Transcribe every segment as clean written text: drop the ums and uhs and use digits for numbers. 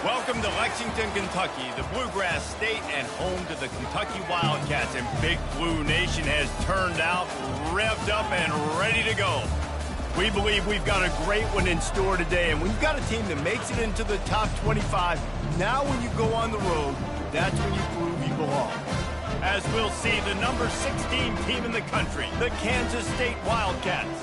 Welcome to Lexington, Kentucky, the Bluegrass State and home to the Kentucky Wildcats. And Big Blue Nation has turned out, revved up, and ready to go. We believe we've got a great one in store today, and we've got a team that makes it into the top 25. Now when you go on the road, that's when you prove you belong. As we'll see, the number 16 team in the country, the Kansas State Wildcats.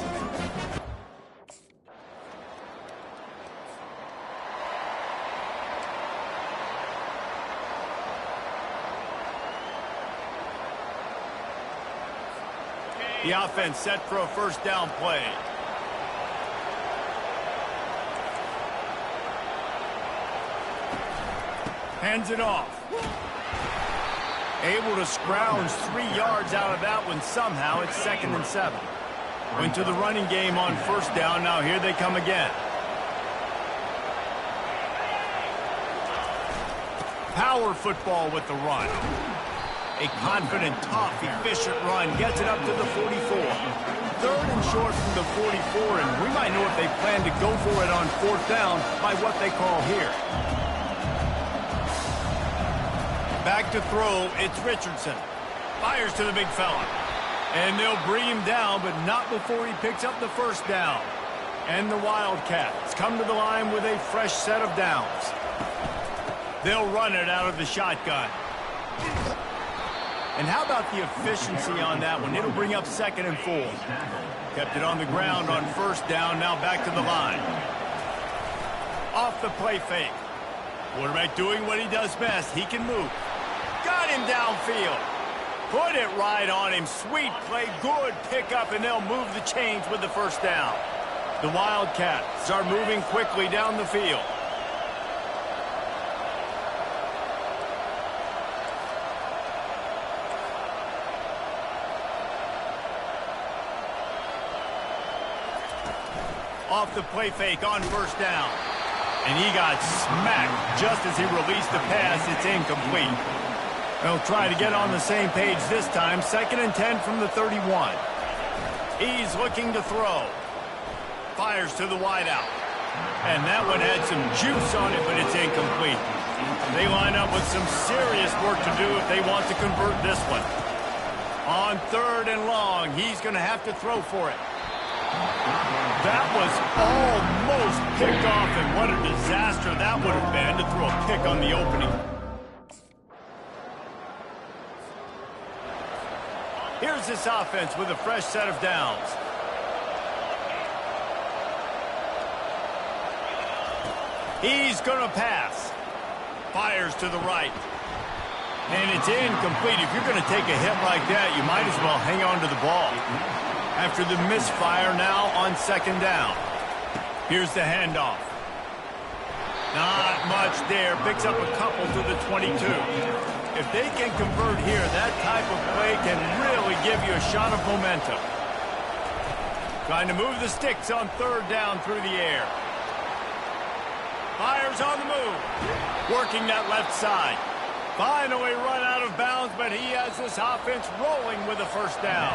The offense set for a first down play. Hands it off. Able to scrounge 3 yards out of that one somehow. It's 2nd and 7. Went to the running game on first down. Now here they come again. Power football with the run. A confident, tough, efficient run. Gets it up to the 44. 3rd and short from the 44, and we might know if they plan to go for it on 4th down by what they call here. Back to throw, it's Richardson. Fires to the big fella. And they'll bring him down, but not before he picks up the first down. And the Wildcats come to the line with a fresh set of downs. They'll run it out of the shotgun. And how about the efficiency on that one? It'll bring up 2nd and 4. Kept it on the ground on first down, now back to the line. Off the play fake. Quarterback doing what he does best. He can move. Got him downfield. Put it right on him. Sweet play, good pickup, and they'll move the chains with the first down. The Wildcats are moving quickly down the field. Off the play fake on first down. And he got smacked just as he released the pass. It's incomplete. They'll try to get on the same page this time. 2nd and 10 from the 31. He's looking to throw. Fires to the wideout. And that one had some juice on it, but it's incomplete. They line up with some serious work to do if they want to convert this one. On 3rd and long, he's going to have to throw for it. That was almost picked off, and what a disaster that would have been to throw a pick on the opening. Here's this offense with a fresh set of downs. He's going to pass. Fires to the right. And it's incomplete. If you're going to take a hit like that, you might as well hang on to the ball. After the misfire, now on 2nd down. Here's the handoff. Not much there. Picks up a couple to the 22. If they can convert here, that type of play can really give you a shot of momentum. Trying to move the sticks on 3rd down through the air. Fires on the move. Working that left side. Finally run out of bounds, but he has this offense rolling with a first down.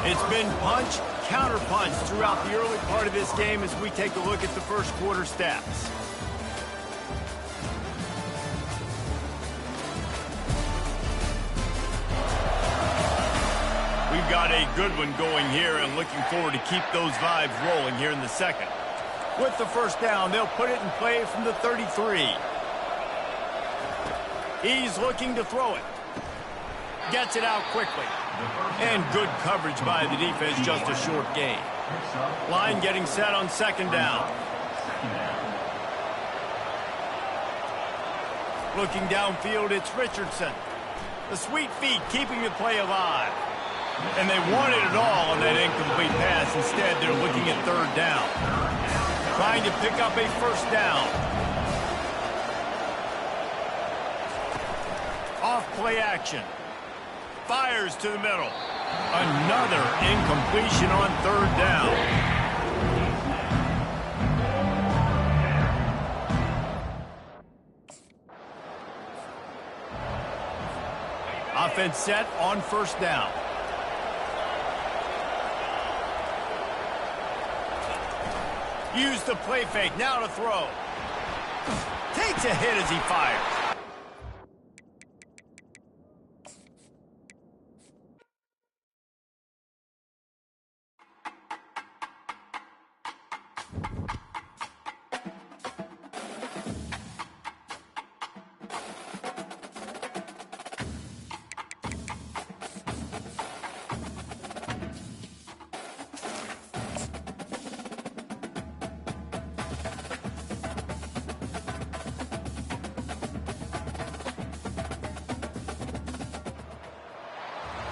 It's been punch, counter-punch throughout the early part of this game as we take a look at the first quarter stats. We've got a good one going here and looking forward to keep those vibes rolling here in the second. With the first down, they'll put it in play from the 33. He's looking to throw it. Gets it out quickly. And good coverage by the defense, just a short gain. Line getting set on 2nd down. Looking downfield, it's Richardson. The sweet feet keeping the play alive. And they wanted it all on that incomplete pass. Instead, they're looking at 3rd down. Trying to pick up a first down. Off play action. Fires to the middle. Another incompletion on 3rd down. Offense set on first down. Use the play fake. Now to throw. Take takes a hit as he fires.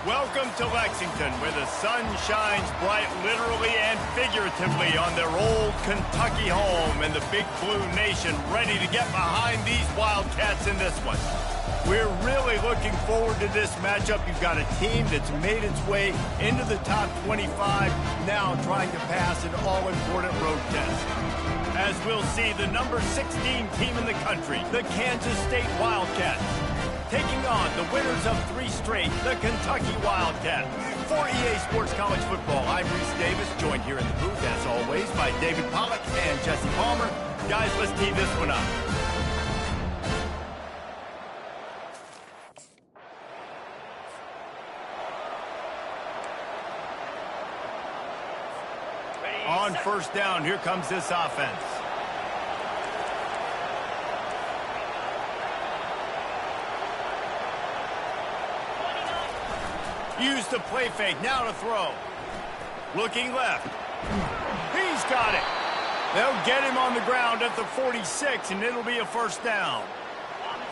Welcome to Lexington, where the sun shines bright literally and figuratively on their old Kentucky home, and the Big Blue Nation ready to get behind these Wildcats in this one. We're really looking forward to this matchup. You've got a team that's made its way into the top 25, now trying to pass an all-important road test. As we'll see, the number 16 team in the country, the Kansas State Wildcats, taking on the winners of 3 straight, the Kentucky Wildcats. For EA Sports College Football, I'm Reese Davis, joined here in the booth, as always, by David Pollack and Jesse Palmer. Guys, let's tee this one up. On first down, here comes this offense. Use the play fake, now to throw. Looking left. He's got it. They'll get him on the ground at the 46, and it'll be a first down.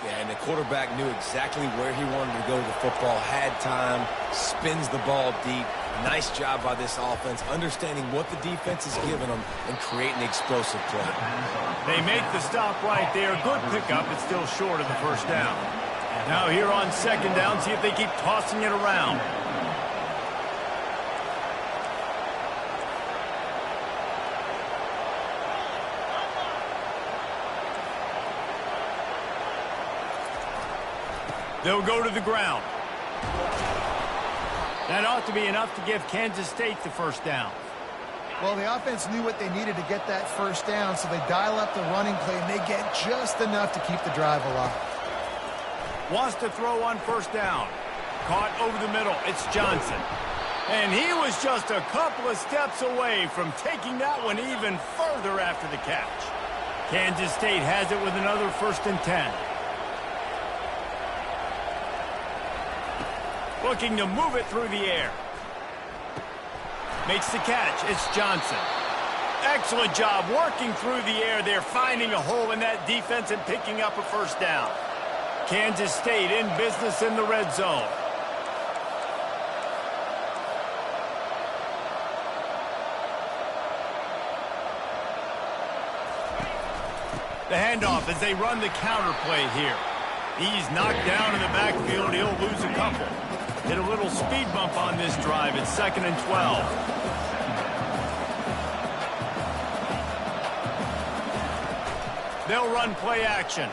Yeah, and the quarterback knew exactly where he wanted to go with the football, had time, spins the ball deep. Nice job by this offense, understanding what the defense is giving them and creating the explosive play. They make the stop right there. Good pickup, but still short of the first down. Now here on second down, see if they keep tossing it around. They'll go to the ground. That ought to be enough to give Kansas State the first down. Well, the offense knew what they needed to get that first down, so they dial up the running play, and they get just enough to keep the drive alive. Wants to throw on first down. Caught over the middle. It's Johnson. And he was just a couple of steps away from taking that one even further after the catch. Kansas State has it with another 1st and 10. Looking to move it through the air. Makes the catch. It's Johnson. Excellent job working through the air there, finding a hole in that defense and picking up a first down. Kansas State in business in the red zone. The handoff as they run the counter play here. He's knocked down in the backfield. He'll lose a couple. Hit a little speed bump on this drive. It's 2nd and 12. They'll run play action.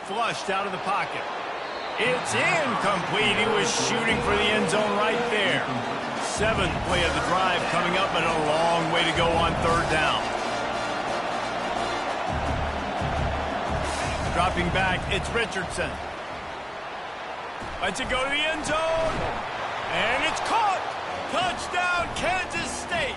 Flushed out of the pocket. It's incomplete. He was shooting for the end zone right there. 7th play of the drive coming up, but a long way to go on 3rd down. Dropping back, it's Richardson. Lets it go to the end zone. And it's caught. Touchdown, Kansas State.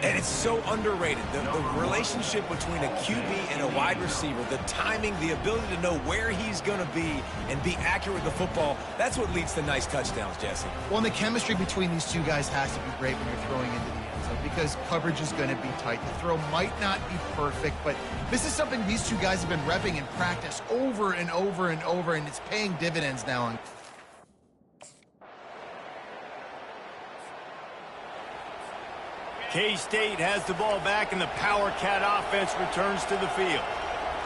And it's so underrated. The relationship between a QB and a wide receiver, the timing, the ability to know where he's going to be and be accurate with the football, that's what leads to nice touchdowns, Jesse. Well, and the chemistry between these two guys has to be great when you're throwing into the end zone because coverage is going to be tight. The throw might not be perfect, but this is something these two guys have been repping in practice over and over and over, and it's paying dividends now. K-State has the ball back, and the Power Cat offense returns to the field.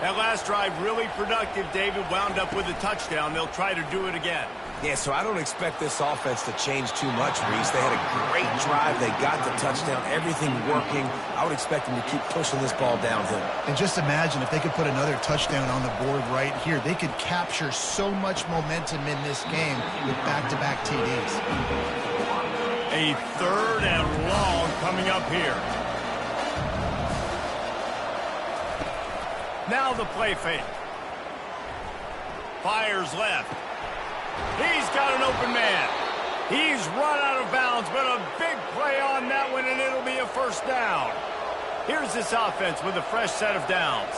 That last drive really productive. David wound up with a touchdown. They'll try to do it again. Yeah, so I don't expect this offense to change too much, Reese. They had a great drive. They got the touchdown, everything working. I would expect them to keep pushing this ball downhill. And just imagine if they could put another touchdown on the board right here. They could capture so much momentum in this game with back-to-back TDs. A 3rd and long coming up here. Now the play fake. Fires left. He's got an open man. He's run out of bounds, but a big play on that one, and it'll be a first down. Here's this offense with a fresh set of downs.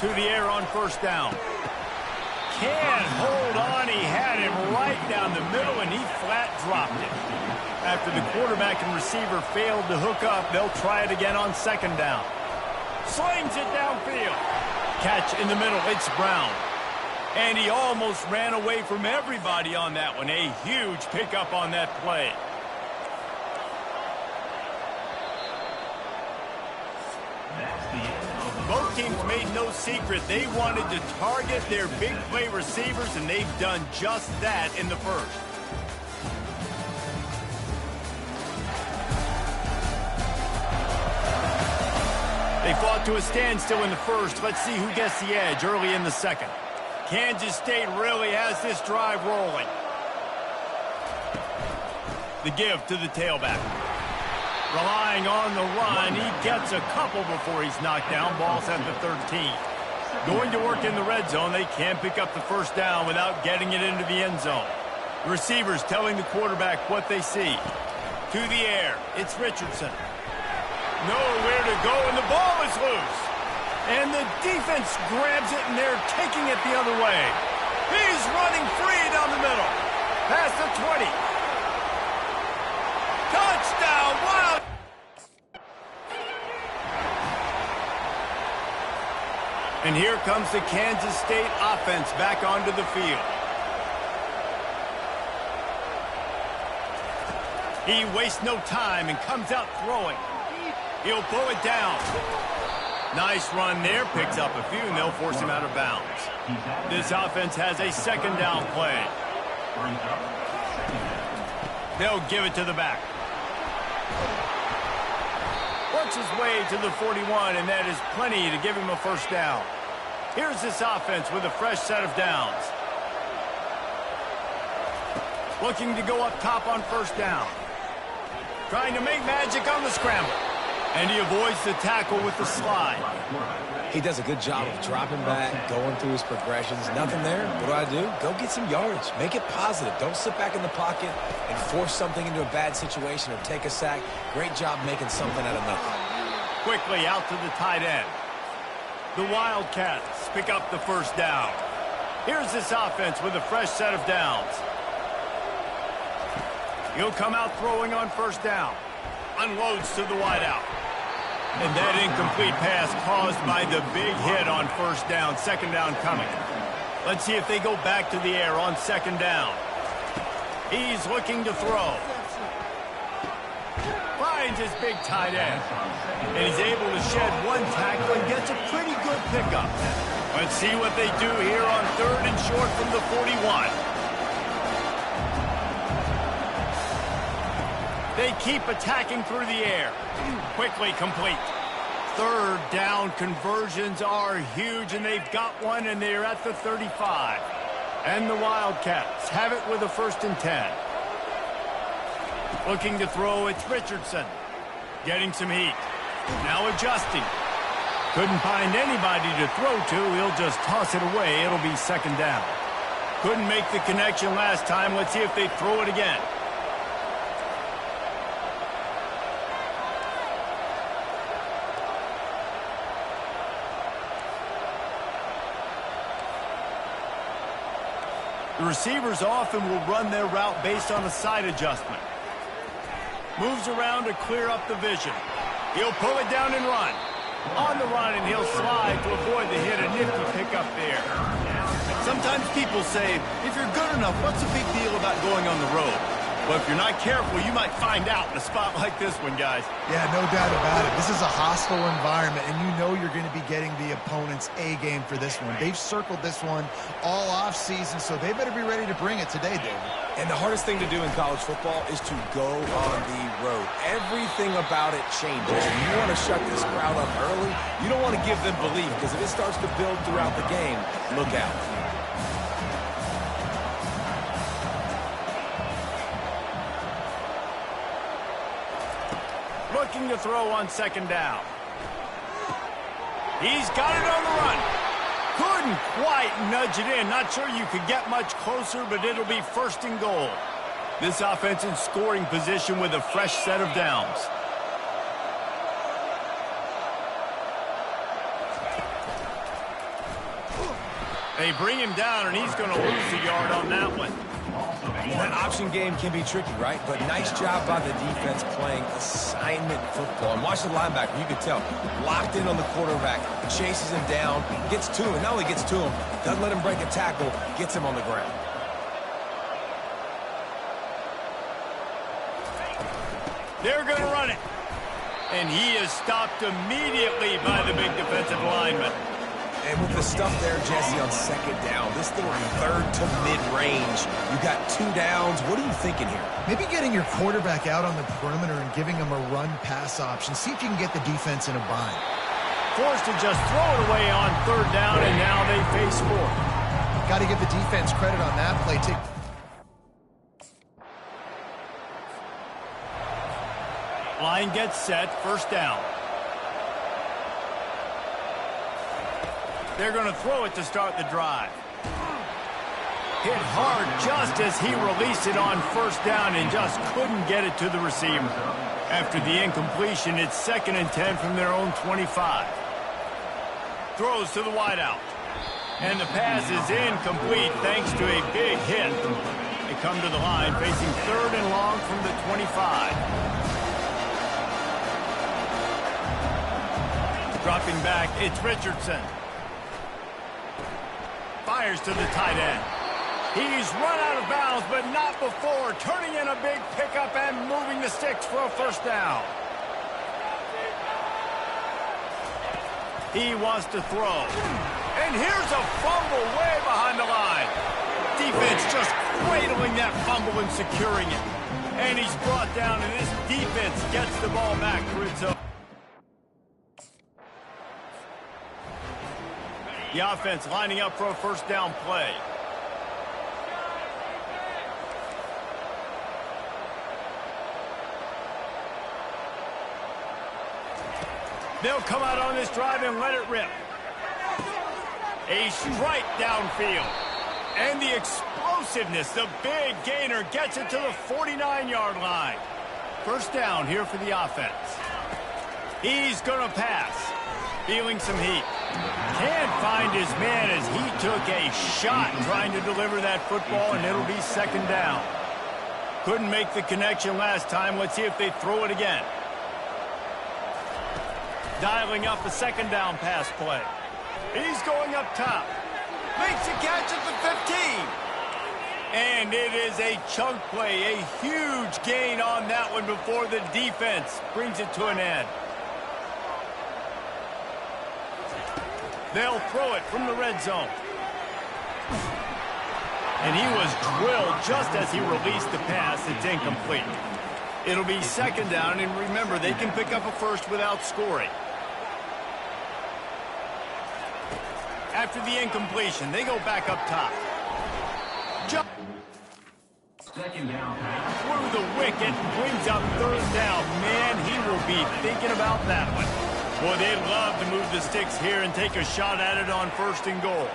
To the air on first down. Can't hold on. He had him right down the middle, and he flat dropped it. After the quarterback and receiver failed to hook up, they'll try it again on second down. Slings it downfield. Catch in the middle. It's Brown. And he almost ran away from everybody on that one. A huge pickup on that play. Both teams made no secret they wanted to target their big play receivers, and they've done just that in the first. They fought to a standstill in the first. Let's see who gets the edge early in the second. Kansas State really has this drive rolling. The give to the tailback. Relying on the run, he gets a couple before he's knocked down. Ball's at the 13. Going to work in the red zone, they can't pick up the first down without getting it into the end zone. The receivers telling the quarterback what they see. To the air, it's Richardson. Nowhere to go, and the ball is loose. And the defense grabs it, and they're taking it the other way. He's running free down the middle. Past the 20. Touchdown, Wild. And here comes the Kansas State offense back onto the field. He wastes no time and comes out throwing. He'll pull it down. Nice run there. Picks up a few, and they'll force him out of bounds. This offense has a second down play. They'll give it to the back. Works his way to the 41, and that is plenty to give him a first down. Here's this offense with a fresh set of downs. Looking to go up top on first down. Trying to make magic on the scramble. And he avoids the tackle with the slide. He does a good job of dropping back, going through his progressions. Nothing there. What do? Go get some yards. Make it positive. Don't sit back in the pocket and force something into a bad situation or take a sack. Great job making something out of nothing. Quickly out to the tight end. The Wildcats pick up the first down. Here's this offense with a fresh set of downs. He'll come out throwing on first down. Unloads to the wideout. And that incomplete pass caused by the big hit on first down. Second down coming. Let's see if they go back to the air on second down. He's looking to throw. Finds his big tight end. And he's able to shed one tackle and gets a pretty good pickup. Let's see what they do here on third and short from the 41. They keep attacking through the air. Quickly complete. Third down conversions are huge, and they've got one, and they're at the 35. And the Wildcats have it with a 1st and 10. Looking to throw, it's Richardson. Getting some heat. Now adjusting. Couldn't find anybody to throw to. He'll just toss it away. It'll be second down. Couldn't make the connection last time. Let's see if they throw it again. The receivers often will run their route based on a side adjustment. Moves around to clear up the vision. He'll pull it down and run. On the run, and he'll slide to avoid the hit. A nifty pickup there. Sometimes people say, if you're good enough, what's the big deal about going on the road? Well, if you're not careful, you might find out in a spot like this one, guys. Yeah, no doubt about it. This is a hostile environment, and you know you're going to be getting the opponent's A-game for this one. They've circled this one all off-season, so they better be ready to bring it today, David. And the hardest thing to do in college football is to go on the road. Everything about it changes. You want to shut this crowd up early. You don't want to give them belief, because if it starts to build throughout the game, look out. Looking to throw on second down. He's got it on the run. Couldn't quite nudge it in. Not sure you could get much closer, but it'll be first and goal. This offense in scoring position with a fresh set of downs. They bring him down, and he's going to lose a yard on that one. That option game can be tricky, right? But nice job by the defense playing assignment football. And watch the linebacker. You can tell. Locked in on the quarterback. Chases him down. Gets to him. And not only gets to him, doesn't let him break a tackle. Gets him on the ground. They're going to run it. And he is stopped immediately by the big defensive lineman. And with the stuff there, Jesse, on second down, this little third to mid-range, you got 2 downs. What are you thinking here? Maybe getting your quarterback out on the perimeter and giving him a run-pass option. See if you can get the defense in a bind. Forced to just throw it away on third down, and now they face 4. Got to give the defense credit on that play. Line gets set, first down. They're going to throw it to start the drive. Hit hard just as he released it on first down and just couldn't get it to the receiver. After the incompletion, it's 2nd and 10 from their own 25. Throws to the wideout. And the pass is incomplete thanks to a big hit. They come to the line facing 3rd and long from the 25. Dropping back, it's Richardson. Fires to the tight end. He's run out of bounds, but not before turning in a big pickup and moving the sticks for a first down. He wants to throw. And here's a fumble way behind the line. Defense just cradling that fumble and securing it. And he's brought down, and this defense gets the ball back for its own. The offense lining up for a first down play. They'll come out on this drive and let it rip. A strike downfield. And the explosiveness, the big gainer gets it to the 49-yard line. First down here for the offense. He's going to pass. Feeling some heat. Can't find his man as he took a shot trying to deliver that football, and it'll be 2nd down. Couldn't make the connection last time. Let's see if they throw it again. Dialing up a 2nd down pass play. He's going up top. Makes a catch at the 15. And it is a chunk play, a huge gain on that one before the defense brings it to an end. They'll throw it from the red zone. And he was drilled just as he released the pass. It's incomplete. It'll be 2nd down, and remember, they can pick up a first without scoring. After the incompletion, they go back up top. Second down. Through the wicket, brings up 3rd down. Man, he will be thinking about that one. Boy, they'd love to move the sticks here and take a shot at it on 1st and goal.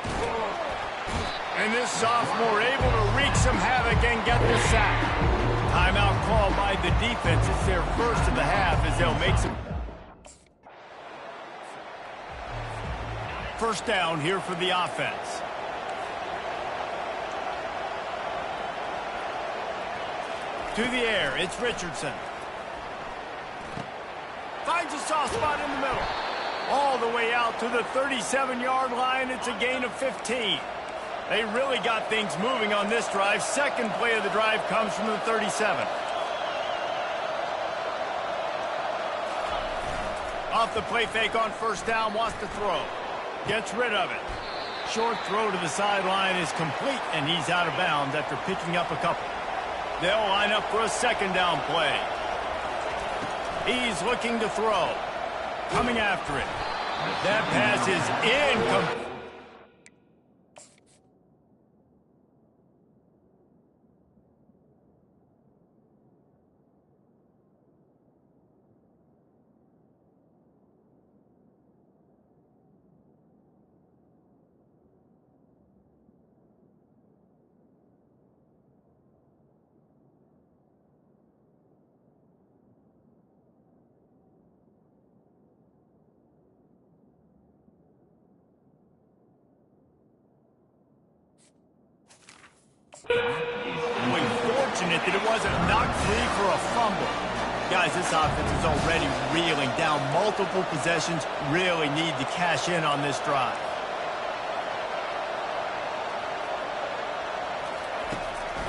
And this sophomore able to wreak some havoc and get the sack. Timeout called by the defense. It's their first of the half as they'll make some. First down here for the offense. To the air, it's Richardson. Finds a soft spot in the middle. All the way out to the 37-yard line. It's a gain of 15. They really got things moving on this drive. 2nd play of the drive comes from the 37. Off the play fake on first down, wants to throw. Gets rid of it. Short throw to the sideline is complete, and he's out of bounds after picking up a couple. They'll line up for a 2nd down play. He's looking to throw. Coming after it. That pass is incomplete. We're fortunate that it wasn't knocked free for a fumble. Guys, this offense is already reeling down multiple possessions. Really need to cash in on this drive.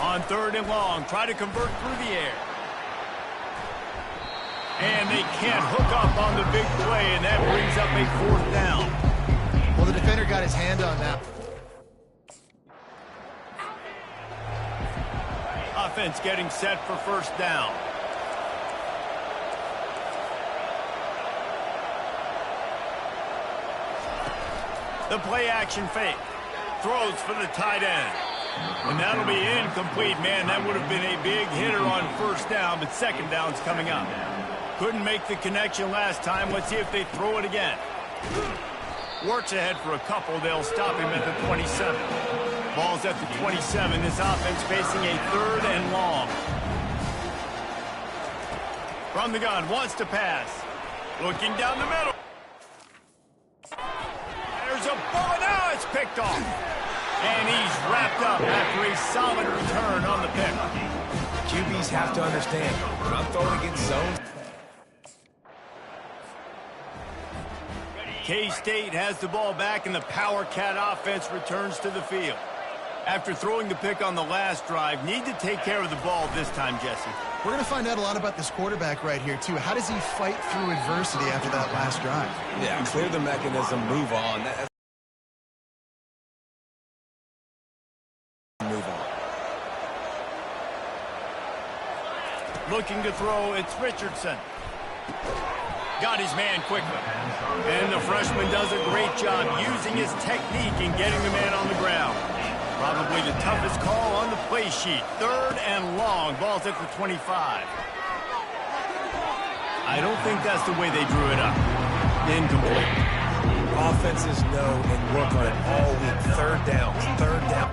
On 3rd and long, try to convert through the air. And they can't hook up on the big play, and that brings up a 4th down. Well, the defender got his hand on that. Offense getting set for 1st down. The play action fake. Throws for the tight end. And that'll be incomplete. Man, that would have been a big hitter on 1st down, but 2nd down's coming up. Couldn't make the connection last time. Let's see if they throw it again. Works ahead for a couple. They'll stop him at the 27. Ball's at the 27. This offense facing a 3rd and long. From the gun, wants to pass. Looking down the middle. There's a bullet. Now it's picked off. And he's wrapped up after a solid return on the pick. QBs have to understand, when I'm throwing against zone. K-State has the ball back, and the Power Cat offense returns to the field. After throwing the pick on the last drive, need to take care of the ball this time, Jesse. We're going to find out a lot about this quarterback right here, too. How does he fight through adversity after that last drive? Yeah, clear the mechanism, move on. Move on. Looking to throw, it's Richardson. Got his man quickly. And the freshman does a great job using his technique and getting the man on the ground. Probably the toughest call on the play sheet. 3rd and long. Ball's at the 25. I don't think that's the way they drew it up. Incomplete. Offenses know and work on it all week. 3rd downs, 3rd down.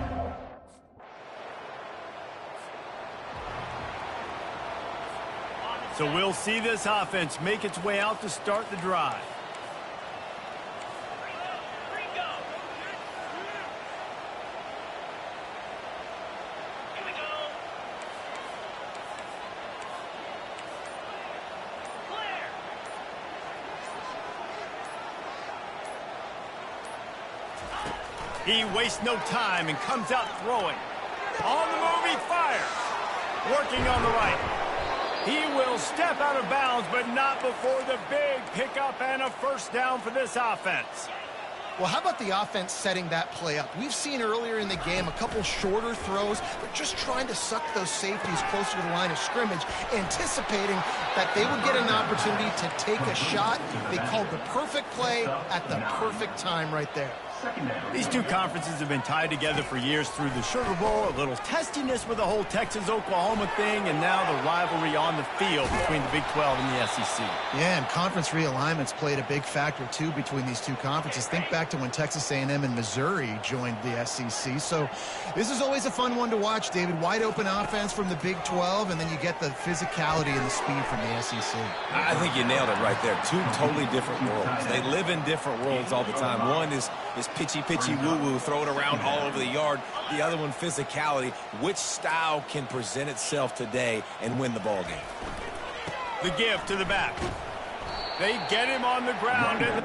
So we'll see this offense make its way out to start the drive. He wastes no time and comes out throwing. On the move, he fires. Working on the right. He will step out of bounds, but not before the big pickup and a 1st down for this offense. Well, how about the offense setting that play up? We've seen earlier in the game a couple shorter throws, but just trying to suck those safeties closer to the line of scrimmage, anticipating that they would get an opportunity to take a shot. They called the perfect play at the perfect time right there. These two conferences have been tied together for years through the Sugar Bowl, a little testiness with the whole Texas-Oklahoma thing, and now the rivalry on the field between the Big 12 and the SEC. Yeah, and conference realignments played a big factor, too, between these two conferences. Think back to when Texas A&M and Missouri joined the SEC. So this is always a fun one to watch, David. Wide open offense from the Big 12, and then you get the physicality and the speed from the SEC. I think you nailed it right there. Two totally different worlds. They live in different worlds all the time. One is pitchy, woo-woo, throw it around all over the yard. The other one, physicality. Which style can present itself today and win the ball game? The give to the back. They get him on the ground. And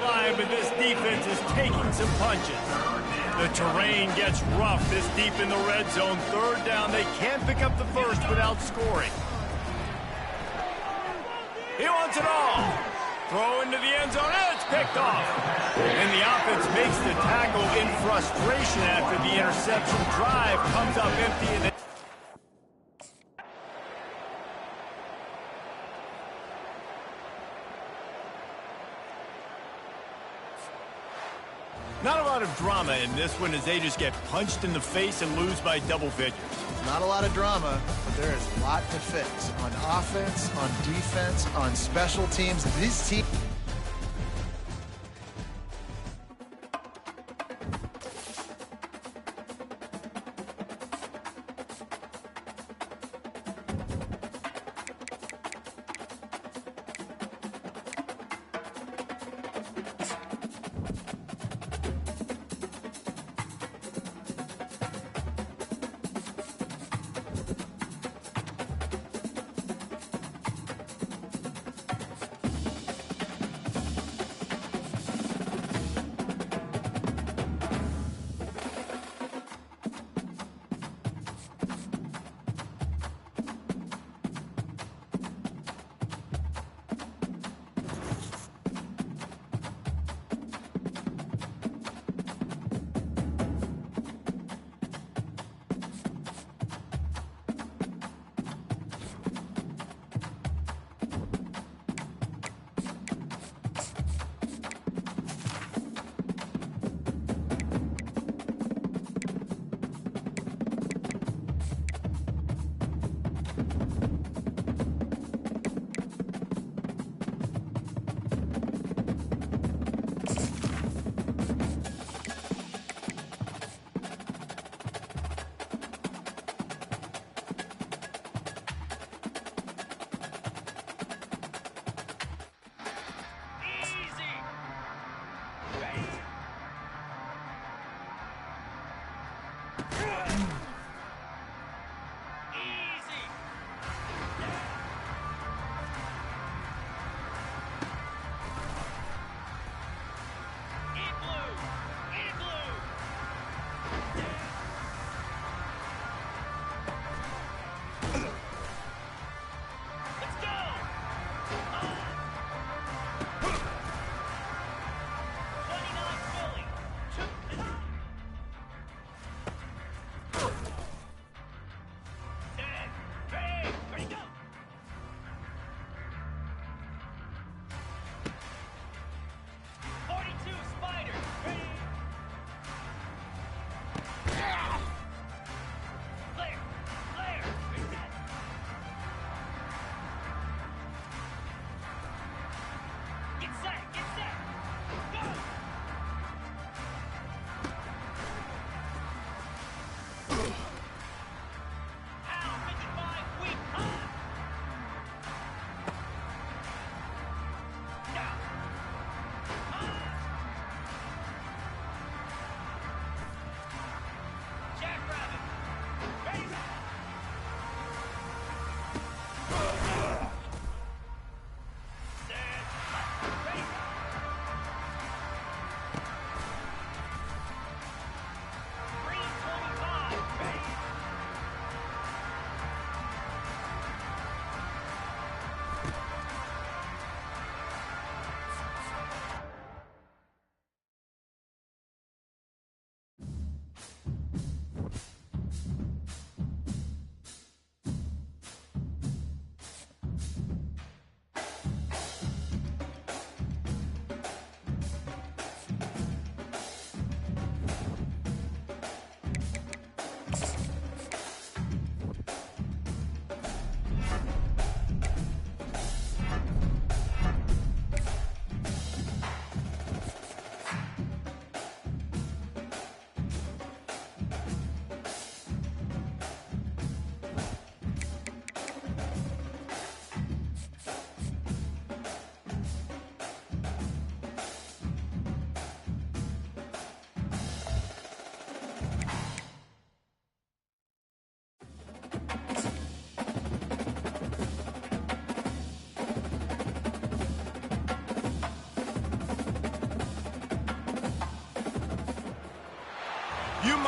line, but this defense is taking some punches. The terrain gets rough this deep in the red zone. 3rd down, they can't pick up the 1st without scoring. He wants it all. Throw into the end zone, and it's picked off. And the offense makes the tackle in frustration after the interception. Drive comes up empty, and not a lot of drama in this one as they just get punched in the face and lose by double figures. Not a lot of drama, but there is a lot to fix on offense, on defense, on special teams. This team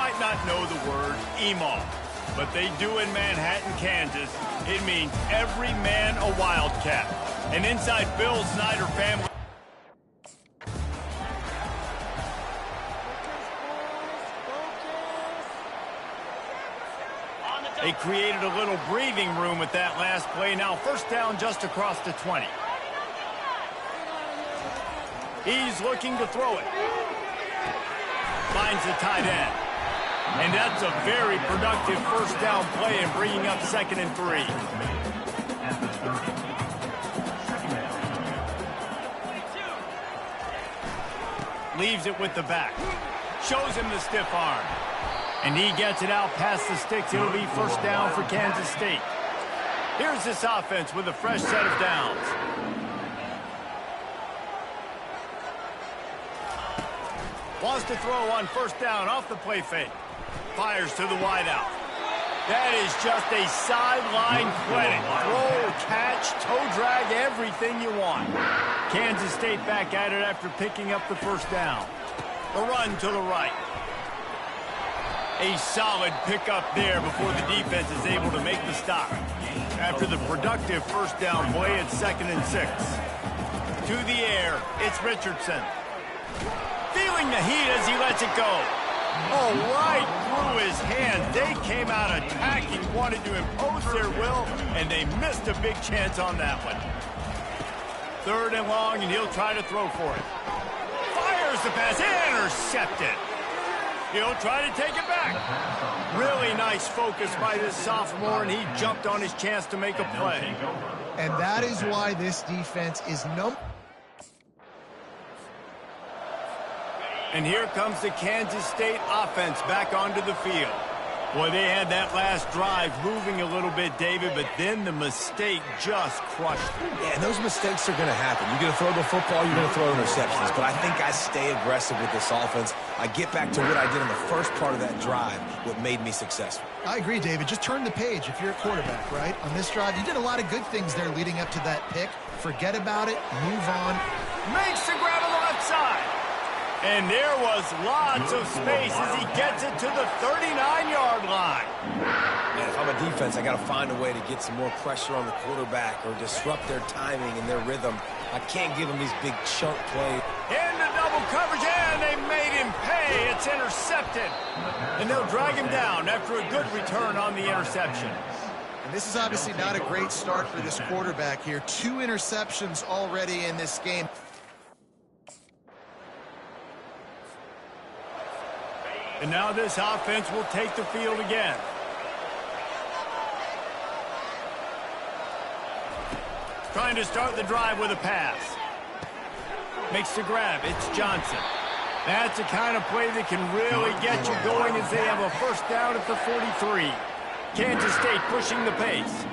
might not know the word EMAW, but they do in Manhattan, Kansas. It means every man a Wildcat. And inside Bill Snyder family. They created a little breathing room with that last play. Now first down just across the 20. He's looking to throw it. Finds the tight end. And that's a very productive first down play and bringing up 2nd and 3. Leaves it with the back. Shows him the stiff arm. And he gets it out past the sticks. It'll be first down for Kansas State. Here's this offense with a fresh set of downs. Wants to throw on first down off the play fake. Fires to the wideout. That is just a sideline clinic. Throw, catch, toe drag, everything you want. Kansas State back at it after picking up the first down. A run to the right. A solid pickup there before the defense is able to make the stop. After the productive first down play, it's 2nd and 6. To the air, it's Richardson. Feeling the heat as he lets it go. Oh, right through his hand. They came out attacking, wanted to impose their will, and they missed a big chance on that one. 3rd and long, and he'll try to throw for it. Fires the pass, intercepted. He'll try to take it back. Really nice focus by this sophomore, and he jumped on his chance to make a play. And that is why this defense is And here comes the Kansas State offense back onto the field. Boy, they had that last drive moving a little bit, David, but then the mistake just crushed them. Yeah, and those mistakes are going to happen. You're going to throw the football, you're going to throw interceptions. But I think I stay aggressive with this offense. I get back to what I did in the first part of that drive, what made me successful. I agree, David. Just turn the page if you're a quarterback, right? On this drive, you did a lot of good things there leading up to that pick. Forget about it. Move on. Makes the grab on the left side. And there was lots of space as he gets it to the 39-yard line. Man, if I'm a defense, I got to find a way to get some more pressure on the quarterback or disrupt their timing and their rhythm. I can't give them these big chunk plays. Into double coverage, and they made him pay. It's intercepted. And they'll drag him down after a good return on the interception. And this is obviously not a great start for this quarterback here. 2 interceptions already in this game. And now this offense will take the field again. Trying to start the drive with a pass. Makes the grab. It's Johnson. That's the kind of play that can really get you going as they have a first down at the 43. Kansas State pushing the pace.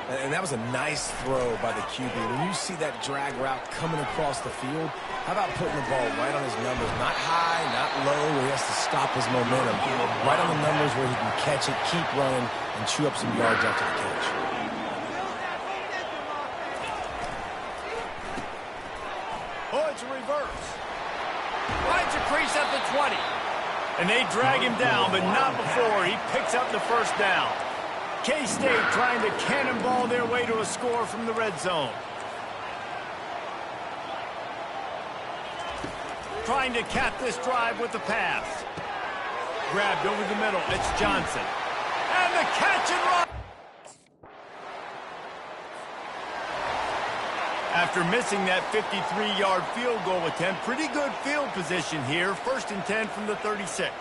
And that was a nice throw by the QB. When you see that drag route coming across the field, how about putting the ball right on his numbers? Not high, not low, where he has to stop his momentum. Right on the numbers where he can catch it, keep running, and chew up some yards after the catch. Oh, it's a reverse. Finds a crease at the 20. And they drag him down, but not before he picks up the first down. K-State trying to cannonball their way to a score from the red zone. Trying to cap this drive with the pass. Grabbed over the middle. It's Johnson. And the catch and run. After missing that 53-yard field goal attempt, pretty good field position here. 1st and 10 from the 36.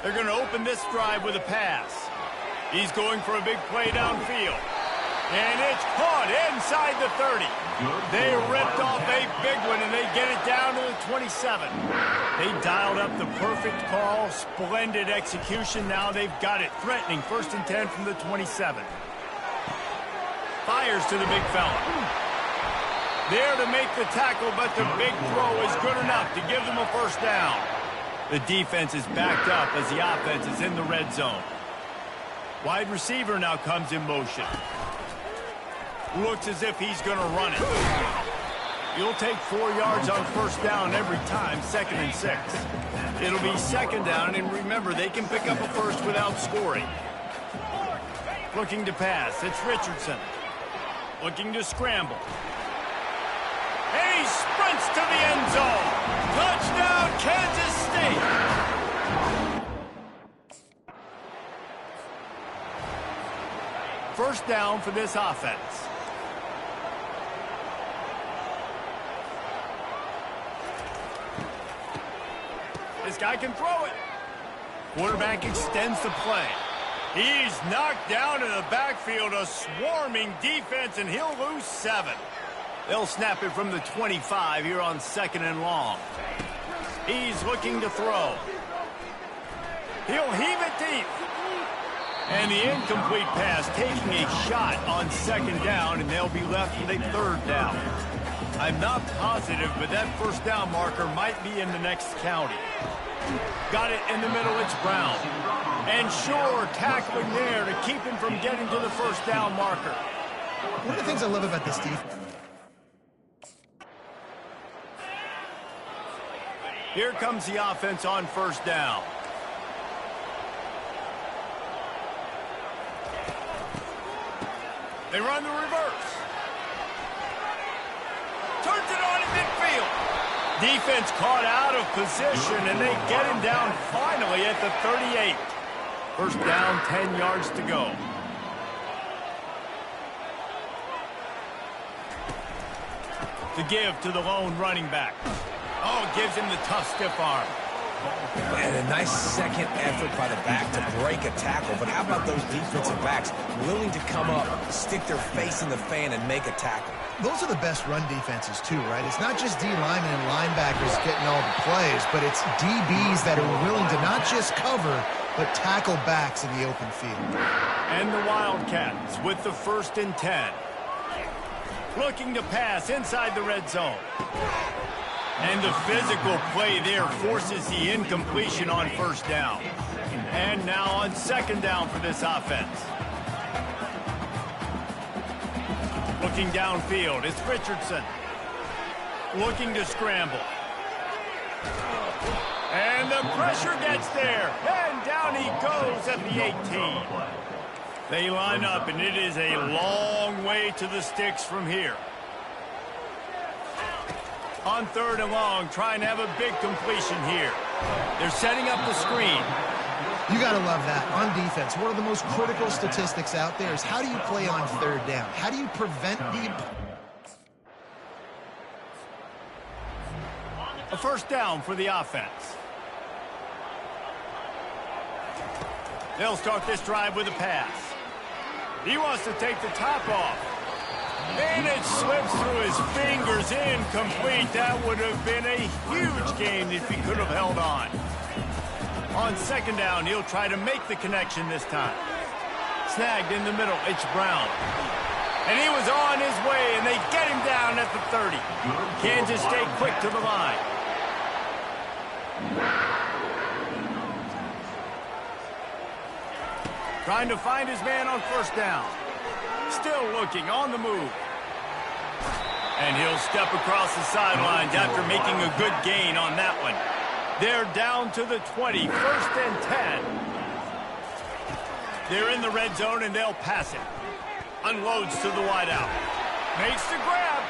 They're going to open this drive with a pass. He's going for a big play downfield. And it's caught inside the 30. They ripped off a big one, and they get it down to the 27. They dialed up the perfect call. Splendid execution. Now they've got it. Threatening 1st and 10 from the 27. Fires to the big fella. There to make the tackle, but the big throw is good enough to give them a first down. The defense is backed up as the offense is in the red zone. Wide receiver now comes in motion. Looks as if he's going to run it. You'll take 4 yards on first down every time, 2nd and 6. It'll be 2nd down, and remember, they can pick up a first without scoring. Looking to pass, it's Richardson. Looking to scramble. And he sprints to the end zone. Touchdown, Kansas State. First down for this offense. This guy can throw it. Quarterback extends the play. He's knocked down in the backfield, a swarming defense, and he'll lose 7. They'll snap it from the 25 here on 2nd and long. He's looking to throw. He'll heave it deep. And the incomplete pass taking a shot on 2nd down, and they'll be left with a 3rd down. I'm not positive, but that first down marker might be in the next county. Got it in the middle, it's Brown. And sure, tackling there to keep him from getting to the first down marker. One of the things I love about this defense. Here comes the offense on first down. They run the reverse. Turns it on in midfield. Defense caught out of position, and they get him down finally at the 38. First down, 10 yards to go. To give to the lone running back. Oh, gives him the tough stiff arm. And a nice second effort by the back to break a tackle. But how about those defensive backs willing to come up, stick their face in the fan, and make a tackle? Those are the best run defenses, too, right? It's not just D linemen and linebackers getting all the plays, but it's DBs that are willing to not just cover, but tackle backs in the open field. And the Wildcats with the 1st and 10. Looking to pass inside the red zone. And the physical play there forces the incompletion on first down. And now on 2nd down for this offense. Looking downfield, it's Richardson. Looking to scramble. And the pressure gets there. And down he goes at the 18. They line up, and it is a long way to the sticks from here. On 3rd and long, trying to have a big completion here. They're setting up the screen. You got to love that. On defense, one of the most critical statistics out there is how do you play on 3rd down? How do you prevent the... A first down for the offense. They'll start this drive with a pass. He wants to take the top off. And it slips through his fingers, incomplete. That would have been a huge gain if he could have held on. On 2nd down, he'll try to make the connection this time. Snagged in the middle, it's Brown. And he was on his way, and they get him down at the 30. Kansas State quick to the line. Trying to find his man on first down. Still looking, on the move. And he'll step across the sidelines after making a good gain on that one. They're down to the 20, 1st and 10. They're in the red zone, and they'll pass it. Unloads to the wideout. Makes the grab.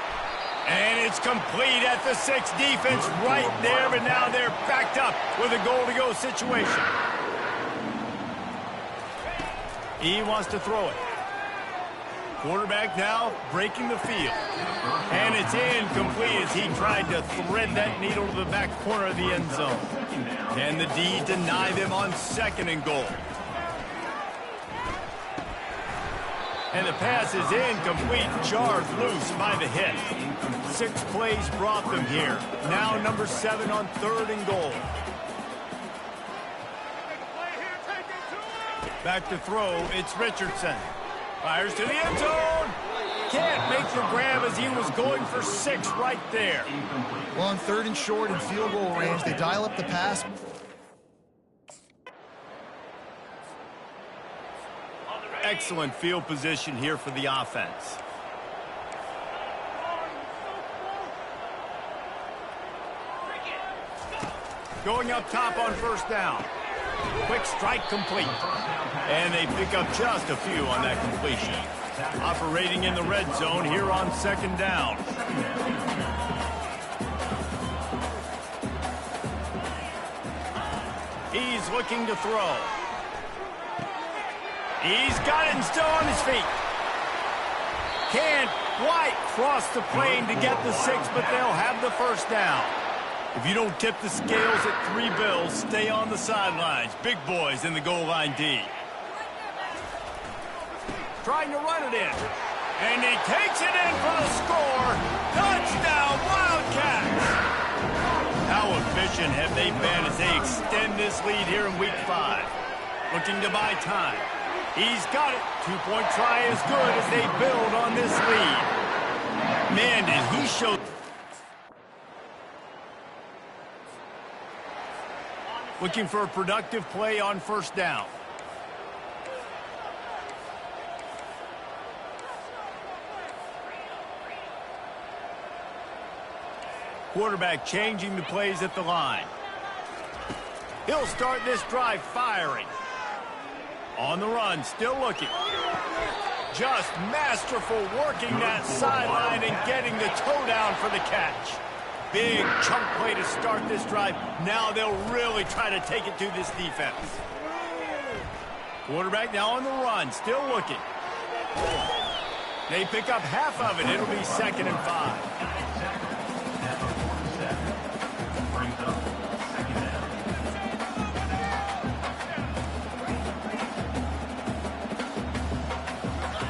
And it's complete at the 6. Defense right there, but now they're backed up with a goal-to-go situation. He wants to throw it. Quarterback now breaking the field. And it's incomplete as he tried to thread that needle to the back corner of the end zone. Can the D deny them on 2nd and goal? And the pass is incomplete, jarred loose by the hit. 6 plays brought them here. Now number 7 on 3rd and goal. Back to throw, it's Richardson. Fires to the end zone. Can't make the grab as he was going for 6 right there. Well, on 3rd and short and field goal range, they dial up the pass. Excellent field position here for the offense. Going up top on first down. Quick strike complete. And they pick up just a few on that completion. Operating in the red zone here on second down. He's looking to throw. He's got it and still on his feet. Can't quite cross the plane to get the 6, but they'll have the first down. If you don't tip the scales at 3 bills, stay on the sidelines. Big boys in the goal line D. Trying to run it in. And he takes it in for the score. Touchdown, Wildcats! How efficient have they been as they extend this lead here in Week 5? Looking to buy time. He's got it. 2-point try is good as they build on this lead. Man, did he show... Looking for a productive play on first down. Quarterback changing the plays at the line. He'll start this drive firing. On the run, still looking. Just masterful working that sideline and getting the toe down for the catch. Big chunk play to start this drive. Now they'll really try to take it to this defense. Quarterback now on the run, still looking. They pick up half of it. It'll be 2nd and 5.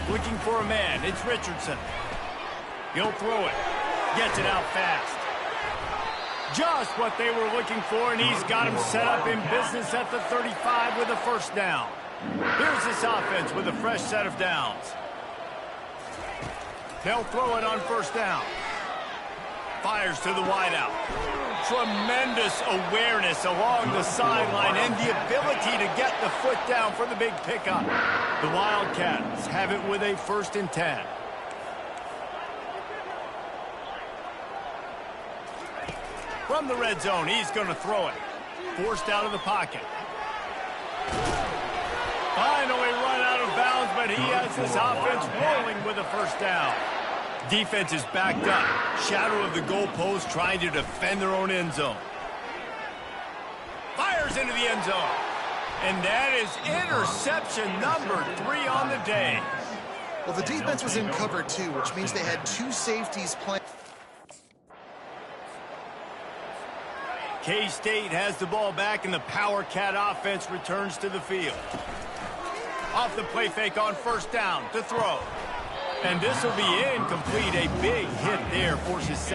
Looking for a man. It's Richardson. He'll throw it. Gets it out fast. Just what they were looking for, and he's got him set up in business at the 35 with a first down. Here's this offense with a fresh set of downs. They'll throw it on first down. Fires to the wideout. Tremendous awareness along the sideline and the ability to get the foot down for the big pickup. The Wildcats have it with a 1st and 10. From the red zone, he's going to throw it. Forced out of the pocket. Finally run out of bounds, but he has this offense rolling with a first down. Defense is backed up. Shadow of the goalpost trying to defend their own end zone. Fires into the end zone. And that is interception number 3 on the day. Well, the defense was in cover 2, which means they had 2 safeties playing. K-State has the ball back, and the Power Cat offense returns to the field. Off the play fake on first down to throw. And this will be incomplete. A big hit there forces...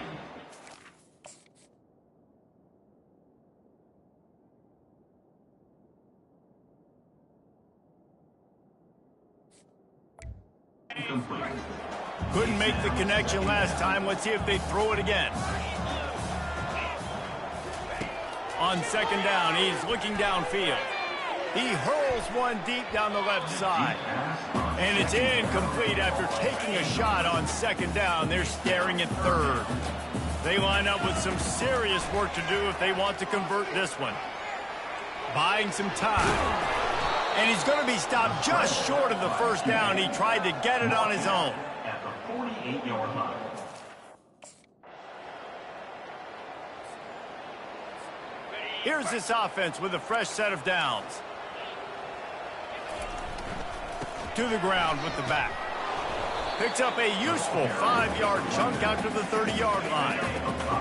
Couldn't make the connection last time. Let's see if they throw it again. On second down, he's looking downfield. He hurls one deep down the left side. And it's incomplete after taking a shot on second down. They're staring at third. They line up with some serious work to do if they want to convert this one. Buying some time. And he's going to be stopped just short of the first down. He tried to get it on his own. At the 48-yard line. Here's this offense with a fresh set of downs. To the ground with the back. Picks up a useful 5-yard chunk out to the 30-yard line.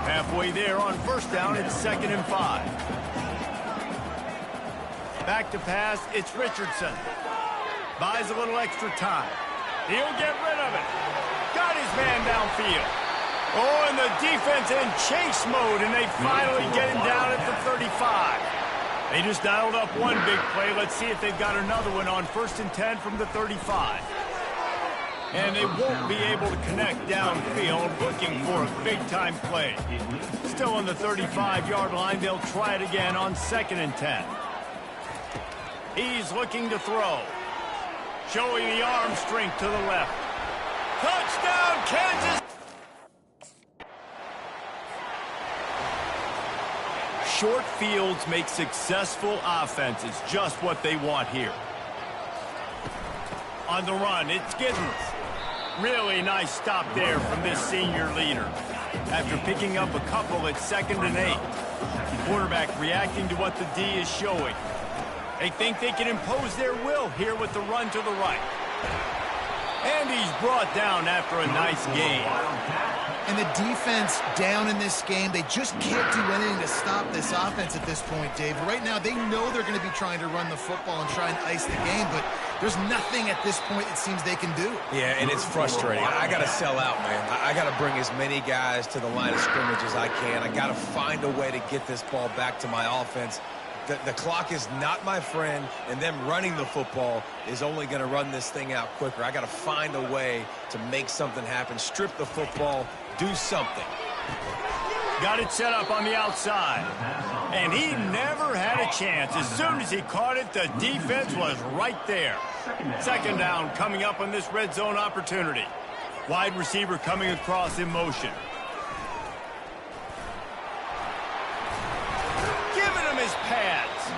Halfway there on first down, it's 2nd and 5. Back to pass, it's Richardson. Buys a little extra time. He'll get rid of it. Got his man downfield. Oh, and the defense in chase mode, and they finally get him down at the 35. They just dialed up one big play. Let's see if they've got another one on 1st and 10 from the 35. And they won't be able to connect downfield, looking for a big-time play. Still on the 35-yard line, they'll try it again on 2nd and 10. He's looking to throw. Showing the arm strength to the left. Touchdown, Kansas! Short fields make successful offenses just what they want here. On the run, it's Giddens. Really nice stop there from this senior leader. After picking up a couple at 2nd and 8. The quarterback reacting to what the D is showing. They think they can impose their will here with the run to the right. And he's brought down after a nice gain. And the defense down in this game, they just can't do anything to stop this offense at this point, Dave. Right now, they know they're going to be trying to run the football and try and ice the game, but there's nothing at this point it seems they can do. Yeah, and it's frustrating. I got to sell out, man. I got to bring as many guys to the line of scrimmage as I can. I got to find a way to get this ball back to my offense. The clock is not my friend, and them running the football is only going to run this thing out quicker. I got to find a way to make something happen, strip the football, do something. Got it set up on the outside. And he never had a chance. As soon as he caught it, the defense was right there. 2nd down coming up on this red zone opportunity. Wide receiver coming across in motion. His pads.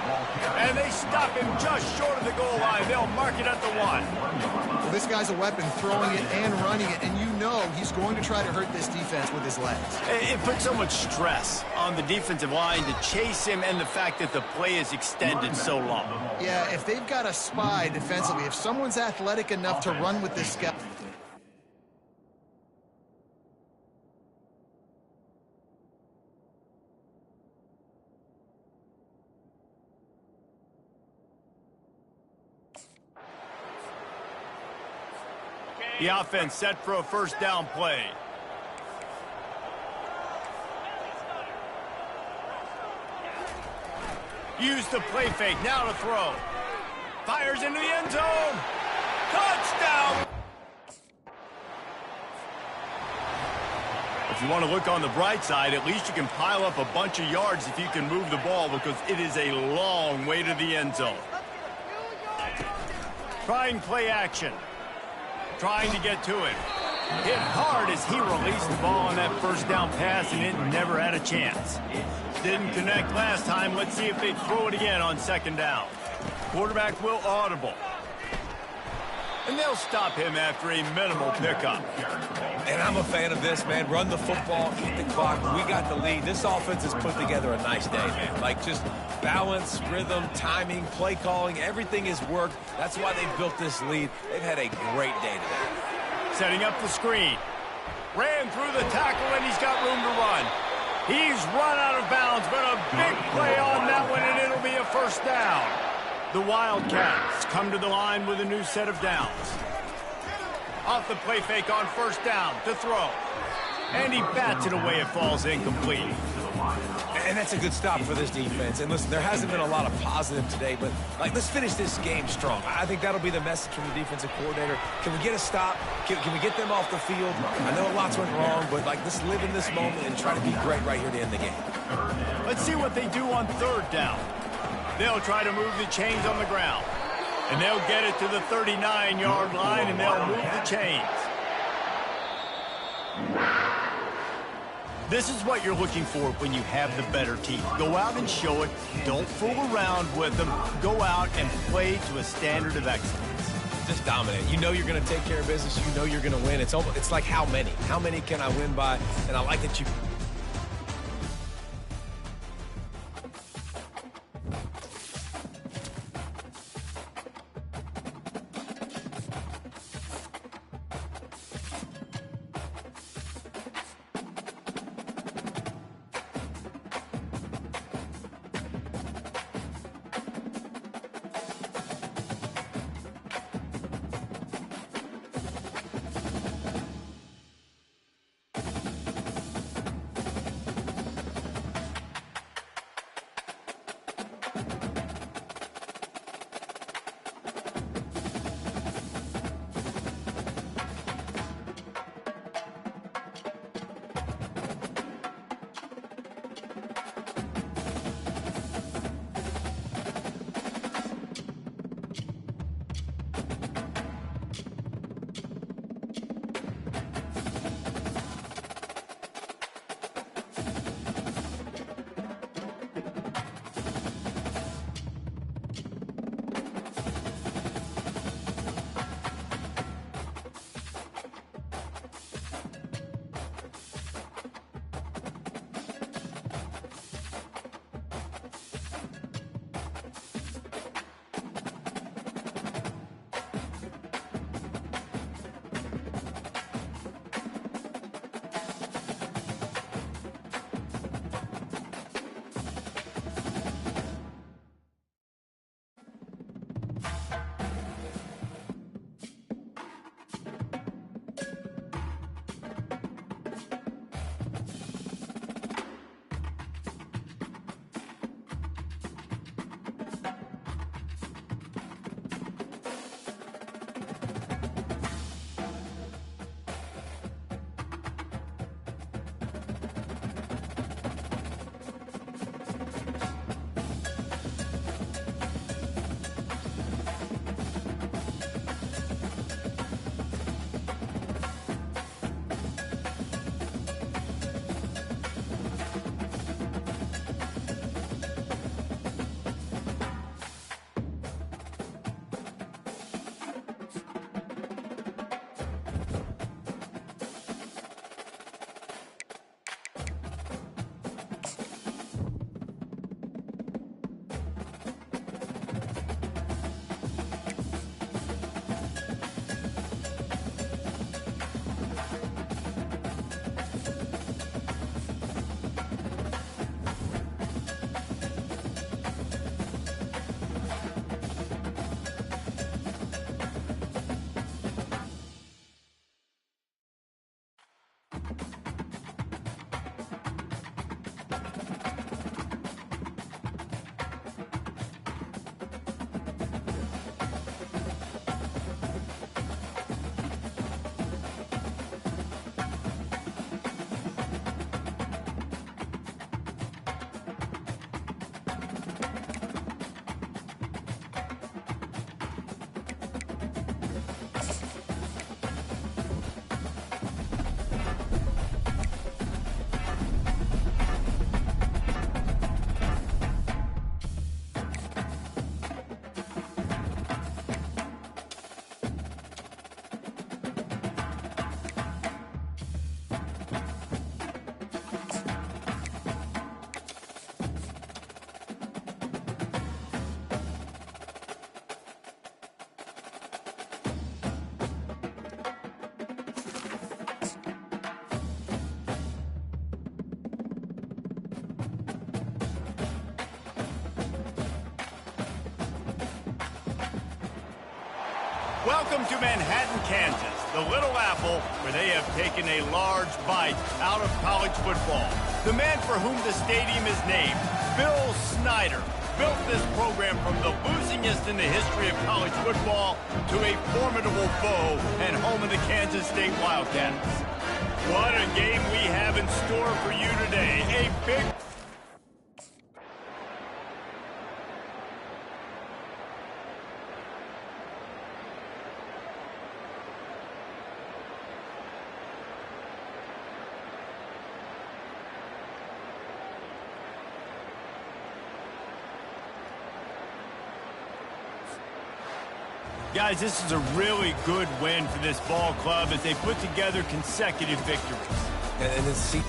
And they stop him just short of the goal line. They'll mark it at the 1. Well, this guy's a weapon, throwing it and running it, and you know he's going to try to hurt this defense with his legs. It puts so much stress on the defensive line to chase him, and the fact that the play is extended so long. Yeah, if they've got a spy defensively, if someone's athletic enough to run with this guy. The offense set for a 1st down play. Use the play fake, now to throw. Fires into the end zone. Touchdown! If you want to look on the bright side, at least you can pile up a bunch of yards if you can move the ball, because it is a long way to the end zone. Trying play action. Trying to get to it. Hit hard as he released the ball on that 1st down pass, and it never had a chance. Didn't connect last time. Let's see if they throw it again on 2nd down. Quarterback will audible. And they'll stop him after a minimal pickup. And I'm a fan of this, man. Run the football, eat the clock. We got the lead. This offense has put together a nice day, man. Like, just balance, rhythm, timing, play calling, everything has worked. That's why they built this lead. They've had a great day today. Setting up the screen. Ran through the tackle, and he's got room to run. He's run out of bounds, but a big play on that one, and it'll be a 1st down. The Wildcats come to the line with a new set of downs. Off the play fake on 1st down to throw. And he bats it away. It falls incomplete. And that's a good stop for this defense. And listen, there hasn't been a lot of positive today, but like, let's finish this game strong. I think that'll be the message from the defensive coordinator. Can we get a stop? Can we get them off the field? I know lots went wrong, but like, let's live in this moment and try to be great right here to end the game. Let's see what they do on 3rd down. They'll try to move the chains on the ground. And they'll get it to the 39-yard line, and they'll move the chains. This is what you're looking for when you have the better team. Go out and show it. Don't fool around with them. Go out and play to a standard of excellence. Just dominate. You know you're going to take care of business. You know you're going to win. It's like how many? How many can I win by? And I like that you... Welcome to Manhattan, Kansas, the Little Apple, where they have taken a large bite out of college football. The man for whom the stadium is named, Bill Snyder, built this program from the losingest in the history of college football to a formidable foe and home of the Kansas State Wildcats. What a game we have in store for you today. A big... Guys, this is a really good win for this ball club as they put together consecutive victories. And then see.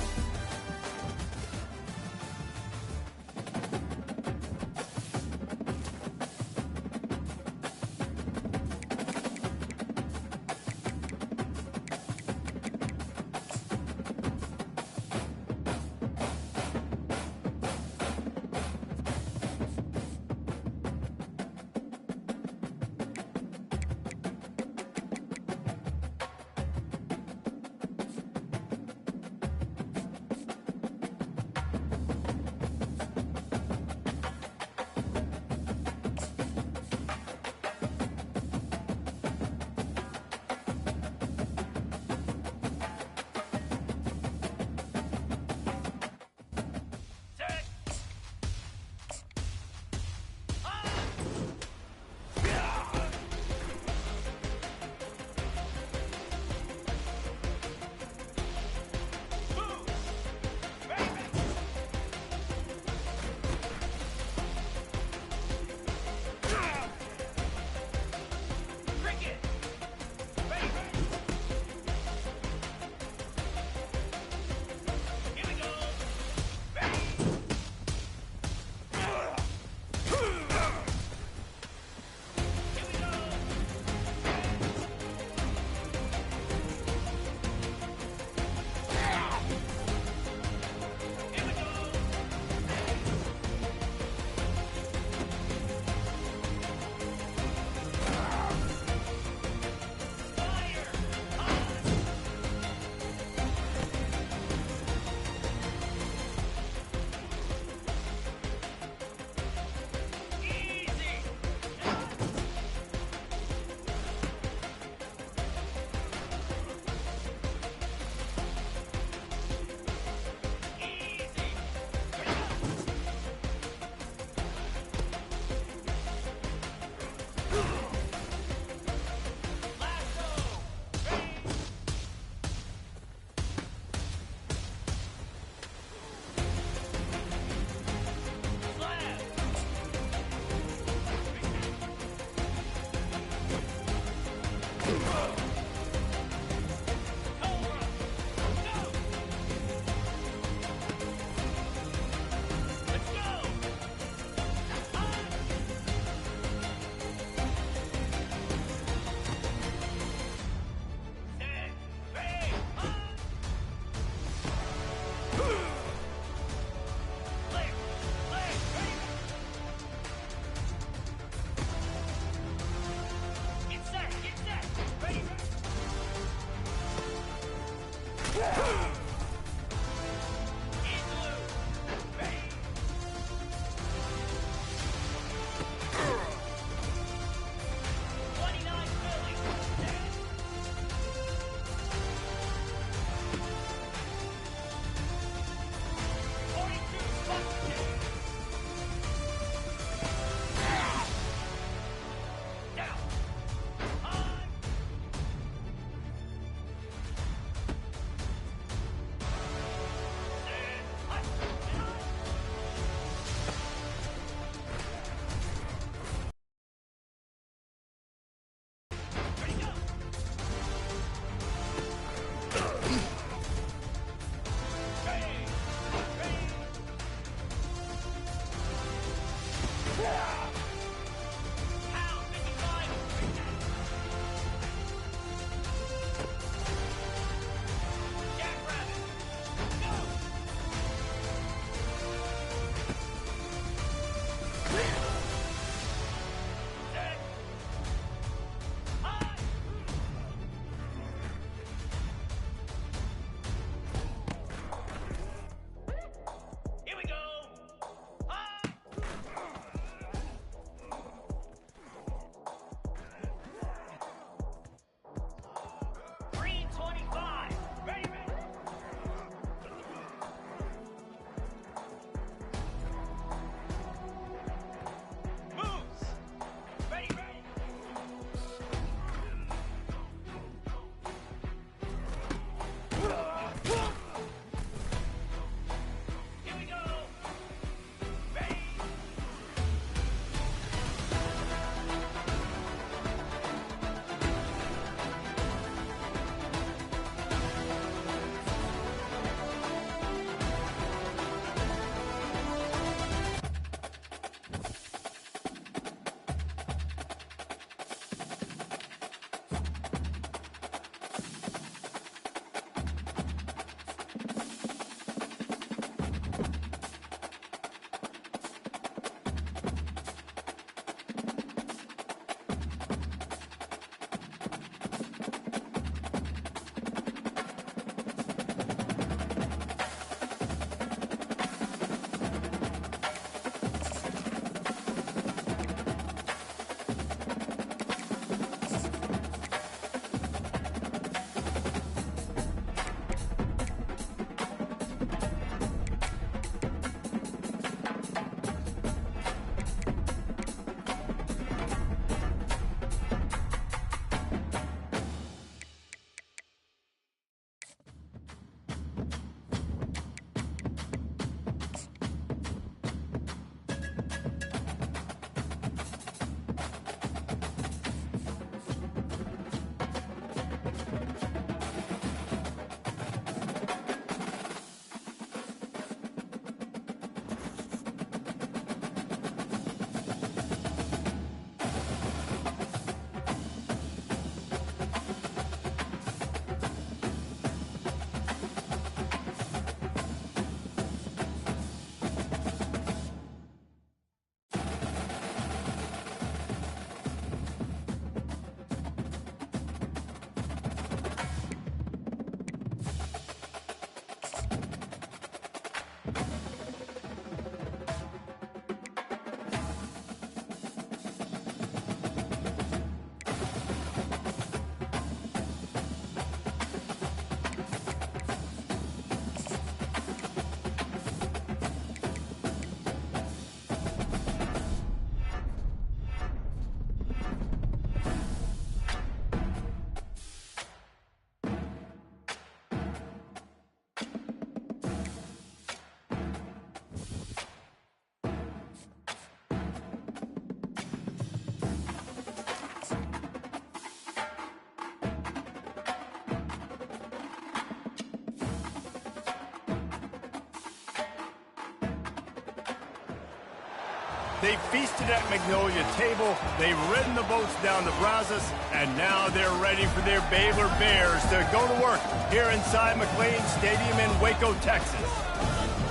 They feasted at Magnolia Table, they've ridden the boats down to Brazos, and now they're ready for their Baylor Bears to go to work here inside McLean Stadium in Waco, Texas.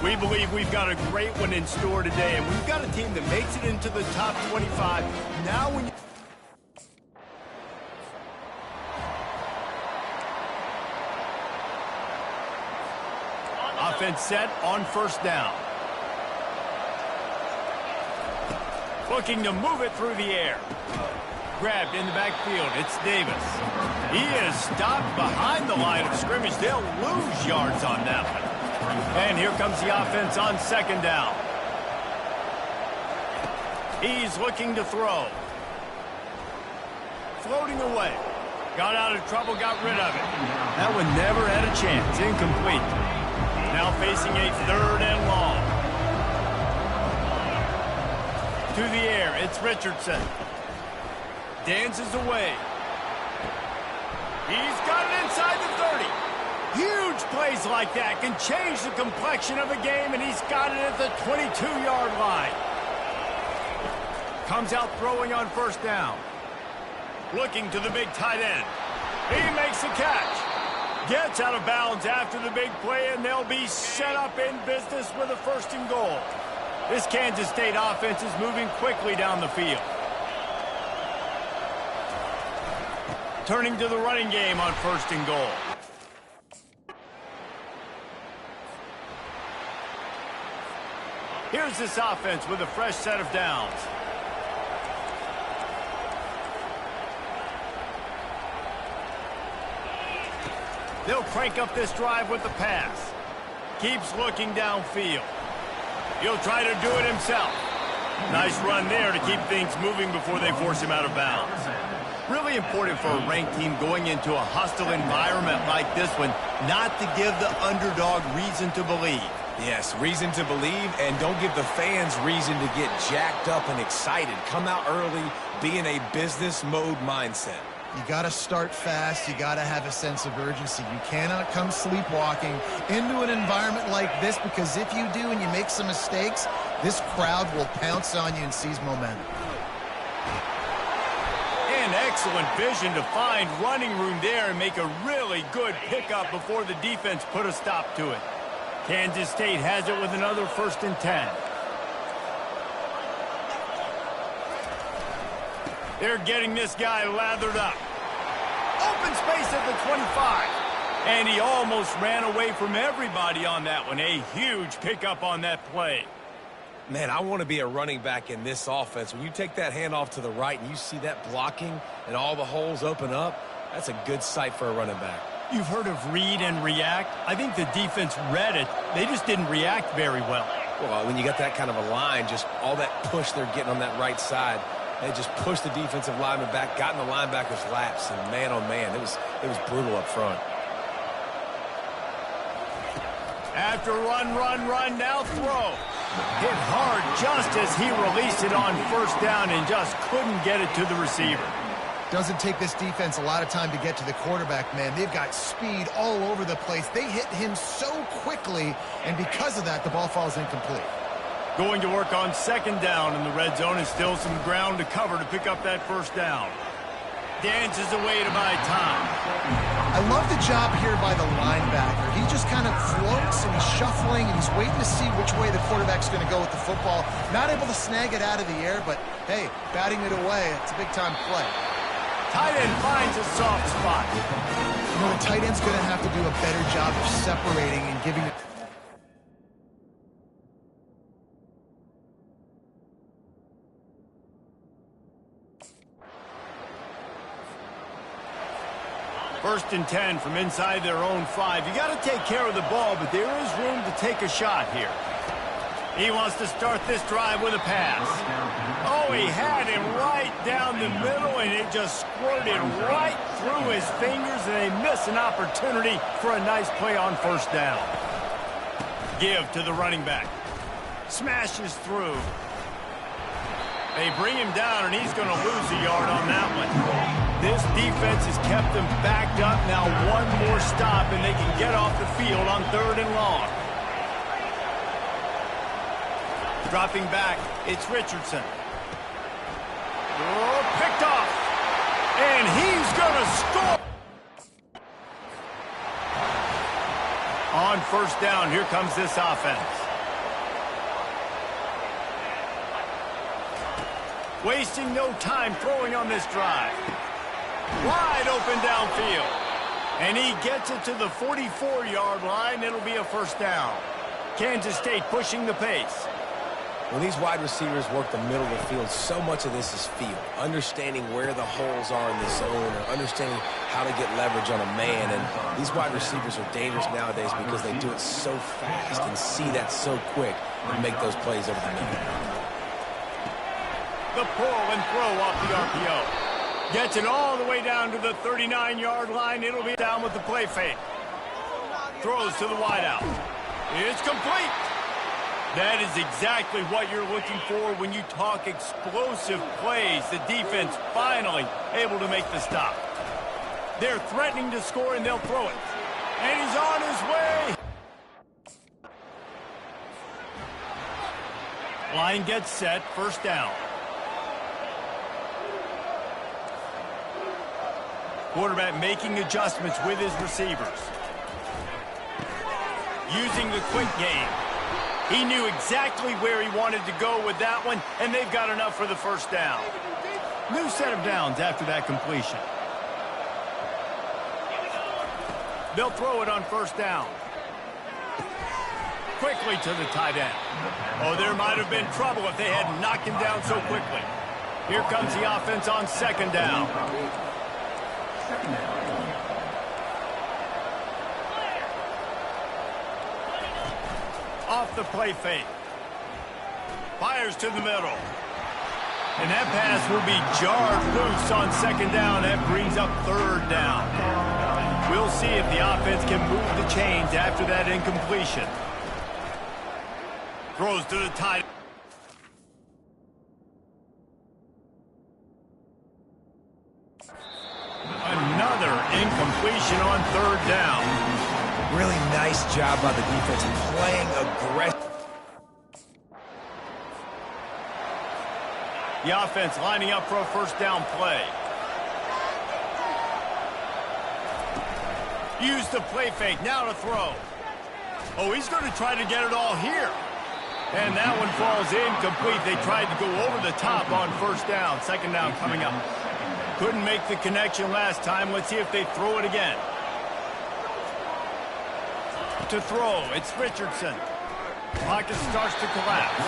We believe we've got a great one in store today, and we've got a team that makes it into the top 25. Now when you... Offense set on first down. Looking to move it through the air. Grabbed in the backfield. It's Davis. He is stopped behind the line of scrimmage. They'll lose yards on that one. And here comes the offense on second down. He's looking to throw. Floating away. Got out of trouble, got rid of it. That one never had a chance. Incomplete. Now facing a third and long. To the air, it's Richardson. Dances away. He's got it inside the 30. Huge plays like that can change the complexion of a game, and he's got it at the 22-yard line. Comes out throwing on first down. Looking to the big tight end. He makes the catch. Gets out of bounds after the big play, and they'll be set up in business with a first and goal. This Kansas State offense is moving quickly down the field. Turning to the running game on first and goal. Here's this offense with a fresh set of downs. They'll crank up this drive with the pass. Keeps looking downfield. He'll try to do it himself. Nice run there to keep things moving before they force him out of bounds. Really important for a ranked team going into a hostile environment like this one, not to give the underdog reason to believe. Yes, reason to believe, and don't give the fans reason to get jacked up and excited. Come out early, be in a business mode mindset. You got to start fast. You got to have a sense of urgency. You cannot come sleepwalking into an environment like this, because if you do and you make some mistakes, this crowd will pounce on you and seize momentum. And excellent vision to find running room there and make a really good pickup before the defense put a stop to it. Kansas State has it with another 1st and 10. They're getting this guy lathered up. Open space at the 25. And he almost ran away from everybody on that one. A huge pickup on that play. Man, I want to be a running back in this offense. When you take that handoff to the right and you see that blocking and all the holes open up, that's a good sight for a running back. You've heard of read and react. I think the defense read it. They just didn't react very well. Well, when you got that kind of a line, just all that push they're getting on that right side, they just pushed the defensive lineman back, got in the linebacker's laps, and man, oh man, it was brutal up front. After run, now throw. Hit hard just as he released it on first down and just couldn't get it to the receiver. Doesn't take this defense a lot of time to get to the quarterback, man. They've got speed all over the place. They hit him so quickly, and because of that, the ball falls incomplete. Going to work on second down in the red zone, and still some ground to cover to pick up that first down. Dances away to buy time. I love the job here by the linebacker. He just kind of floats and he's shuffling and he's waiting to see which way the quarterback's going to go with the football. Not able to snag it out of the air, but hey, batting it away, it's a big-time play. Tight end finds a soft spot. You know, the tight end's going to have to do a better job of separating and giving it. First and 10 from inside their own 5. You got to take care of the ball, but there is room to take a shot here. He wants to start this drive with a pass. Oh, he had him right down the middle, and it just squirted right through his fingers, and they miss an opportunity for a nice play on first down. Give to the running back. Smashes through. They bring him down, and he's going to lose a yard on that one. This defense has kept them backed up. Now one more stop, and they can get off the field on third and long. Dropping back, it's Richardson. Oh, picked off. And he's going to score. On first down, here comes this offense. Wasting no time throwing on this drive. Wide open downfield. And he gets it to the 44-yard line. It'll be a first down. Kansas State pushing the pace. When these wide receivers work the middle of the field, so much of this is feel. Understanding where the holes are in the zone or understanding how to get leverage on a man. And these wide receivers are dangerous nowadays because they do it so fast and see that so quick and make those plays over the middle. The pull and throw off the RPO. Gets it all the way down to the 39-yard line. It'll be down with the play fake. Throws to the wideout. It's complete. That is exactly what you're looking for when you talk explosive plays. The defense finally able to make the stop. They're threatening to score, and they'll throw it. And he's on his way. Line gets set, first down. Quarterback making adjustments with his receivers. Using the quick game. He knew exactly where he wanted to go with that one, and they've got enough for the first down. New set of downs after that completion. They'll throw it on first down. Quickly to the tight end. Oh, there might have been trouble if they had knocked him down so quickly. Here comes the offense on second down. Off the play fake. Fires to the middle. And that pass will be jarred loose on second down. That brings up third down. We'll see if the offense can move the chains after that incompletion. Throws to the tight end. Another incompletion on third down. Really nice job by the defense playing aggressive. The offense lining up for a first down play. Use the play fake, now to throw. Oh, he's going to try to get it all here. And that one falls incomplete. They tried to go over the top on first down. Second down coming up. Couldn't make the connection last time. Let's see if they throw it again. To throw, it's Richardson. Pocket starts to collapse.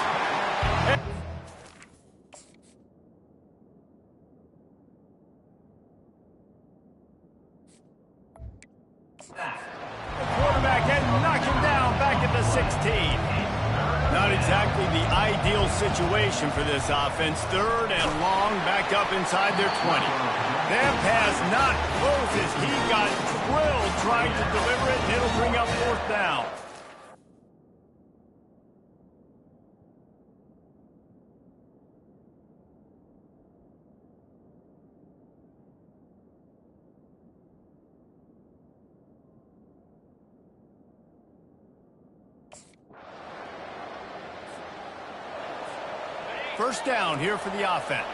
The quarterback had knocked him down back at the 16. Not exactly the ideal situation for this offense. Third and long, backed up inside their 20. That pass not close as he got drilled trying to deliver it, and it'll bring up fourth down. First down here for the offense.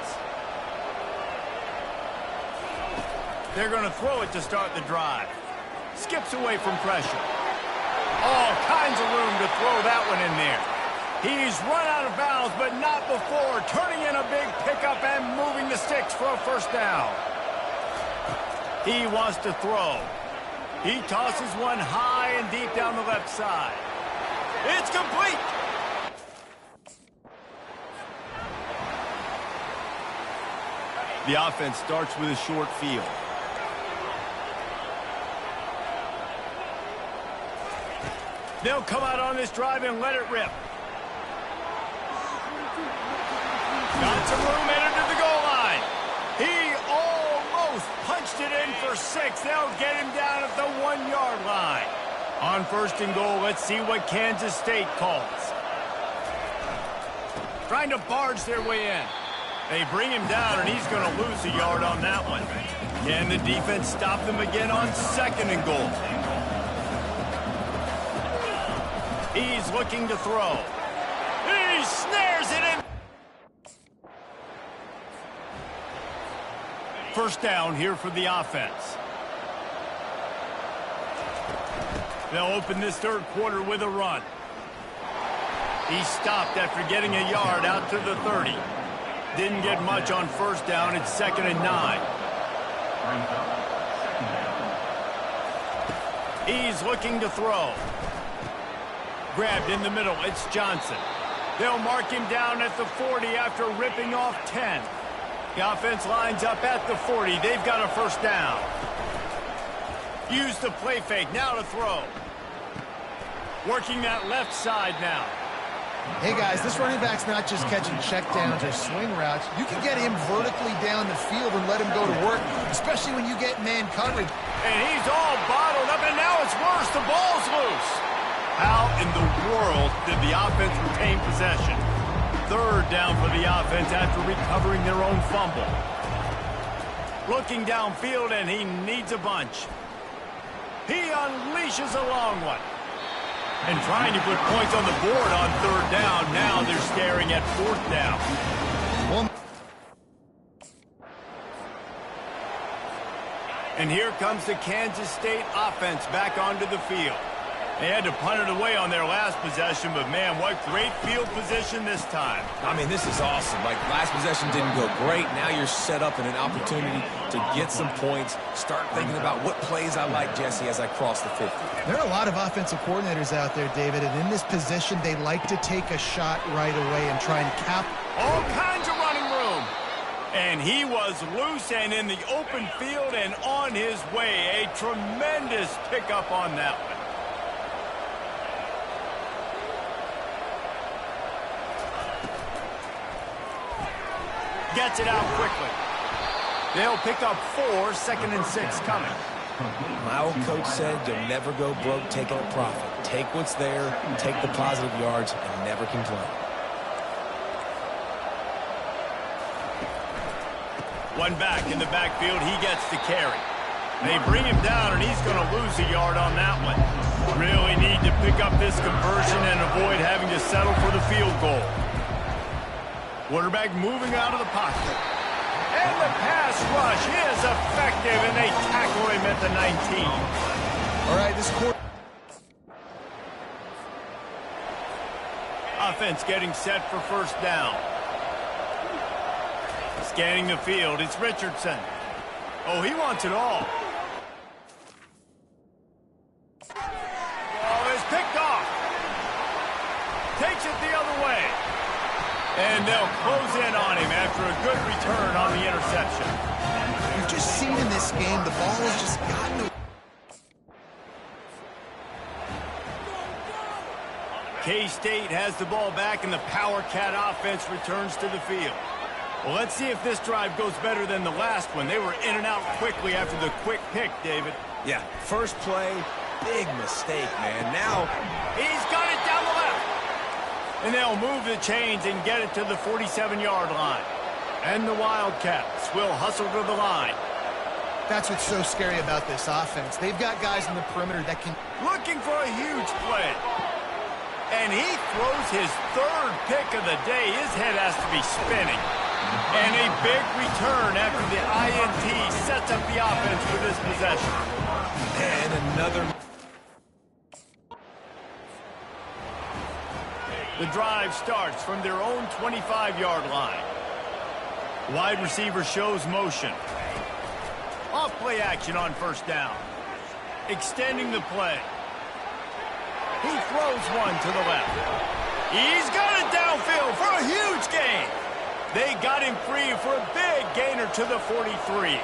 They're going to throw it to start the drive. Skips away from pressure. All kinds of room to throw that one in there. He's run out of bounds, but not before. Turning in a big pickup and moving the sticks for a first down. He wants to throw. He tosses one high and deep down the left side. It's complete. The offense starts with a short field. They'll come out on this drive and let it rip. Got some room, entered to the goal line. He almost punched it in for 6. They'll get him down at the 1-yard line. On first and goal, let's see what Kansas State calls. Trying to barge their way in. They bring him down, and he's going to lose a yard on that one. Can the defense stop them again on second and goal? He's looking to throw. He snares it in. First down here for the offense. They'll open this third quarter with a run. He stopped after getting a yard out to the 30. Didn't get much on first down. It's 2nd and 9. He's looking to throw. Grabbed in the middle. It's Johnson. They'll mark him down at the 40 after ripping off 10. The offense lines up at the 40. They've got a first down. Use the play fake. Now to throw. Working that left side now. Hey, guys, this running back's not just catching checkdowns or swing routes. You can get him vertically down the field and let him go to work, especially when you get man coverage. And he's all bottled up, and now it's worse. The ball's loose. How in the world did the offense retain possession? Third down for the offense after recovering their own fumble. Looking downfield, and he needs a bunch. He unleashes a long one. And trying to put points on the board on third down. Now they're staring at fourth down. And here comes the Kansas State offense back onto the field. They had to punt it away on their last possession, but man, what great field position this time. I mean, this is awesome. Like, last possession didn't go great. Now you're set up in an opportunity to get some points. Start thinking about what plays I like, Jesse, as I cross the 50. There are a lot of offensive coordinators out there, David, and in this position, they like to take a shot right away and try and cap. All kinds of running room. And he was loose and in the open field and on his way. A tremendous pickup on that one. Gets it out quickly. They'll pick up 4, 2nd and 6 coming. My old coach said you'll never go broke taking a profit. Take what's there, take the positive yards, and never complain. One back in the backfield. He gets the carry. They bring him down, and he's going to lose a yard on that one. Really need to pick up this conversion and avoid having to settle for the field goal. Quarterback moving out of the pocket. And the pass rush is effective, and they tackle him at the 19. All right, this quarter. Offense getting set for first down. Scanning the field, it's Richardson. Oh, he wants it all. Oh, it's picked off. Takes it the other way. And they'll close in on him after a good return on the interception. You've just seen in this game, the ball has just gotten away. K-State has the ball back, and the Power Cat offense returns to the field. Well, let's see if this drive goes better than the last one. They were in and out quickly after the quick pick, David. Yeah, first play, big mistake, man. Now, he's got it down the left. And they'll move the chains and get it to the 47-yard line. And the Wildcats will hustle to the line. That's what's so scary about this offense. They've got guys in the perimeter that can... Looking for a huge play. And he throws his third pick of the day. His head has to be spinning. And a big return after the INT sets up the offense for this possession. And another... The drive starts from their own 25-yard line. Wide receiver shows motion. Off play action on first down. Extending the play. He throws one to the left. He's got it downfield for a huge gain. They got him free for a big gainer to the 43.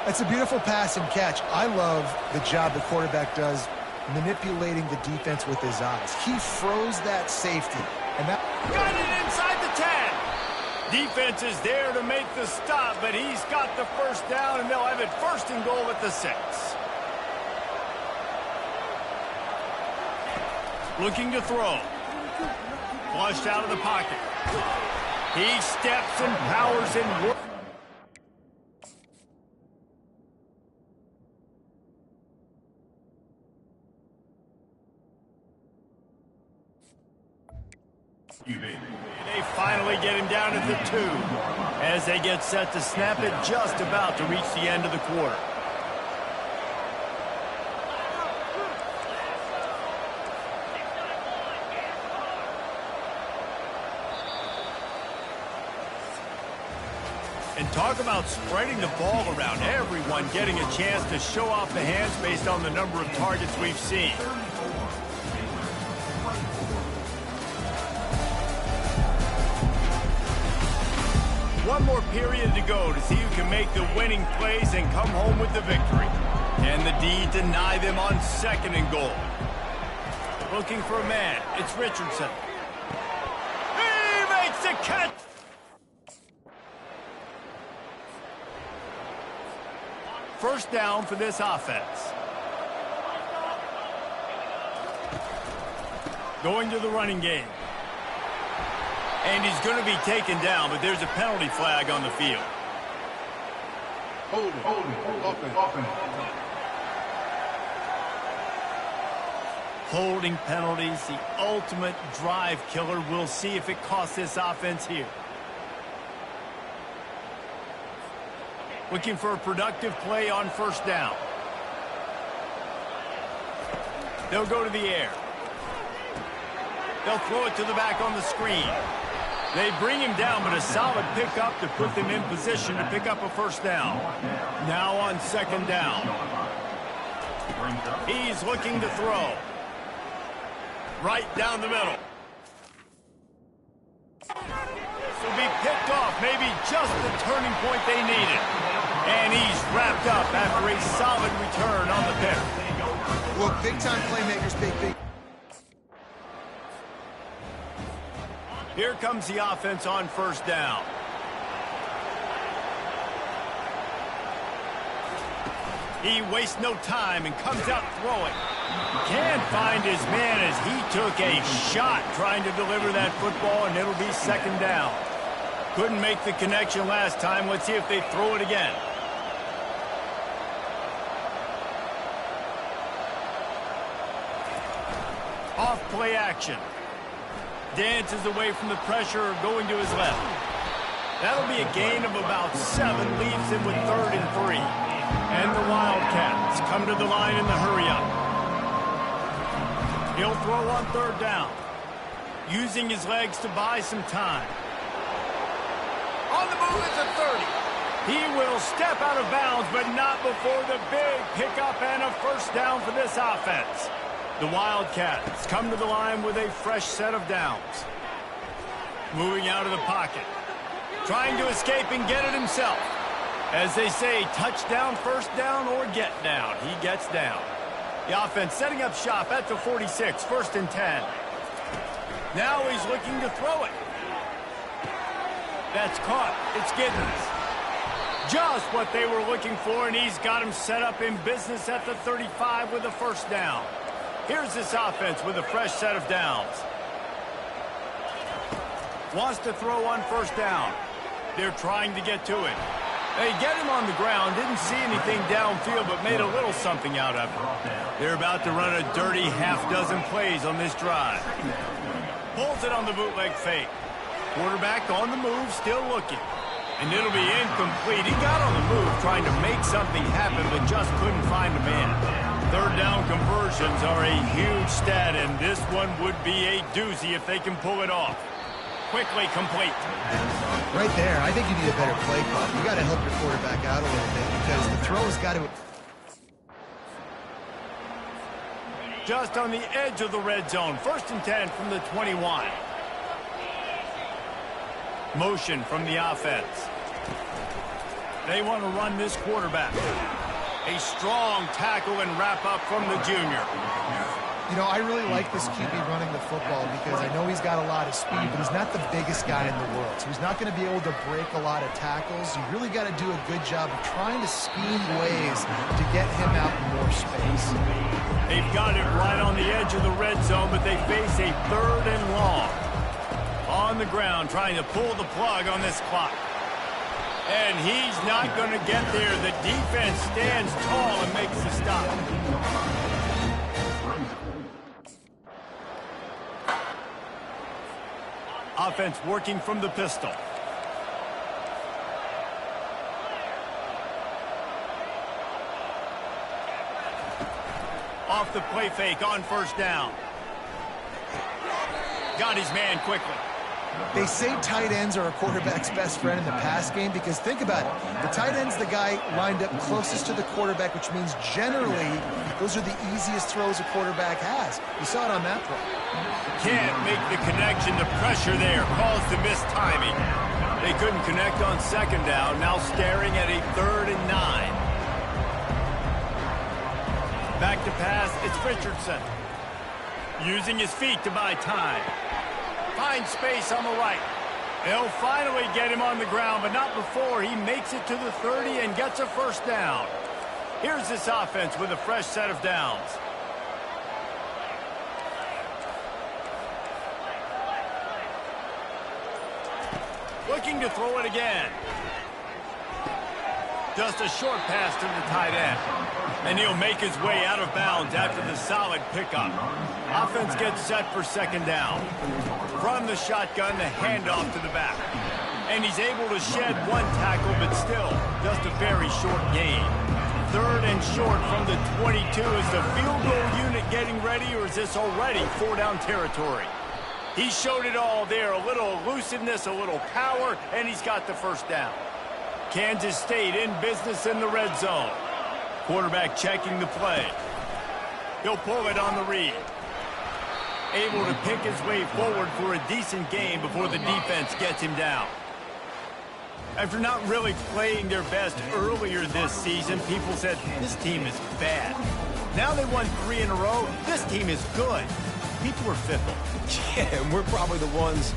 That's a beautiful pass and catch. I love the job the quarterback does manipulating the defense with his eyes. He froze that safety. And that got it inside the 10. Defense is there to make the stop, but he's got the first down, and they'll have it 1st and goal at the 6. Looking to throw. Flushed out of the pocket. He steps and powers and works. They finally get him down at the 2 as they get set to snap it, just about to reach the end of the quarter. And talk about spreading the ball around, everyone getting a chance to show off the hands based on the number of targets we've seen. One more period to go to see who can make the winning plays and come home with the victory. Can the D deny them on 2nd and goal? Looking for a man. It's Richardson. He makes the catch. First down for this offense. Going to the running game. And he's going to be taken down, but there's a penalty flag on the field. Hold it. Holding penalties, the ultimate drive killer. We'll see if it costs this offense here. Looking for a productive play on 1st down. They'll go to the air. They'll throw it to the back on the screen. They bring him down, but a solid pickup to put them in position to pick up a 1st down. Now on 2nd down. He's looking to throw. Right down the middle. Will be picked off, maybe just the turning point they needed. And he's wrapped up after a solid return on the pick. Look, big-time playmakers, big. Here comes the offense on 1st down. He wastes no time and comes out throwing. Can't find his man as he took a shot trying to deliver that football, and it'll be 2nd down. Couldn't make the connection last time. Let's see if they throw it again. Off play action. Dances away from the pressure, going to his left. That'll be a gain of about 7, leaves him with 3rd and 3. And the Wildcats come to the line in the hurry-up. He'll throw on 3rd down, using his legs to buy some time. On the move is a 30. He will step out of bounds, but not before the big pickup and a 1st down for this offense. The Wildcats come to the line with a fresh set of downs. Moving out of the pocket. Trying to escape and get it himself. As they say, touchdown, 1st down, or get down. He gets down. The offense setting up shop at the 46, 1st and 10. Now he's looking to throw it. That's caught. It's Giddens. Just what they were looking for, and he's got him set up in business at the 35 with a 1st down. Here's this offense with a fresh set of downs. Wants to throw on 1st down. They're trying to get to it. They get him on the ground, didn't see anything downfield, but made a little something out of it. They're about to run a dirty half-dozen plays on this drive. Pulls it on the bootleg fake. Quarterback on the move, still looking. And it'll be incomplete. He got on the move trying to make something happen, but just couldn't find a man. 3rd down conversions are a huge stat, and this one would be a doozy if they can pull it off. Quickly complete. Right there, I think you need a better play call. You got to help your quarterback out a little bit because the throw has got to... Just on the edge of the red zone. 1st and 10 from the 21. Motion from the offense. They want to run this quarterback. A strong tackle and wrap up from the junior. You know, I really like this QB running the football because I know he's got a lot of speed, but he's not the biggest guy in the world. So he's not going to be able to break a lot of tackles. You really got to do a good job of trying to scheme ways to get him out in more space. They've got it right on the edge of the red zone, but they face a 3rd and long. On the ground, trying to pull the plug on this clock. And he's not going to get there. The defense stands tall and makes the stop. Offense working from the pistol. Off the play fake on first down. Got his man quickly. They say tight ends are a quarterback's best friend in the pass game because think about it. The tight end's the guy lined up closest to the quarterback, which means generally those are the easiest throws a quarterback has. You saw it on that play. Can't make the connection. The pressure there caused the missed timing. They couldn't connect on second down. Now staring at a 3rd and 9. Back to pass, it's Richardson. Using his feet to buy time. Finds space on the right. They'll finally get him on the ground, but not before he makes it to the 30 and gets a first down. Here's this offense with a fresh set of downs. Looking to throw it again. Just a short pass to the tight end. And he'll make his way out of bounds after the solid pickup. Offense gets set for second down. From the shotgun, the handoff to the back. And he's able to shed one tackle, but still, just a very short gain. 3rd and short from the 22. Is the field goal unit getting ready, or is this already 4-down territory? He showed it all there. A little elusiveness, a little power, and he's got the first down. Kansas State in business in the red zone. Quarterback checking the play. He'll pull it on the read. Able to pick his way forward for a decent game before the defense gets him down. After not really playing their best earlier this season, people said, this team is bad. Now they won 3 in a row. This team is good. People are fickle. Yeah, and we're probably the ones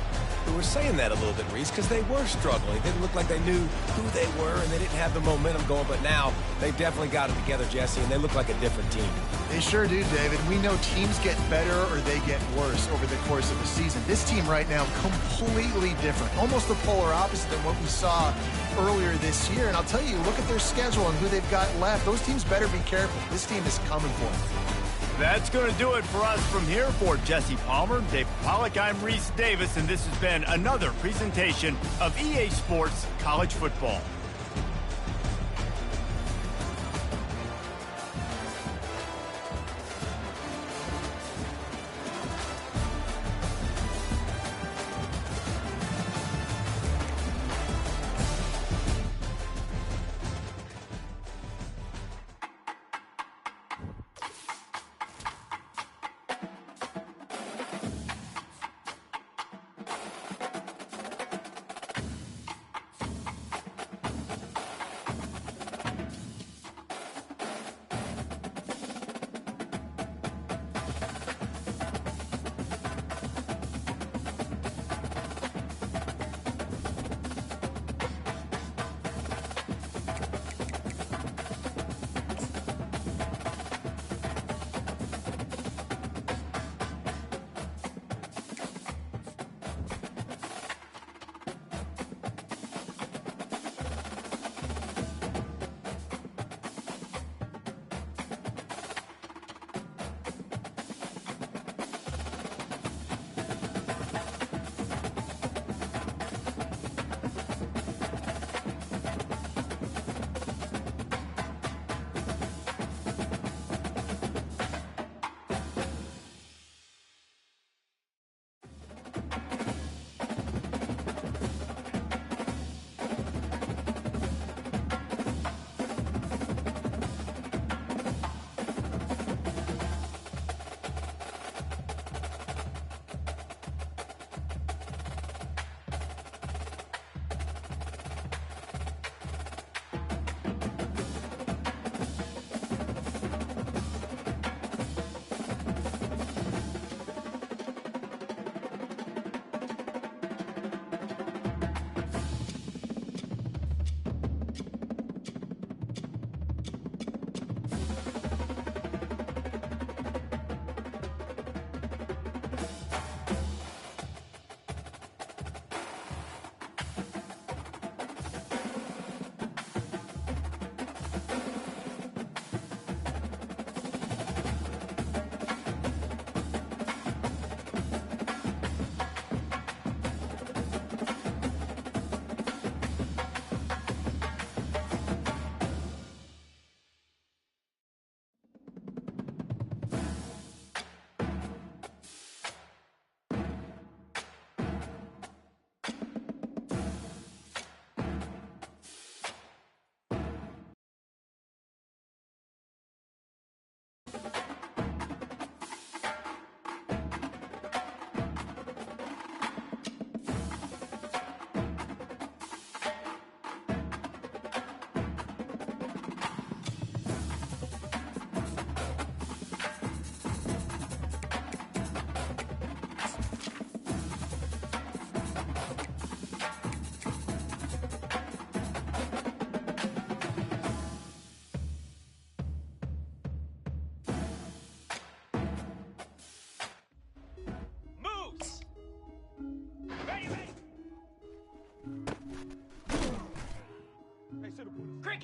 who were saying that a little bit, Reese, because they were struggling. It didn't look like they knew who they were, and they didn't have the momentum going. But now they've definitely got it together, Jesse, and they look like a different team. They sure do, David. We know teams get better or they get worse over the course of the season. This team right now, completely different. Almost the polar opposite than what we saw earlier this year. And I'll tell you, look at their schedule and who they've got left. Those teams better be careful. This team is coming for them. That's going to do it for us from here. For Jesse Palmer, Dave Pollack, I'm Reese Davis, and this has been another presentation of EA Sports College Football.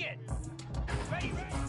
it. Ready, ready.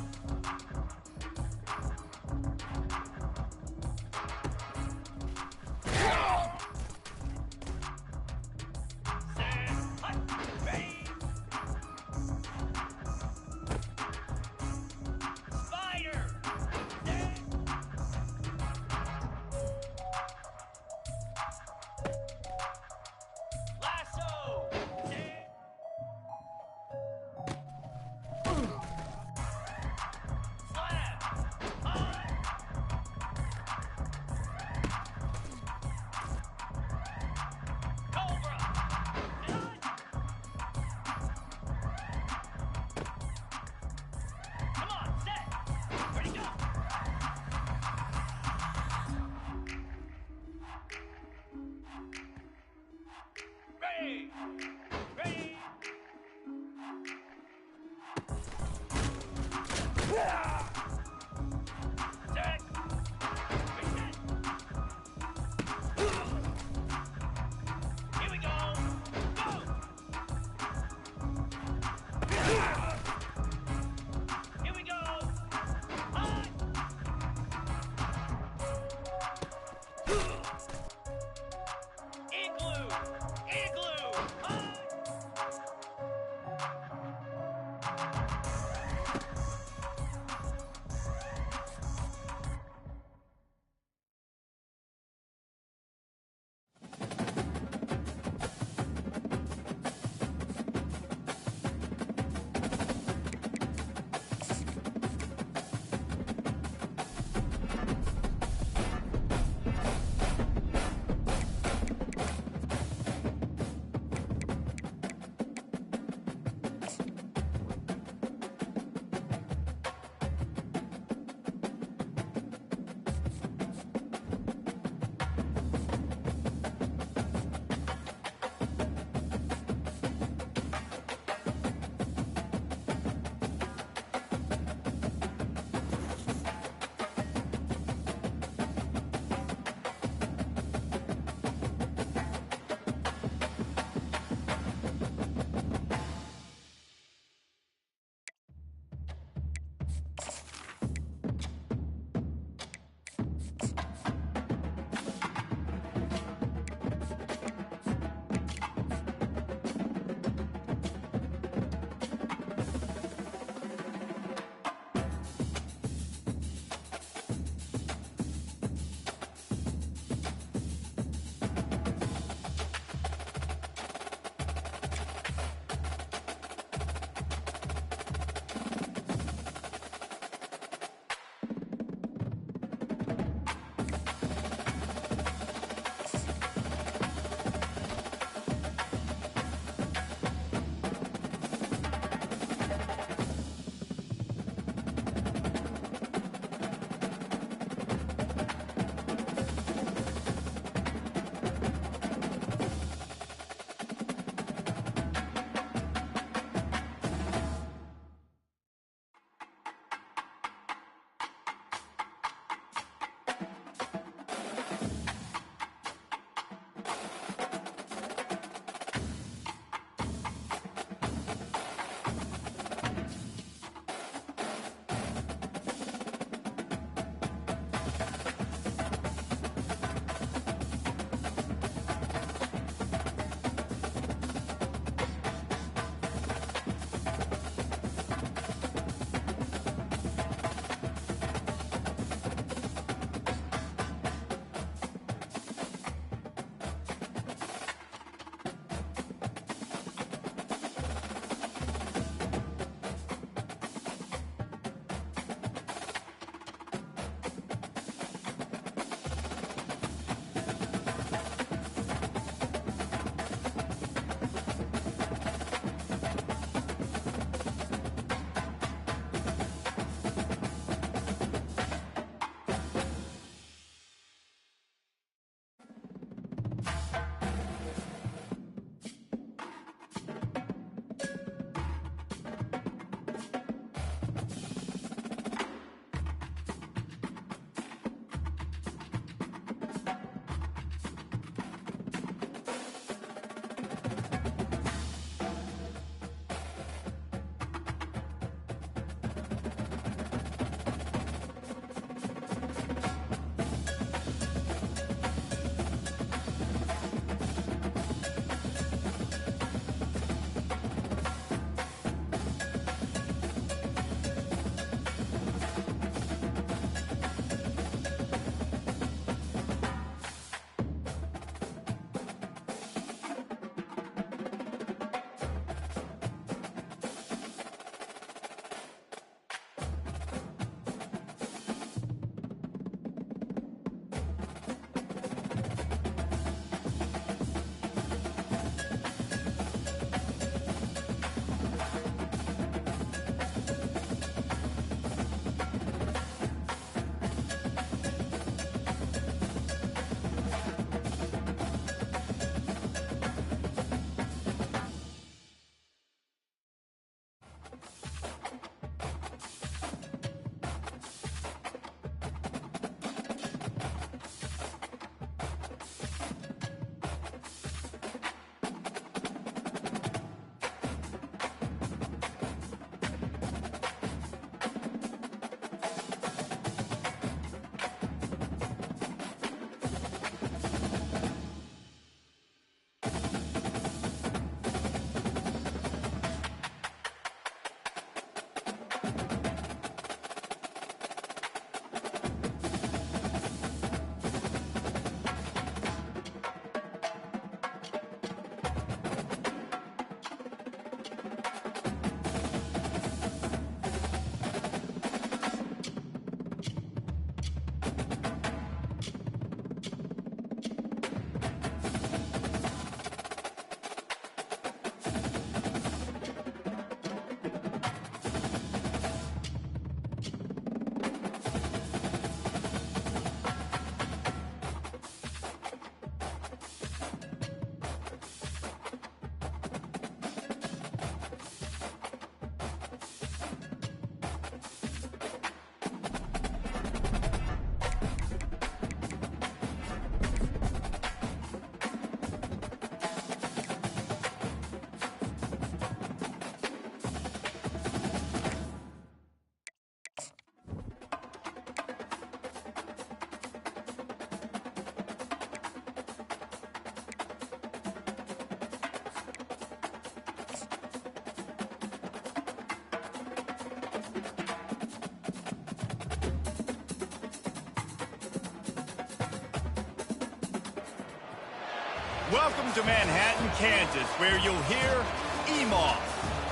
Welcome to Manhattan, Kansas, where you'll hear EMAW,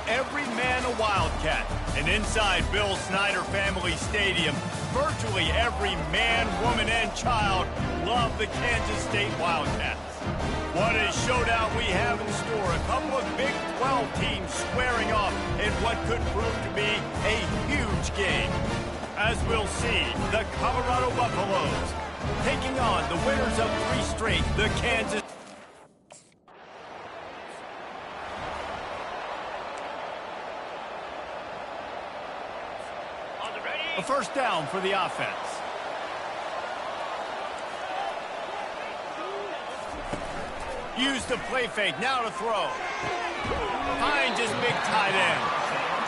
every man a Wildcat. And inside Bill Snyder Family Stadium, virtually every man, woman, and child love the Kansas State Wildcats. What a showdown we have in store. A couple of Big 12 teams squaring off in what could prove to be a huge game. As we'll see, the Colorado Buffaloes taking on the winners of 3 straight, the Kansas. A first down for the offense. Used the play fake, now to throw. Finds his big tight end.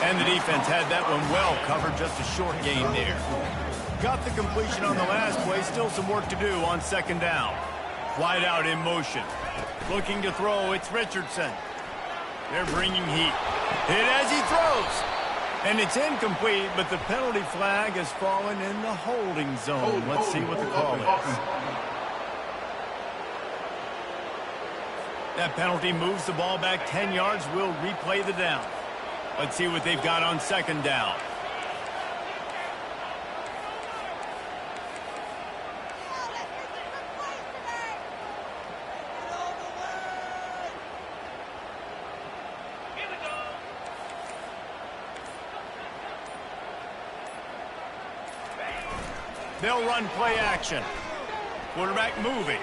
And the defense had that one well covered, just a short gain there. Got the completion on the last play, still some work to do on second down. Wide out in motion. Looking to throw, it's Richardson. They're bringing heat. Hit as he throws. And it's incomplete, but the penalty flag has fallen in the holding zone. Let's see what the call is. That penalty moves the ball back 10 yards. We'll replay the down. Let's see what they've got on second down. They'll run play action. Quarterback moving.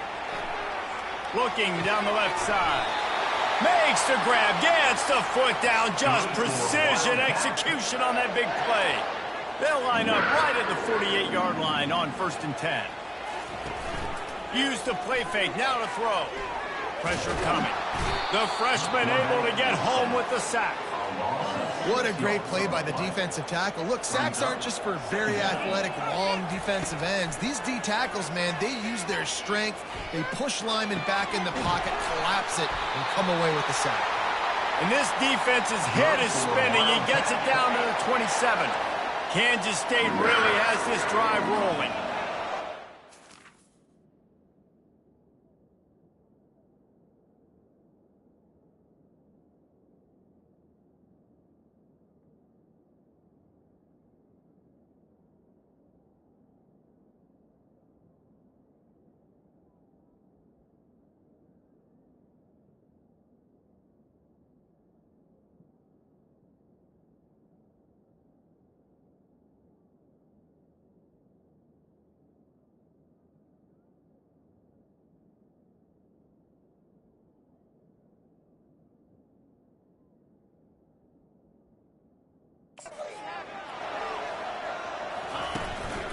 Looking down the left side. Makes the grab. Gets the foot down. Just precision execution on that big play. They'll line up right at the 48-yard line on 1st and 10. Use the play fake. Now to throw. Pressure coming. The freshman able to get home with the sack. What a great play by the defensive tackle. Look, sacks aren't just for very athletic, long defensive ends. These D tackles, man, they use their strength. They push linemen back in the pocket, collapse it, and come away with the sack. And this defense's head is spinning. He gets it down to the 27. Kansas State really has this drive rolling.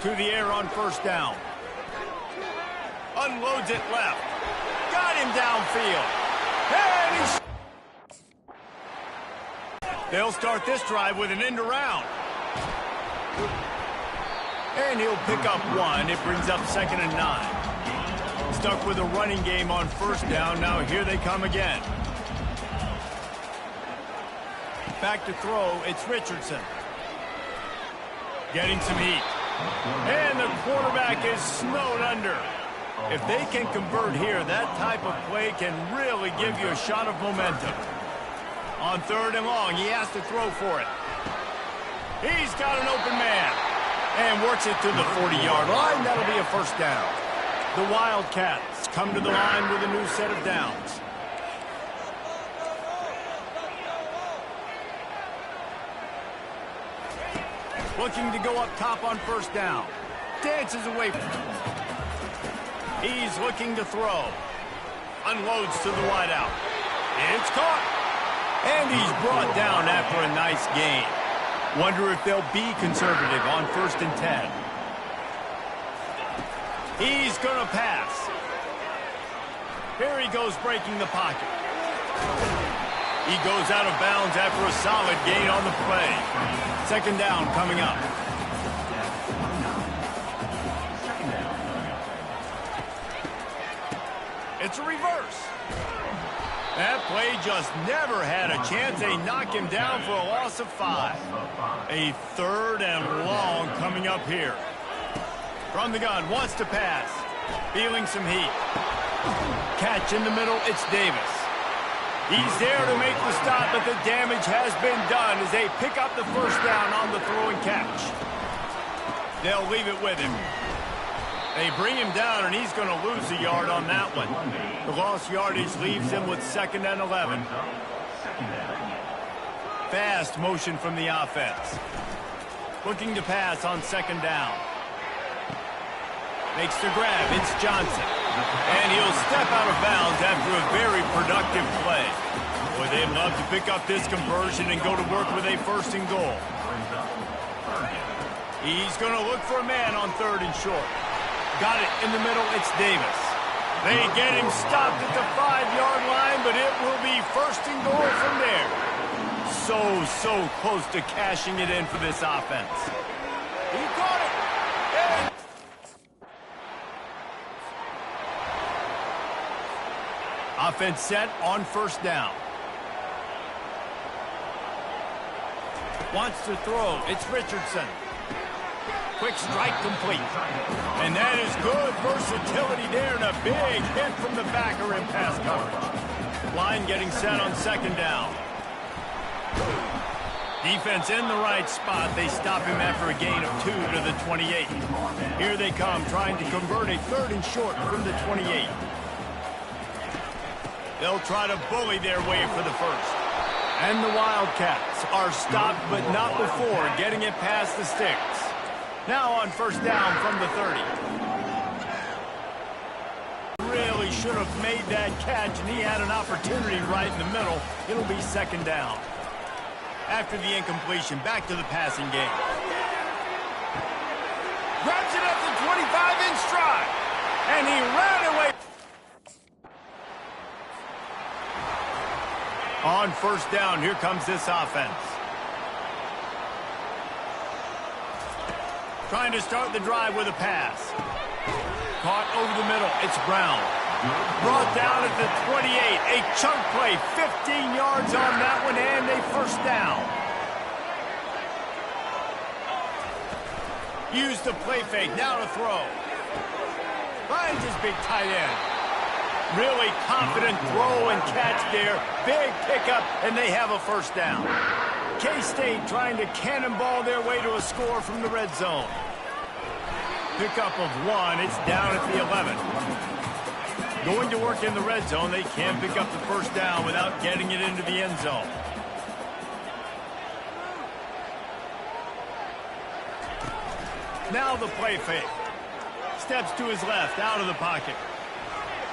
To the air on first down. Unloads it left. Got him downfield. And they'll start this drive with an end around. And he'll pick up 1. It brings up 2nd and 9. Stuck with a running game on first down. Now here they come again. Back to throw. It's Richardson. Getting some heat. And the quarterback is snowed under. If they can convert here, that type of play can really give you a shot of momentum. On 3rd and long, he has to throw for it. He's got an open man. And works it to the 40-yard line. That'll be a first down. The Wildcats come to the line with a new set of downs. Looking to go up top on first down. Dances away. He's looking to throw. Unloads to the wideout. It's caught. And he's brought down after a nice gain. Wonder if they'll be conservative on 1st and 10. He's going to pass. Here he goes breaking the pocket. He goes out of bounds after a solid gain on the play. 2nd down coming up. It's a reverse. That play just never had a chance. They knock him down for a loss of 5. A 3rd and long coming up here. From the gun, wants to pass. Feeling some heat. Catch in the middle, it's Davis. He's there to make the stop, but the damage has been done as they pick up the first down on the throw and catch. They'll leave it with him. They bring him down, and he's going to lose a yard on that one. The lost yardage leaves him with 2nd and 11. Fast motion from the offense. Looking to pass on 2nd down. Makes the grab. It's Johnson. And he'll step out of bounds after a very productive play. Boy, they'd love to pick up this conversion and go to work with a 1st and goal. He's going to look for a man on 3rd and short. Got it in the middle. It's Davis. They get him stopped at the 5-yard line, but it will be 1st and goal from there. So close to cashing it in for this offense. He caught it. And offense set on 1st down. Wants to throw. It's Richardson. Quick strike complete. And that is good versatility there, and a big hit from the backer in pass coverage. Line getting set on 2nd down. Defense in the right spot. They stop him after a gain of 2 to the 28. Here they come, trying to convert a 3rd and short from the 28. They'll try to bully their way for the 1st. And the Wildcats are stopped, but not before getting it past the sticks. Now on 1st down from the 30. Really should have made that catch, and he had an opportunity right in the middle. It'll be 2nd down. After the incompletion, back to the passing game. Grabs it at the 25 in stride, and he ran away. On 1st down, here comes this offense. Trying to start the drive with a pass. Caught over the middle. It's Brown. Brought down at the 28. A chunk play. 15 yards on that one and a 1st down. Used the play fake. Now to throw. Finds his big tight end. Really confident throw and catch there. Big pickup, and they have a 1st down. K-State trying to cannonball their way to a score from the red zone. Pickup of 1. It's down at the 11. Going to work in the red zone. They can't pick up the 1st down without getting it into the end zone. Now the play fake. Steps to his left, out of the pocket.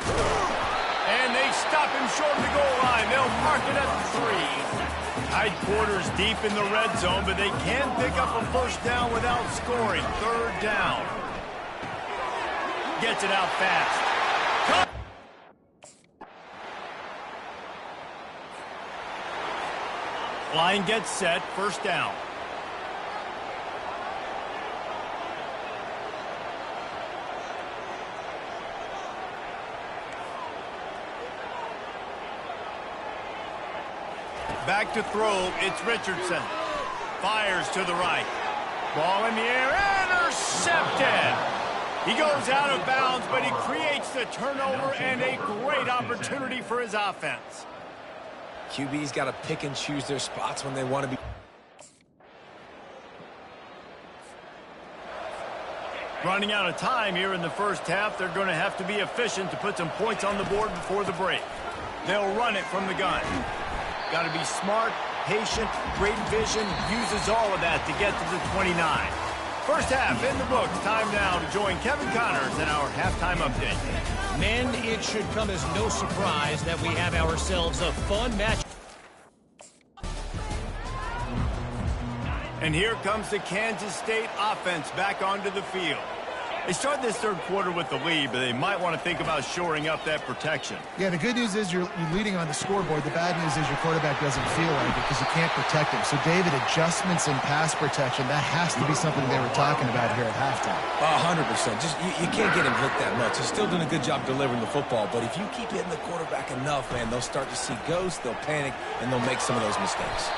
And they stop him short of the goal line. They'll mark it at the 3. Tight quarters deep in the red zone, but they can't pick up a 1st down without scoring. 3rd down. Gets it out fast. Line gets set. 1st down. Back to throw, it's Richardson. Fires to the right. Ball in the air, intercepted! He goes out of bounds, but he creates the turnover and a great opportunity for his offense. QB's got to pick and choose their spots when they want to be. Running out of time here in the 1st half, they're going to have to be efficient to put some points on the board before the break. They'll run it from the gun. Got to be smart, patient, great vision, uses all of that to get to the 29. 1st half in the books. Time now to join Kevin Connors in our halftime update. Men, it should come as no surprise that we have ourselves a fun match. And here comes the Kansas State offense back onto the field. They start this 3rd quarter with the lead, but they might want to think about shoring up that protection. Yeah, the good news is you're leading on the scoreboard. The bad news is your quarterback doesn't feel like it because you can't protect him. So, David, adjustments in pass protection, that has to be something they were talking about here at halftime. 100%. Just you can't get him hit that much. He's still doing a good job delivering the football, but if you keep hitting the quarterback enough, man, they'll start to see ghosts, they'll panic, and they'll make some of those mistakes.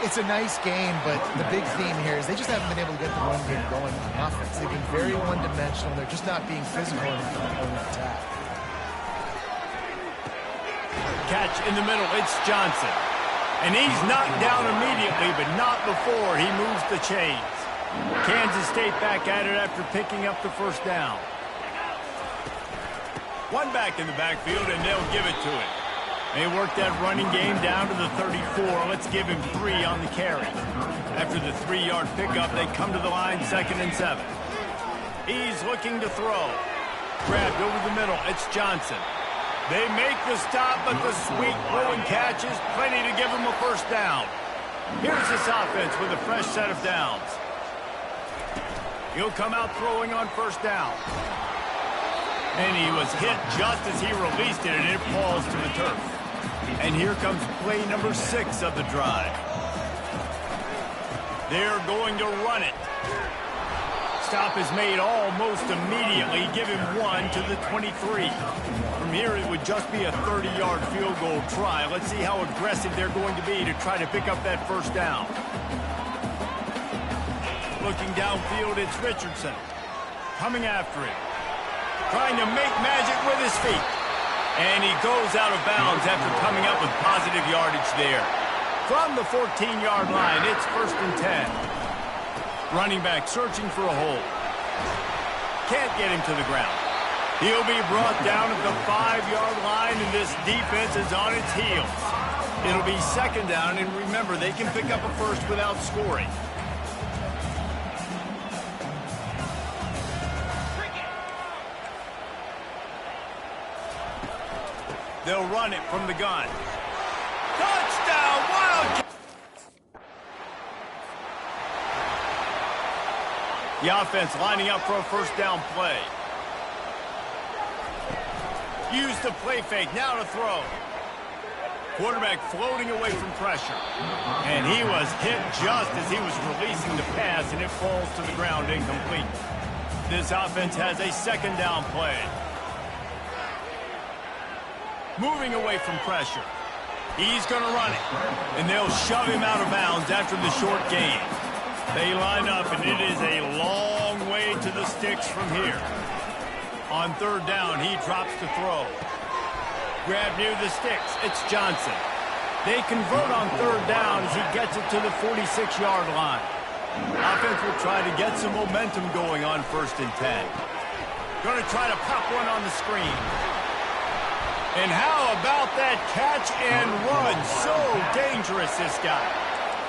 It's a nice game, but the big theme here is they just haven't been able to get the run game going on offense. They've been very one-dimensional. They're just not being physical enough on the attack. catch in the middle. It's Johnson. And he's knocked down immediately, but not before he moves the chains. Kansas State back at it after picking up the first down. One back in the backfield, and they'll give it to him. They work that running game down to the 34. Let's give him 3 on the carry. After the 3-yard pickup, they come to the line, 2nd and 7. He's looking to throw. Grabbed over the middle. It's Johnson. They make the stop, but the sweet throwing catch is plenty to give him a first down. Here's this offense with a fresh set of downs. He'll come out throwing on first down. And he was hit just as he released it, and it falls to the turf. And here comes play number 6 of the drive. They're going to run it. Stop is made almost immediately. Give him 1 to the 23. From here, it would just be a 30-yard field goal try. Let's see how aggressive they're going to be to try to pick up that first down. Looking downfield, it's Richardson. Coming after him. Trying to make magic with his feet. And he goes out of bounds after coming up with positive yardage there. From the 14-yard line, it's 1st and 10. Running back searching for a hole. Can't get him to the ground. He'll be brought down at the 5-yard line, and this defense is on its heels. It'll be 2nd down, and remember, they can pick up a first without scoring. They'll run it from the gun. Touchdown, Wildcat! The offense lining up for a first down play. Use the play fake, now to throw. Quarterback floating away from pressure. And he was hit just as he was releasing the pass, and it falls to the ground incomplete. This offense has a 2nd down play. Moving away from pressure. He's going to run it. And they'll shove him out of bounds after the short gain. They line up, and it is a long way to the sticks from here. On 3rd down, he drops to throw. Grab near the sticks. It's Johnson. They convert on 3rd down as he gets it to the 46-yard line. Offense will try to get some momentum going on 1st and 10. Going to try to pop one on the screen. And how about that catch and run? So dangerous, this guy.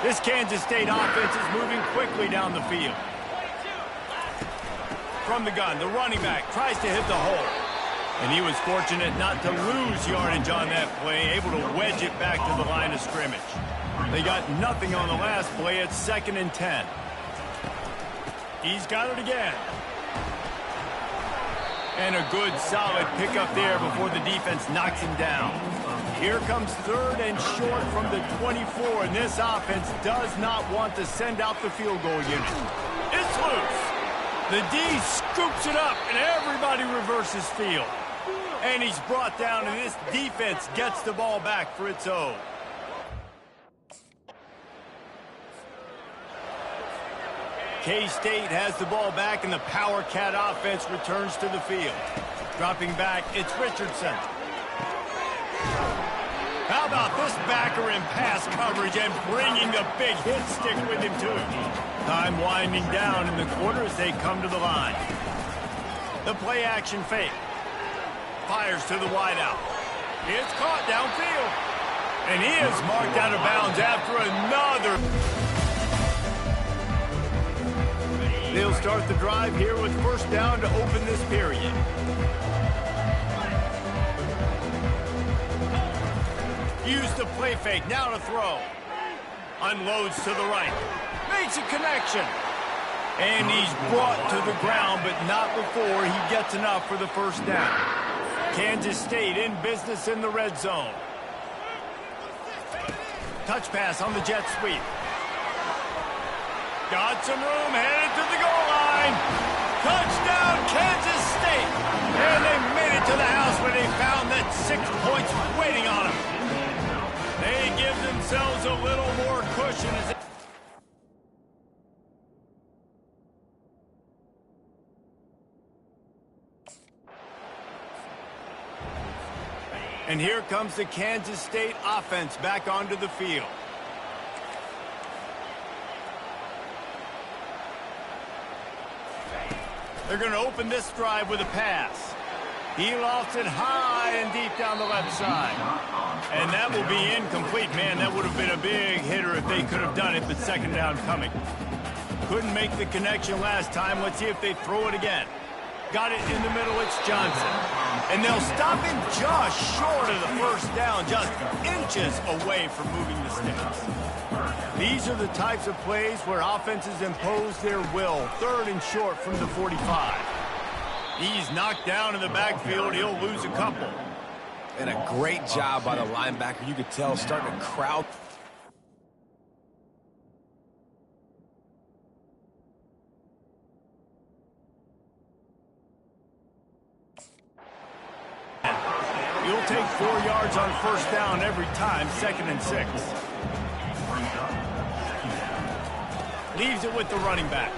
This Kansas State offense is moving quickly down the field. From the gun, the running back tries to hit the hole. And he was fortunate not to lose yardage on that play, able to wedge it back to the line of scrimmage. They got nothing on the last play. It's 2nd and 10. He's got it again. And a good, solid pickup there before the defense knocks him down. Here comes 3rd and short from the 24, and this offense does not want to send out the field goal unit. It's loose. The D scoops it up, and everybody reverses field. And he's brought down, and this defense gets the ball back for its own. K-State has the ball back, and the Power Cat offense returns to the field. Dropping back, it's Richardson. How about this backer in pass coverage and bringing the big hit stick with him, too? Time winding down in the quarter as they come to the line. The play-action fake. Fires to the wideout. It's caught downfield. And he is marked out of bounds after another. They'll start the drive here with 1st down to open this period. Use the play fake, now to throw. Unloads to the right. Makes a connection. And he's brought to the ground, but not before he gets enough for the first down. Kansas State in business in the red zone. Touch pass on the jet sweep. Got some room, headed to the goal line. Touchdown, Kansas State. And they made it to the house when they found that 6 points waiting on them. They give themselves a little more cushion as they... And here comes the Kansas State offense back onto the field. They're going to open this drive with a pass. He lofts it high and deep down the left side. And that will be incomplete. Man, that would have been a big hitter if they could have done it, but second down coming. Couldn't make the connection last time. Let's see if they throw it again. Got it in the middle. It's Johnson. And they'll stop him just short of the first down, just inches away from moving the sticks. These are the types of plays where offenses impose their will. Third and short from the 45. He's knocked down in the backfield. He'll lose a couple. And a great job by the linebacker. You could tell starting to crowd. You'll take 4 yards on first down every time, 2nd and 6. Leaves it with the running back.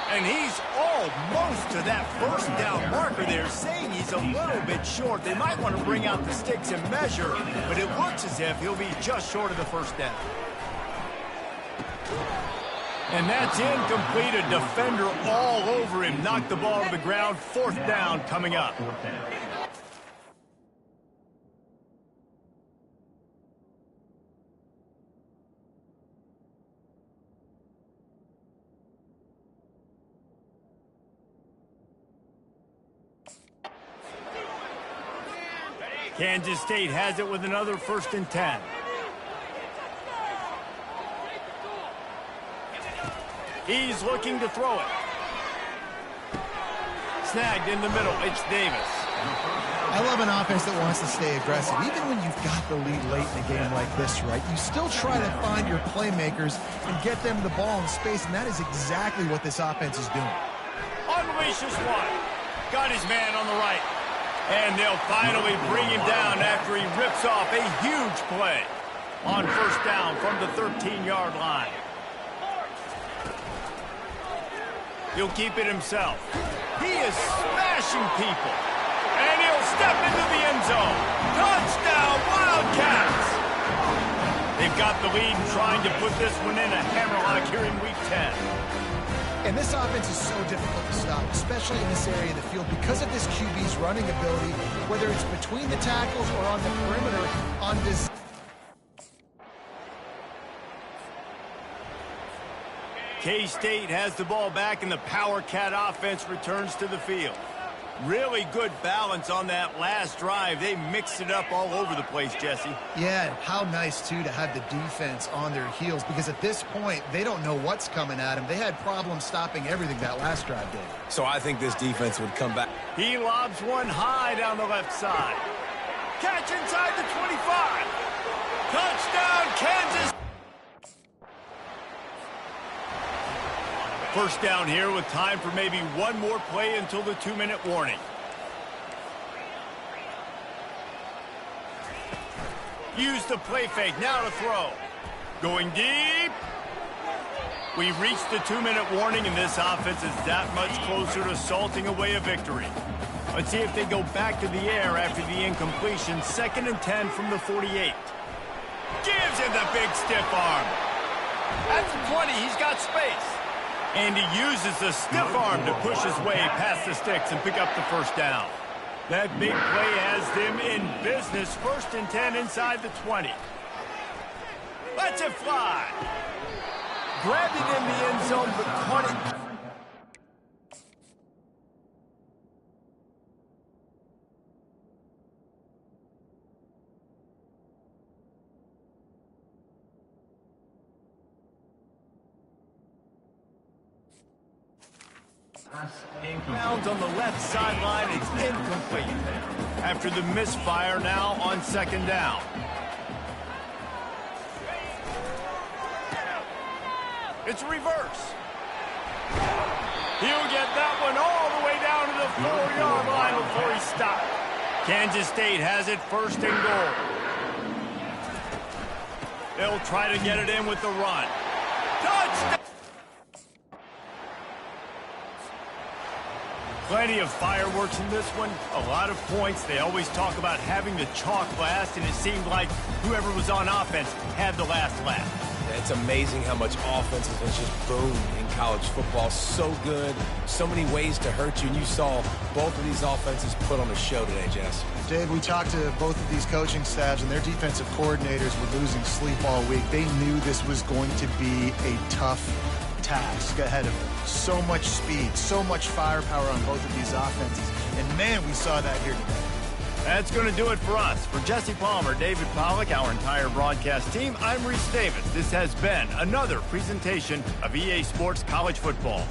And he's almost to that first down marker there, saying he's a little bit short. They might want to bring out the sticks and measure, but it looks as if he'll be just short of the first down. And that's incomplete. A defender all over him. Knocked the ball to the ground. 4th down coming up. Kansas State has it with another 1st and 10. He's looking to throw it. Snagged in the middle. It's Davis. I love an offense that wants to stay aggressive. Even when you've got the lead late in a game like this, right, you still try to find your playmakers and get them the ball in space, and that is exactly what this offense is doing. Unleashes one. Got his man on the right. And they'll finally bring him down after he rips off a huge play on first down from the 13-yard line. He'll keep it himself. He is smashing people. And he'll step into the end zone. Touchdown, Wildcats! They've got the lead and trying to put this one in a hammerlock here in Week 10. And this offense is so difficult to stop, especially in this area of the field, because of this QB's running ability, whether it's between the tackles or on the perimeter on this. K-State has the ball back, and the Power Cat offense returns to the field. Really good balance on that last drive. They mixed it up all over the place, Jesse. Yeah, how nice, too, to have the defense on their heels, because at this point, they don't know what's coming at them. They had problems stopping everything that last drive did. So I think this defense would come back. He lobs one high down the left side. Catch inside the 25. Touchdown, Kansas. First down here with time for maybe one more play until the 2-minute warning. Use the play fake, now to throw. Going deep. We reached the 2-minute warning, and this offense is that much closer to salting away a victory. Let's see if they go back to the air after the incompletion. 2nd and 10 from the 48. Gives him the big stiff arm. At the 20, he's got space. And he uses the stiff arm to push his way past the sticks and pick up the first down. That big play has them in business. 1st and 10 inside the 20. Lets it fly. Grabbed it in the end zone, but caught it. Bounds on the left sideline. It's incomplete. After the misfire, now on 2nd down. It's reverse. He'll get that one all the way down to the 4-yard line before he stopped. Kansas State has it 1st and goal. They'll try to get it in with the run. Touchdown! Plenty of fireworks in this one, a lot of points. They always talk about having the chalk last, and it seemed like whoever was on offense had the last laugh. It's amazing how much offense has just boomed in college football. So good, so many ways to hurt you, and you saw both of these offenses put on a show today, Jess. Dave, we talked to both of these coaching staffs, and their defensive coordinators were losing sleep all week. They knew this was going to be a tough task ahead of them. So much speed, so much firepower on both of these offenses. And, man, we saw that here today. That's going to do it for us. For Jesse Palmer, David Pollack, our entire broadcast team, I'm Reese Davis. This has been another presentation of EA Sports College Football.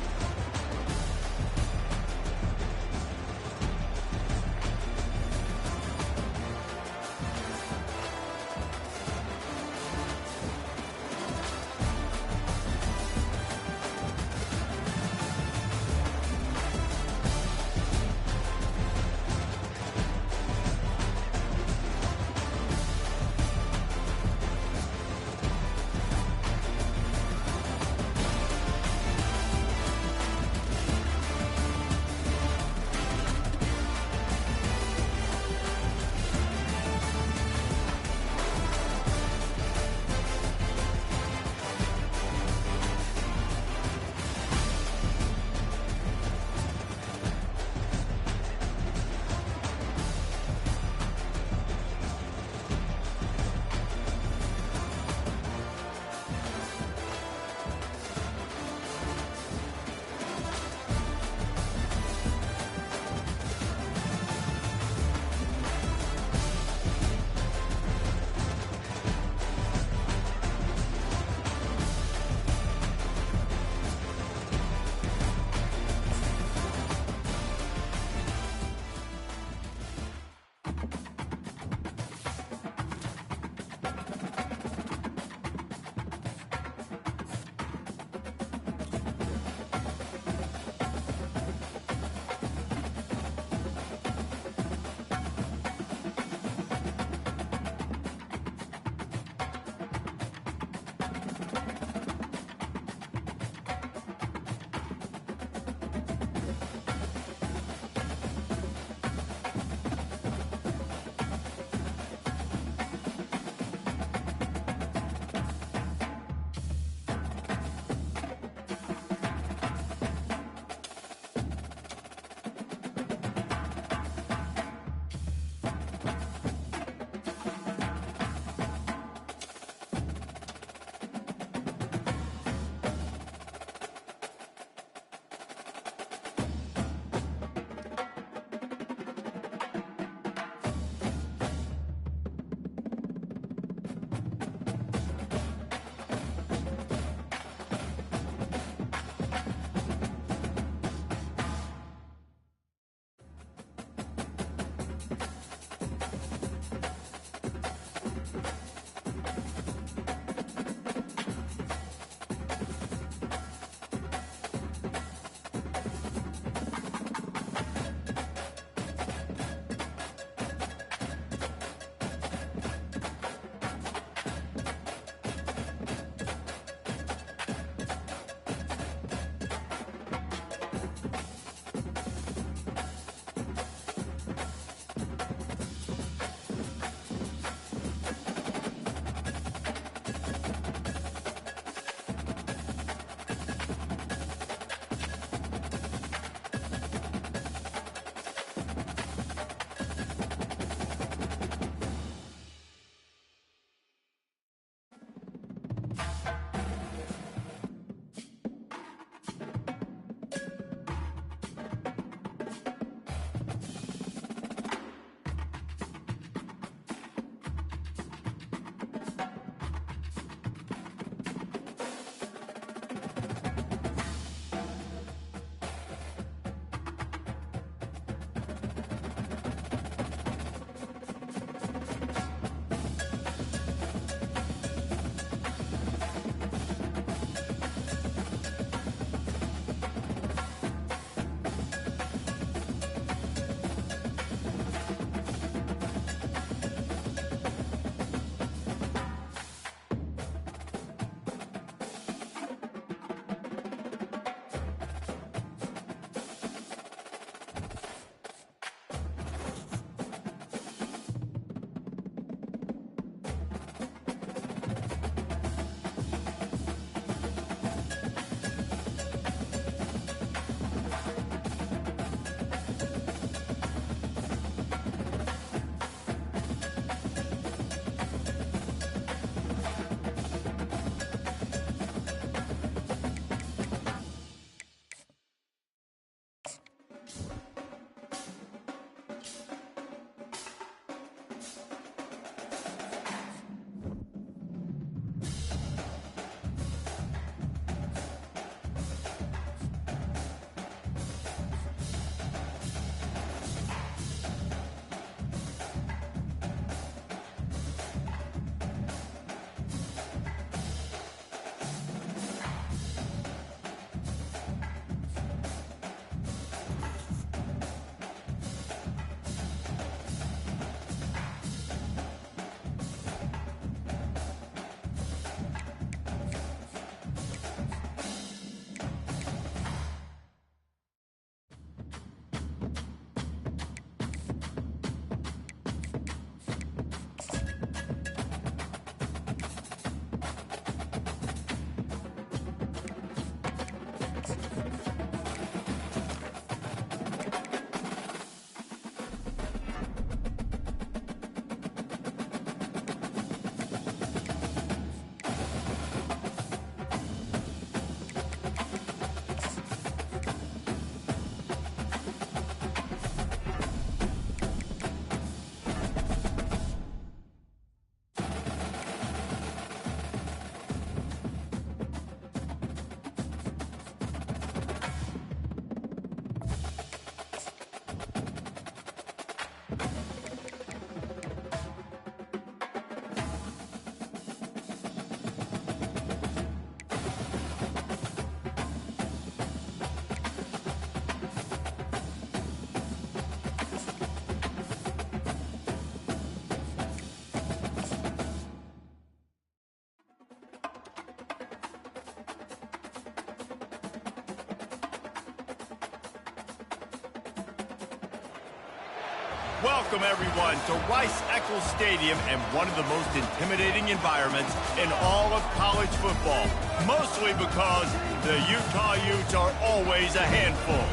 Welcome, everyone, to Rice-Eccles Stadium and one of the most intimidating environments in all of college football, mostly because the Utah Utes are always a handful.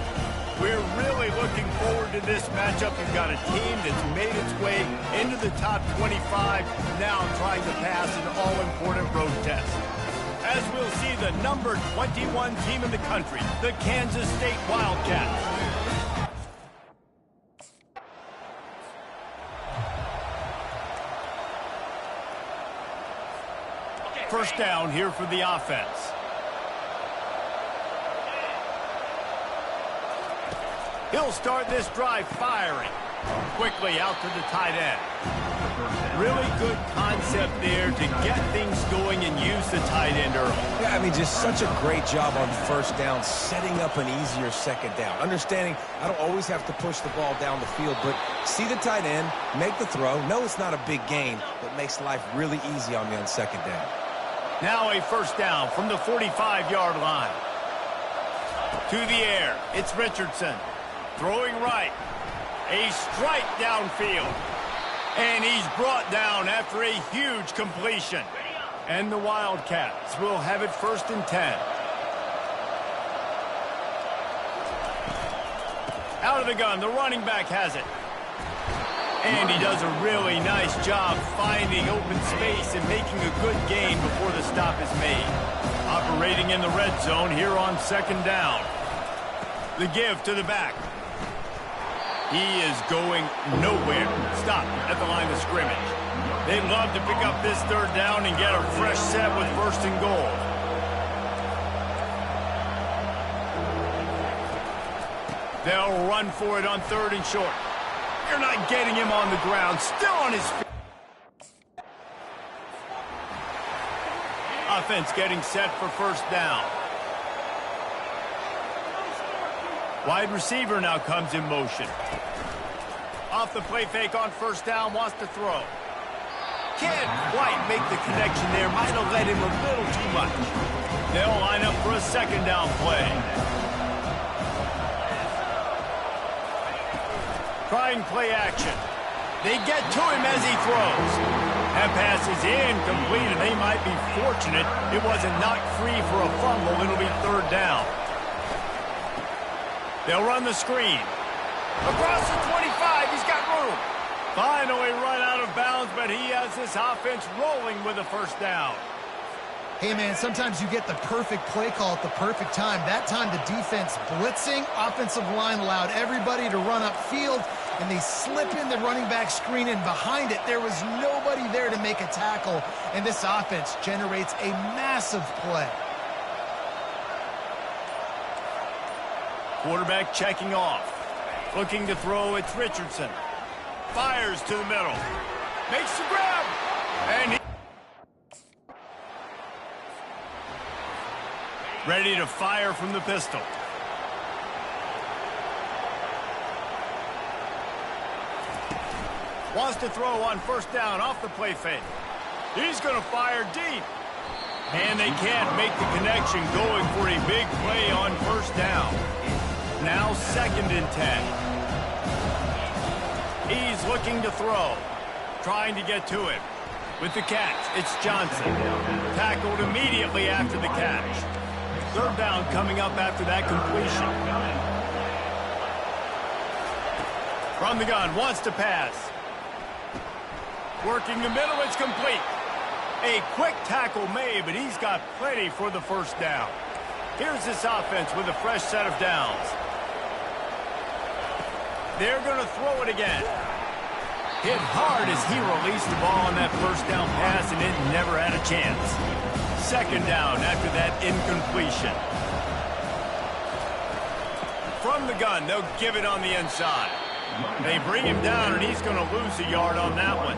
We're really looking forward to this matchup. You've got a team that's made its way into the top 25, now trying to pass an all-important road test. As we'll see the number 21 team in the country, the Kansas State Wildcats. First down here for the offense. He'll start this drive firing. Quickly out to the tight end. Really good concept there to get things going and use the tight end early. Yeah, I mean, just such a great job on first down, setting up an easier second down. Understanding I don't always have to push the ball down the field, but see the tight end, make the throw. No, it's not a big gain, but makes life really easy on me on second down. Now a first down from the 45-yard line. To the air, it's Richardson. Throwing right. A strike downfield. And he's brought down after a huge completion. And the Wildcats will have it 1st and 10. Out of the gun, the running back has it. And he does a really nice job finding open space and making a good gain before the stop is made. Operating in the red zone here on 2nd down. The give to the back. He is going nowhere. Stop at the line of scrimmage. They'd love to pick up this 3rd down and get a fresh set with 1st and goal. They'll run for it on 3rd and short. You're not getting him on the ground. Still on his feet. Offense getting set for 1st down. Wide receiver now comes in motion. Off the play fake on 1st down, wants to throw. Can't quite make the connection there. Might have led him a little too much. They'll line up for a 2nd down play. Trying play action. They get to him as he throws. That pass is incomplete, and they might be fortunate it wasn't knocked free for a fumble. It'll be 3rd down. They'll run the screen. Across the 25, he's got room. Finally run out of bounds, but he has this offense rolling with a 1st down. Hey, man, sometimes you get the perfect play call at the perfect time. That time the defense blitzing, offensive line allowed everybody to run upfield, and they slip in the running back screen, and behind it, there was nobody there to make a tackle, and this offense generates a massive play. Quarterback checking off. Looking to throw, it's Richardson. Fires to the middle. Makes the grab. And he... ready to fire from the pistol. Wants to throw on 1st down off the play fake. He's going to fire deep. And they can't make the connection, going for a big play on 1st down. Now 2nd and 10. He's looking to throw. Trying to get to it. With the catch, it's Johnson. Tackled immediately after the catch. 3rd down coming up after that completion. From the gun, wants to pass. Working the middle, it's complete. A quick tackle made, but he's got plenty for the 1st down. Here's this offense with a fresh set of downs. They're going to throw it again. Hit hard as he released the ball on that 1st down pass, and it never had a chance. 2nd down after that incompletion. From the gun, they'll give it on the inside. They bring him down, and he's going to lose a yard on that one.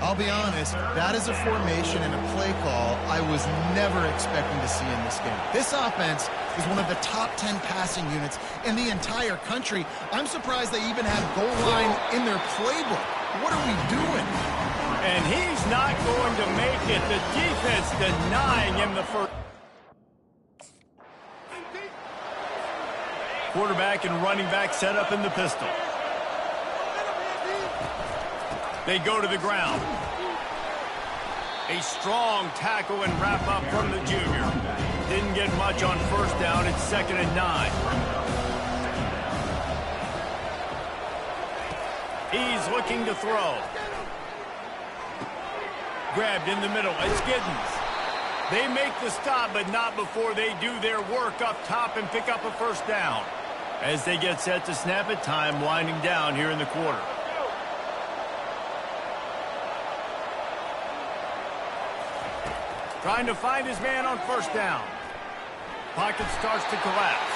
I'll be honest, that is a formation and a play call I was never expecting to see in this game. This offense is one of the top 10 passing units in the entire country. I'm surprised they even have goal line in their playbook. What are we doing? And he's not going to make it. The defense denying him the first. Quarterback and running back set up in the pistol. They go to the ground. A strong tackle and wrap up from the junior. Didn't get much on first down. It's 2nd and 9. He's looking to throw. Grabbed in the middle. It's Giddens. They make the stop, but not before they do their work up top and pick up a first down. As they get set to snap it, time winding down here in the quarter. Trying to find his man on first down. Pocket starts to collapse.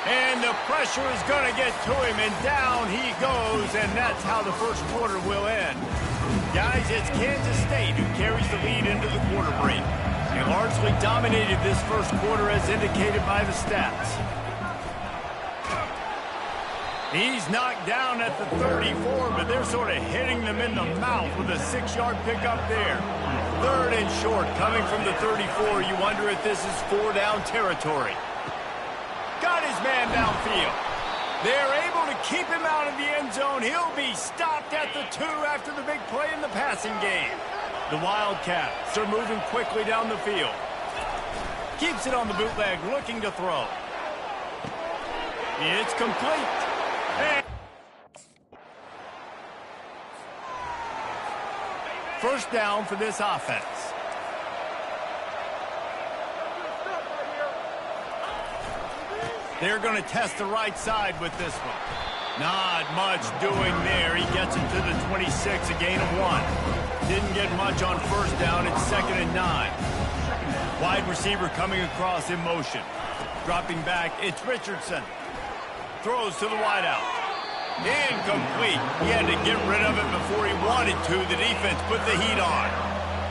And the pressure is going to get to him, and down he goes, and that's how the first quarter will end. Guys, it's Kansas State who carries the lead into the quarter break. They largely dominated this first quarter as indicated by the stats. He's knocked down at the 34, but they're sort of hitting them in the mouth with a 6-yard pickup there. 3rd and short coming from the 34. You wonder if this is 4-down territory. Got his man downfield. They're able to keep him out of the end zone. He'll be stopped at the 2 after the big play in the passing game. The Wildcats are moving quickly down the field. Keeps it on the bootleg, looking to throw. It's complete. And first down for this offense. They're going to test the right side with this one. Not much doing there. He gets it to the 26, a gain of 1. Didn't get much on first down. It's 2nd and 9. Wide receiver coming across in motion. Dropping back, it's Richardson. Throws to the wideout. Incomplete. He had to get rid of it before he wanted to. The defense put the heat on.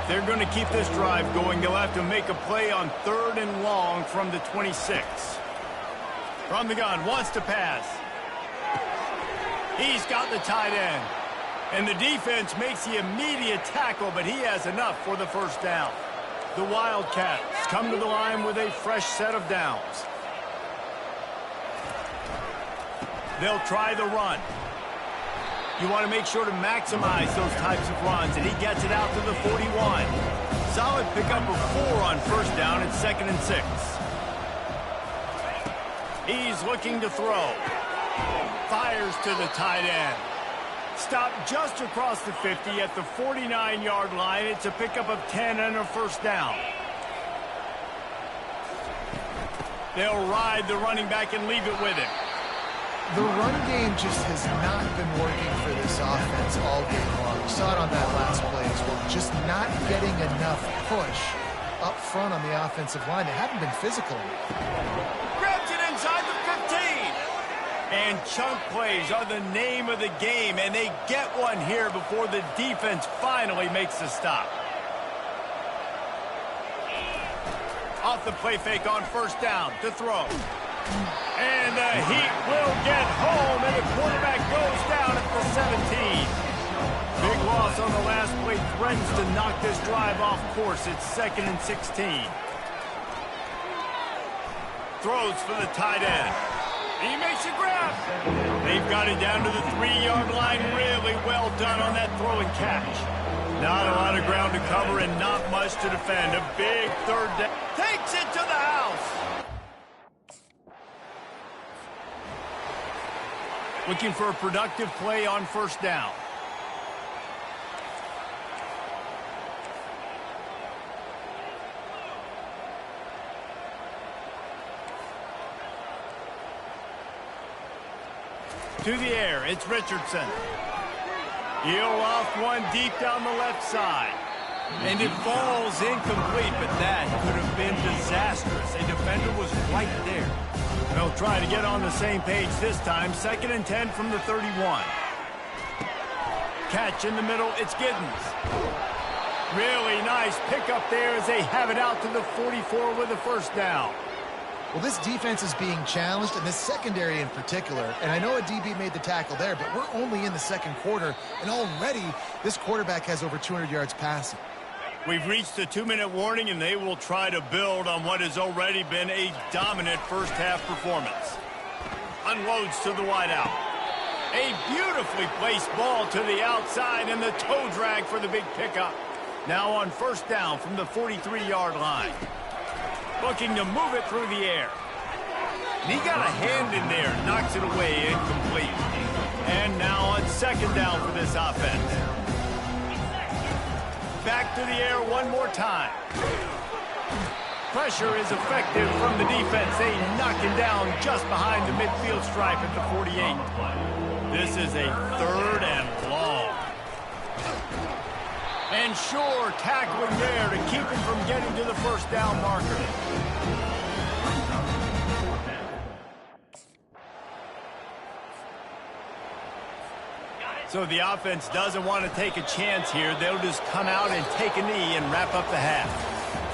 They're going to keep this drive going. They'll have to make a play on 3rd and long from the 26. From the gun, wants to pass. He's got the tight end. And the defense makes the immediate tackle, but he has enough for the first down. The Wildcats come to the line with a fresh set of downs. They'll try the run. You want to make sure to maximize those types of runs, and he gets it out to the 41. Solid pickup of 4 on first down. It's 2nd and 6. He's looking to throw. Fires to the tight end. Stopped just across the 50 at the 49-yard line. It's a pickup of 10 and a first down. They'll ride the running back and leave it with him. The run game just has not been working for this offense all game long. We saw it on that last play as well. Just not getting enough push up front on the offensive line. They haven't been physical enough. Grabs it inside the 15. And chunk plays are the name of the game, and they get one here before the defense finally makes the stop. Off the play fake on first down to throw. And the Heat will get home, and the quarterback goes down at the 17. Big loss on the last play, threatens to knock this drive off course. It's 2nd and 16. Throws for the tight end. He makes a grab. They've got it down to the 3-yard line. Really well done on that throw and catch. Not a lot of ground to cover and not much to defend. A big 3rd down. Takes it to the house. Looking for a productive play on first down. To the air, it's Richardson. He'll off one deep down the left side. And it falls incomplete, but that could have been disastrous. A defender was right there. They'll try to get on the same page this time. 2nd and 10 from the 31. Catch in the middle, it's Giddens. Really nice pickup there as they have it out to the 44 with a first down. Well, this defense is being challenged, and this secondary in particular. And I know a DB made the tackle there, but we're only in the second quarter, and already this quarterback has over 200 yards passing. We've reached the 2-minute warning, and they will try to build on what has already been a dominant first-half performance. Unloads to the wideout. A beautifully placed ball to the outside and the toe drag for the big pickup. Now on first down from the 43-yard line. Looking to move it through the air. And he got a hand in there, knocks it away, incomplete. And now on second down for this offense. Back to the air one more time. Pressure is effective from the defense. They knock him down just behind the midfield stripe at the 48. This is a third and long. And sure, tackling there to keep him from getting to the first down marker. So the offense doesn't want to take a chance here. They'll just come out and take a knee and wrap up the half.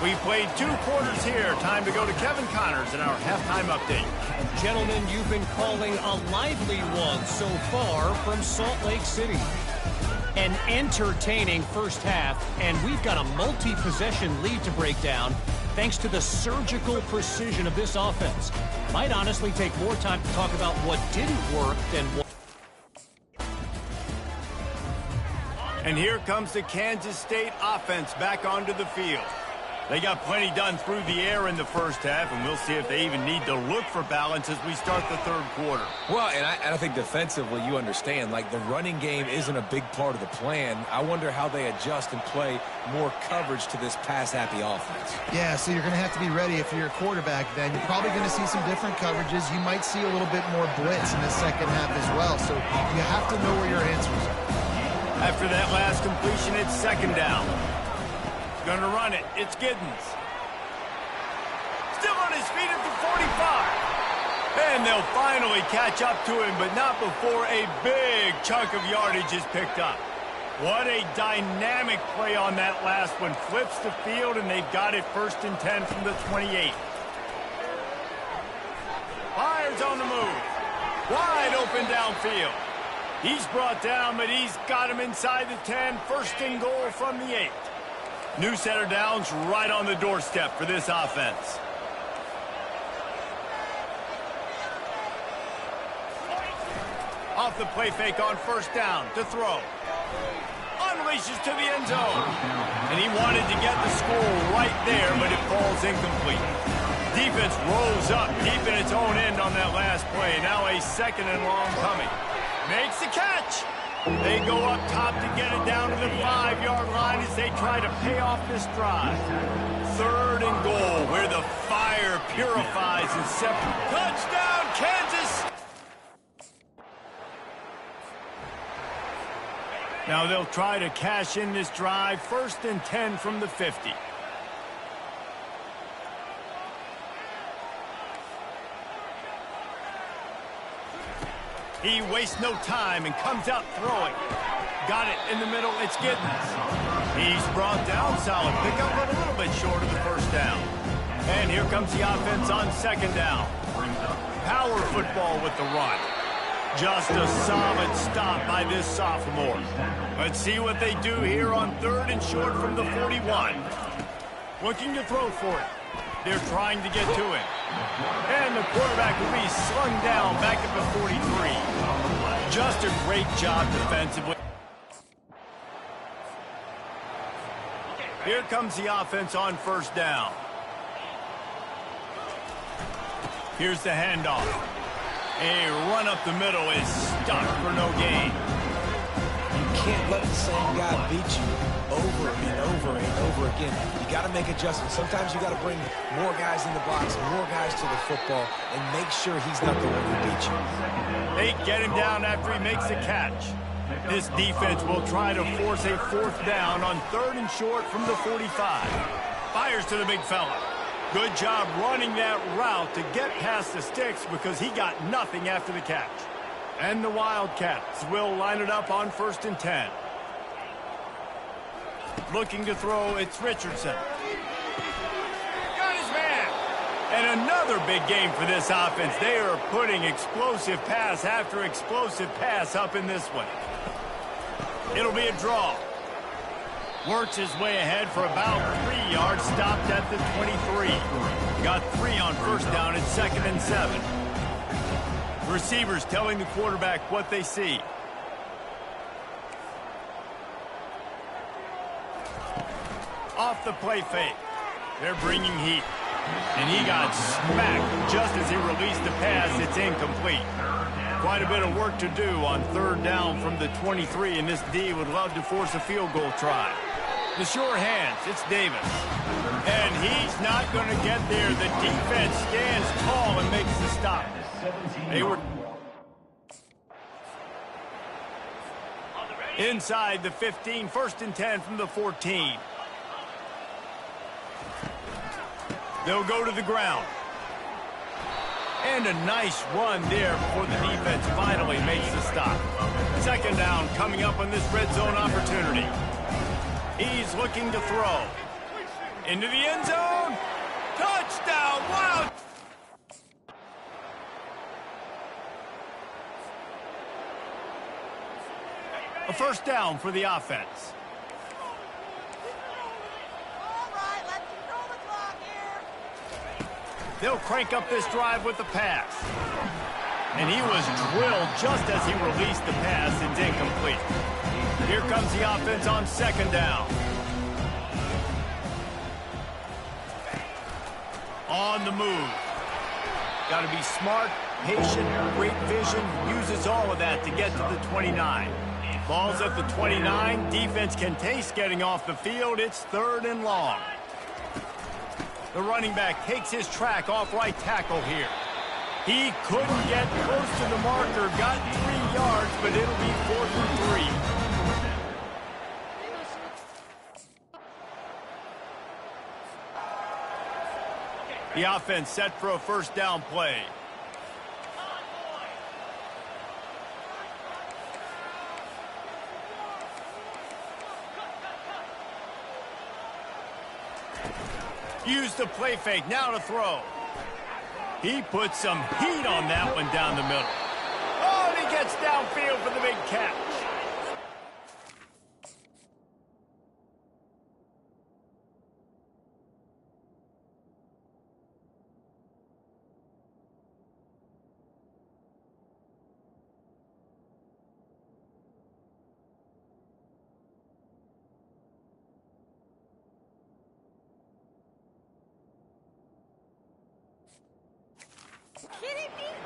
We played 2 quarters here. Time to go to Kevin Connors in our halftime update. Gentlemen, you've been calling a lively one so far from Salt Lake City. An entertaining first half, and we've got a multi-possession lead to break down thanks to the surgical precision of this offense. Might honestly take more time to talk about what didn't work than what... And here comes the Kansas State offense back onto the field. They got plenty done through the air in the first half, and we'll see if they even need to look for balance as we start the third quarter. Well, and I think defensively, you understand, like the running game isn't a big part of the plan. I wonder how they adjust and play more coverage to this pass-happy offense. Yeah, so you're going to have to be ready if you're a quarterback then. You're probably going to see some different coverages. You might see a little bit more blitz in the second half as well, so you have to know where your answers are. After that last completion, it's second down. Going to run it. It's Giddens. Still on his feet at the 45. And they'll finally catch up to him, but not before a big chunk of yardage is picked up. What a dynamic play on that last one. Flips the field, and they've got it first and 10 from the 28. Fires on the move. Wide open downfield. He's brought down, but he's got him inside the 10. First and goal from the 8. New set of downs right on the doorstep for this offense. Off the play fake on first down to throw. Unleashes to the end zone. And he wanted to get the score right there, but it falls incomplete. Defense rolls up deep in its own end on that last play. Now a second and long coming. Makes the catch. They go up top to get it down to the 5-yard line as they try to pay off this drive. Third and goal, where the fire purifies and separates. Touchdown, Kansas! Now they'll try to cash in this drive. First and 10 from the 50. He wastes no time and comes out throwing. Got it in the middle. It's Giddens. He's brought down. Solid pickup, but a little bit short of the first down. And here comes the offense on second down. Power football with the run. Just a solid stop by this sophomore. Let's see what they do here on third and short from the 41. Looking to throw for it. They're trying to get to him. And the quarterback will be slung down back at the 43. Just a great job defensively. Here comes the offense on first down. Here's the handoff. A run up the middle is stuck for no gain. You can't let the same guy beat you over and over and over again. You got to make adjustments. Sometimes you got to bring more guys in the box, more guys to the football, and make sure he's not the one who beat you. They get him down after he makes the catch. This defense will try to force a fourth down on third and short from the 45. Fires to the big fella. Good job running that route to get past the sticks because he got nothing after the catch. And the Wildcats will line it up on first and 10. Looking to throw, it's Richardson. Got his man. And another big game for this offense. They are putting explosive pass after explosive pass up in this one. It'll be a draw. Works his way ahead for about 3 yards, stopped at the 23. Got 3 on first down at second and 7. Receivers telling the quarterback what they see. Off the play fake. They're bringing heat. And he got smacked just as he released the pass. It's incomplete. Quite a bit of work to do on third down from the 23, and this D would love to force a field goal try. The sure hands, it's Davis. And he's not going to get there. The defense stands tall and makes the stop. They were inside the 15, 1st and 10 from the 14. They'll go to the ground. And a nice run there before the defense finally makes the stop. 2nd down coming up on this red zone opportunity. He's looking to throw. Into the end zone. Touchdown. Wow. A 1st down for the offense. They'll crank up this drive with the pass. And he was drilled just as he released the pass. It's incomplete. Here comes the offense on 2nd down. On the move. Got to be smart, patient, great vision. Uses all of that to get to the 29. Ball's at the 29. Defense can taste getting off the field. It's 3rd and long. The running back takes his track off right tackle here. He couldn't get close to the marker, got 3 yards, but it'll be 4th and 3. The offense set for a 1st down play. Use the play fake, now to throw. He puts some heat on that one down the middle. Oh, and he gets downfield for the big catch.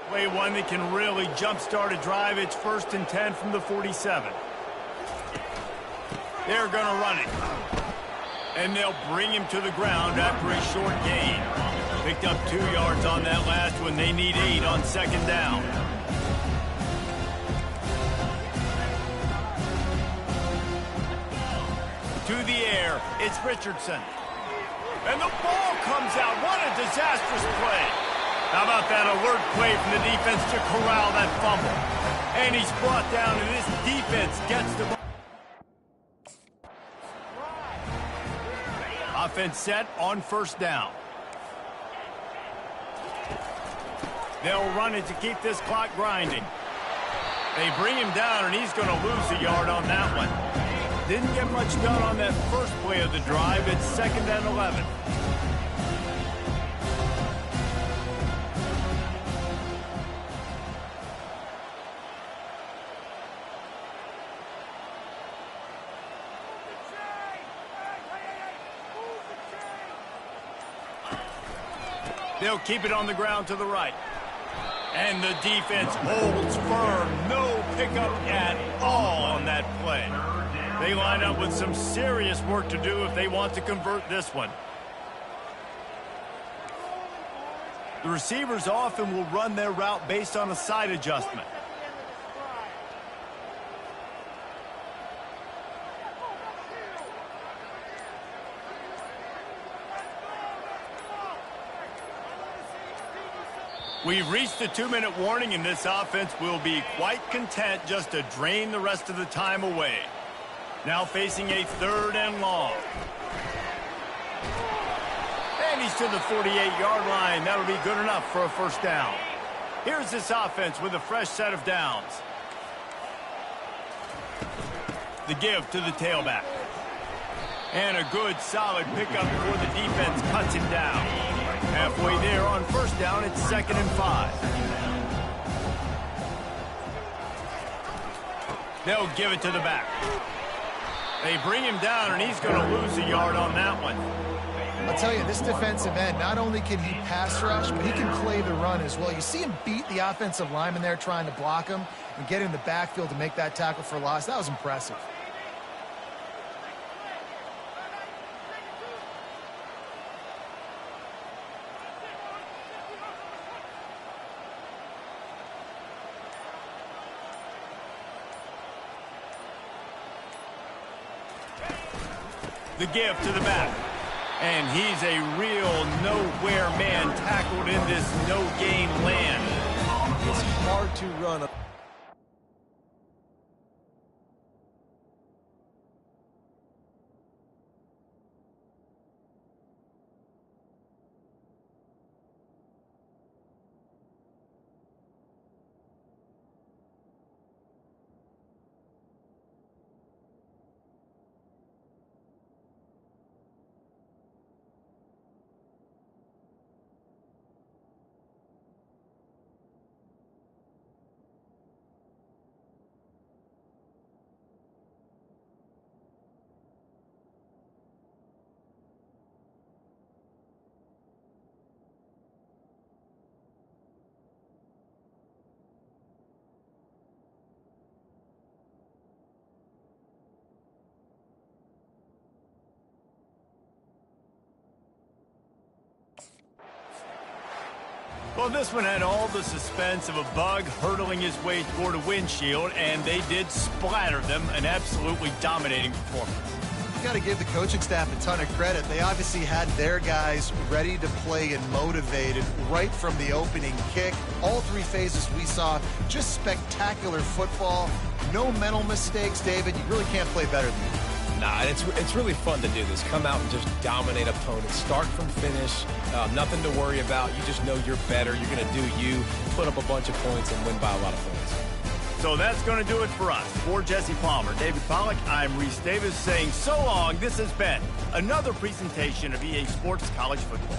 Play one that can really jumpstart a drive. It's 1st and 10 from the 47. They're going to run it. And they'll bring him to the ground after a short gain. Picked up 2 yards on that last one. They need 8 on 2nd down. To the air, it's Richardson. And the ball comes out. What a disastrous play. How about that alert play from the defense to corral that fumble? And he's brought down, and this defense gets the ball. Offense set on 1st down. They'll run it to keep this clock grinding. They bring him down, and he's going to lose a yard on that one. Didn't get much done on that first play of the drive. It's 2nd and 11. They'll keep it on the ground to the right. And the defense holds firm. No pickup at all on that play. They line up with some serious work to do if they want to convert this one. The receivers often will run their route based on a side adjustment. We've reached the 2-minute warning, and this offense will be quite content just to drain the rest of the time away. Now facing a 3rd and long. And he's to the 48-yard line. That'll be good enough for a 1st down. Here's this offense with a fresh set of downs. The give to the tailback. And a good, solid pickup before the defense cuts him down. Halfway there on 1st down, it's 2nd and 5. They'll give it to the back. They bring him down, and he's going to lose a yard on that one. I'll tell you, this defensive end, not only can he pass rush, but he can play the run as well. You see him beat the offensive lineman there trying to block him and get in the backfield to make that tackle for loss. That was impressive. The give to the back. And he's a real nowhere man tackled in this no-gain land. It's hard to run. Well, this one had all the suspense of a bug hurtling his way toward a windshield, and they did splatter them, an absolutely dominating performance. You got to give the coaching staff a ton of credit. They obviously had their guys ready to play and motivated right from the opening kick. All three phases we saw, just spectacular football. No mental mistakes, David. You really can't play better than that. Nah, it's really fun to do this. Come out and just dominate opponents. Start from finish. Nothing to worry about. You just know you're better. You're going to do you, put up a bunch of points, and win by a lot of points. So that's going to do it for us. For Jesse Palmer, David Pollack, I'm Reese Davis saying so long. This has been another presentation of EA Sports College Football.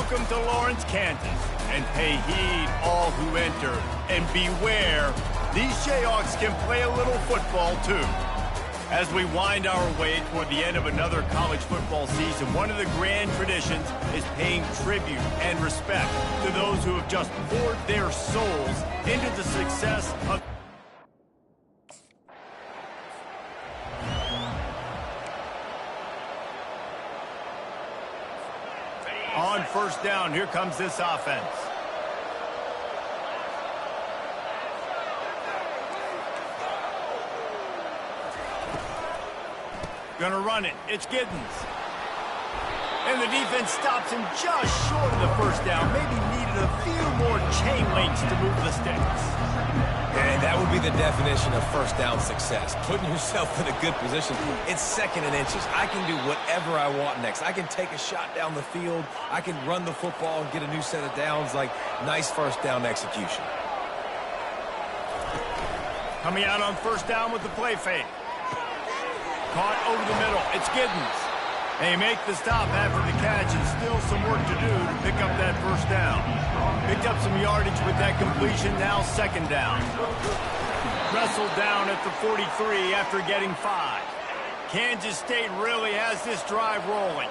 Welcome to Lawrence, Kansas, and pay heed all who enter, and beware, these Jayhawks can play a little football too. As we wind our way toward the end of another college football season, one of the grand traditions is paying tribute and respect to those who have just poured their souls into the success of on first down. Here comes this offense. Gonna run it. It's Giddens. And the defense stops him just short of the first down. Maybe needed a few more chain links to move the sticks. And that would be the definition of first down success. Putting yourself in a good position. It's second and inches. I can do whatever I want next. I can take a shot down the field. I can run the football and get a new set of downs. Like, nice first down execution. Coming out on first down with the play fake. Caught over the middle. It's Giddens. They make the stop after the catch, and still some work to do to pick up that first down. Picked up some yardage with that completion. Now second down. Wrestled down at the 43 after getting 5. Kansas State really has this drive rolling.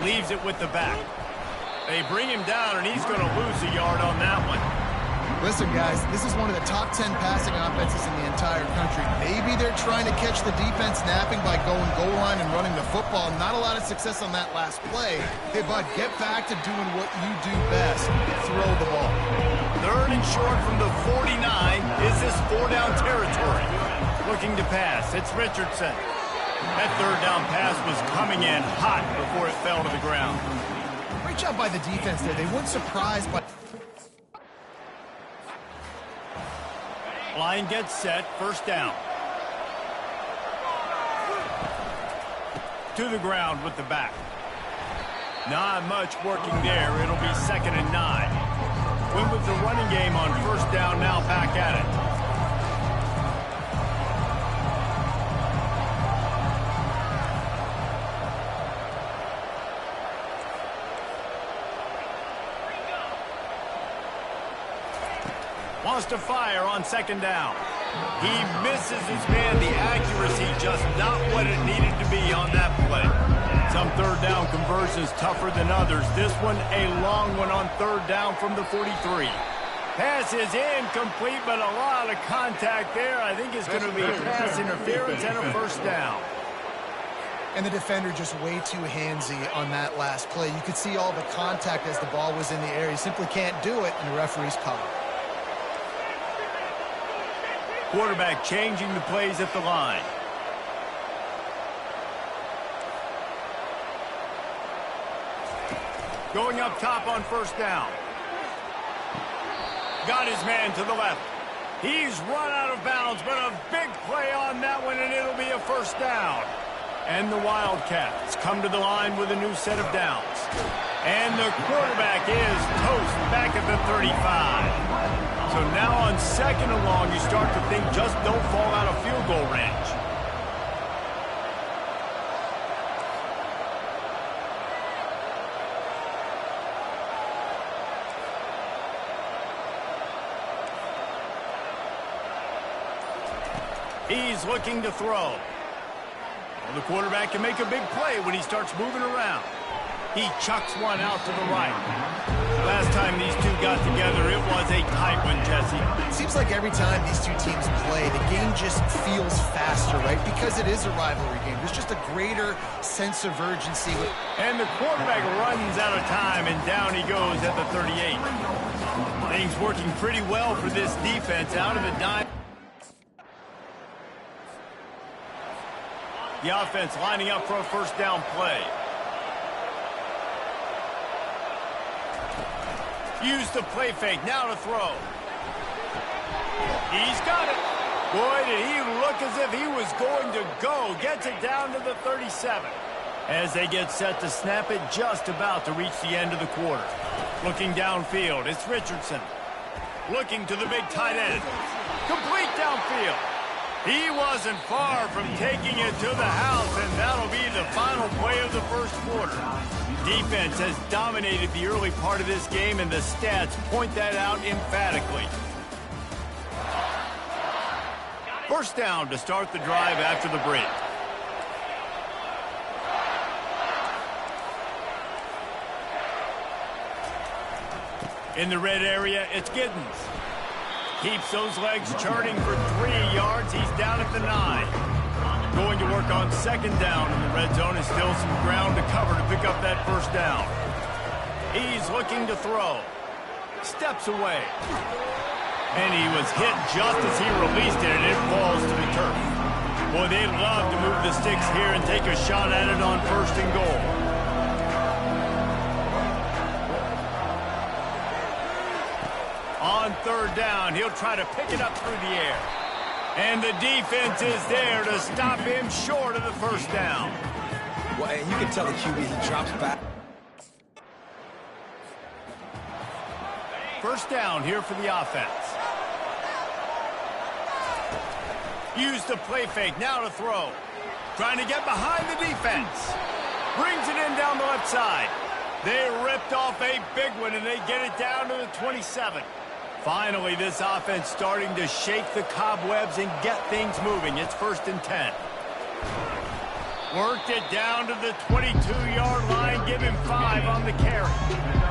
Leaves it with the back. They bring him down, and he's going to lose a yard on that one. Listen, guys, this is one of the top 10 passing offenses in the entire country. Maybe they're trying to catch the defense napping by going goal line and running the football. Not a lot of success on that last play. Hey, bud, get back to doing what you do best. Throw the ball. Third and short from the 49. Is this four-down territory? Looking to pass. It's Richardson. That third down pass was coming in hot before it fell to the ground. Great job by the defense there. They weren't surprised by... Line gets set, first down. To the ground with the back. Not much working there. It'll be second and 9. Win with the running game on first down, now back at it. Wants to fire on second down. He misses his man. The accuracy just not what it needed to be on that play. Some third down conversions tougher than others. This one a long one on third down from the 43. Pass is incomplete, but a lot of contact there. I think it's going to be pass interference and a first down. And the defender just way too handsy on that last play. You could see all the contact as the ball was in the air. He simply can't do it, and the referee's caught it. Quarterback changing the plays at the line. Going up top on first down. Got his man to the left. He's run out of bounds, but a big play on that one, and it'll be a first down. And the Wildcats come to the line with a new set of downs. And the quarterback is toast back at the 35. So now on second and long, you start to think just don't fall out of field goal range. He's looking to throw. Well, the quarterback can make a big play when he starts moving around. He chucks one out to the right. Last time these two got together, it was a tight one, Jesse. It seems like every time these two teams play, the game just feels faster, right? Because it is a rivalry game. There's just a greater sense of urgency. And the quarterback runs out of time, and down he goes at the 38. Things working pretty well for this defense out of the dime. The offense lining up for a first down play. Use the play fake, now to throw. He's got it. Boy, did he look as if he was going to go. Gets it down to the 37. As they get set to snap it, just about to reach the end of the quarter. Looking downfield, it's Richardson. Looking to the big tight end. Complete downfield. He wasn't far from taking it to the house, and that'll be the final play of the first quarter. Defense has dominated the early part of this game, and the stats point that out emphatically. First down to start the drive after the break. In the red area, it's Giddens. Keeps those legs churning for 3 yards. He's down at the 9. Going to work on second down in the red zone. Is still some ground to cover to pick up that first down. He's looking to throw. Steps away. And he was hit just as he released it, and it falls to the turf. Boy, they'd love to move the sticks here and take a shot at it on first and goal. On third down, he'll try to pick it up through the air. And the defense is there to stop him short of the first down. Well, and you can tell the QB, he drops back. First down here for the offense. Use the play fake, now to throw. Trying to get behind the defense. Brings it in down the left side. They ripped off a big one, and they get it down to the 27. Finally, this offense starting to shake the cobwebs and get things moving. It's 1st and 10. Worked it down to the 22-yard line. Give him 5 on the carry.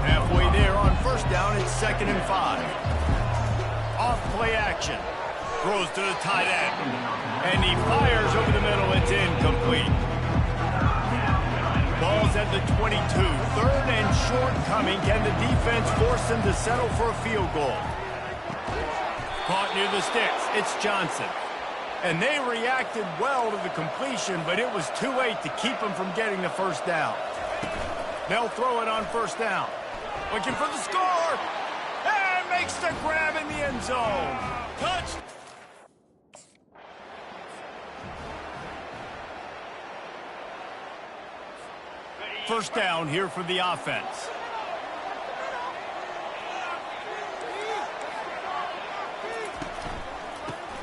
Halfway there on first down, it's 2nd and 5. Off play action. Throws to the tight end. And he fires over the middle. It's incomplete. Ball's at the 22. 3rd and short coming. Can the defense force them to settle for a field goal? Caught near the sticks. It's Johnson. And they reacted well to the completion, but it was too late to keep them from getting the first down. They'll throw it on first down. Looking for the score. And makes the grab in the end zone. Touch. First down here for the offense.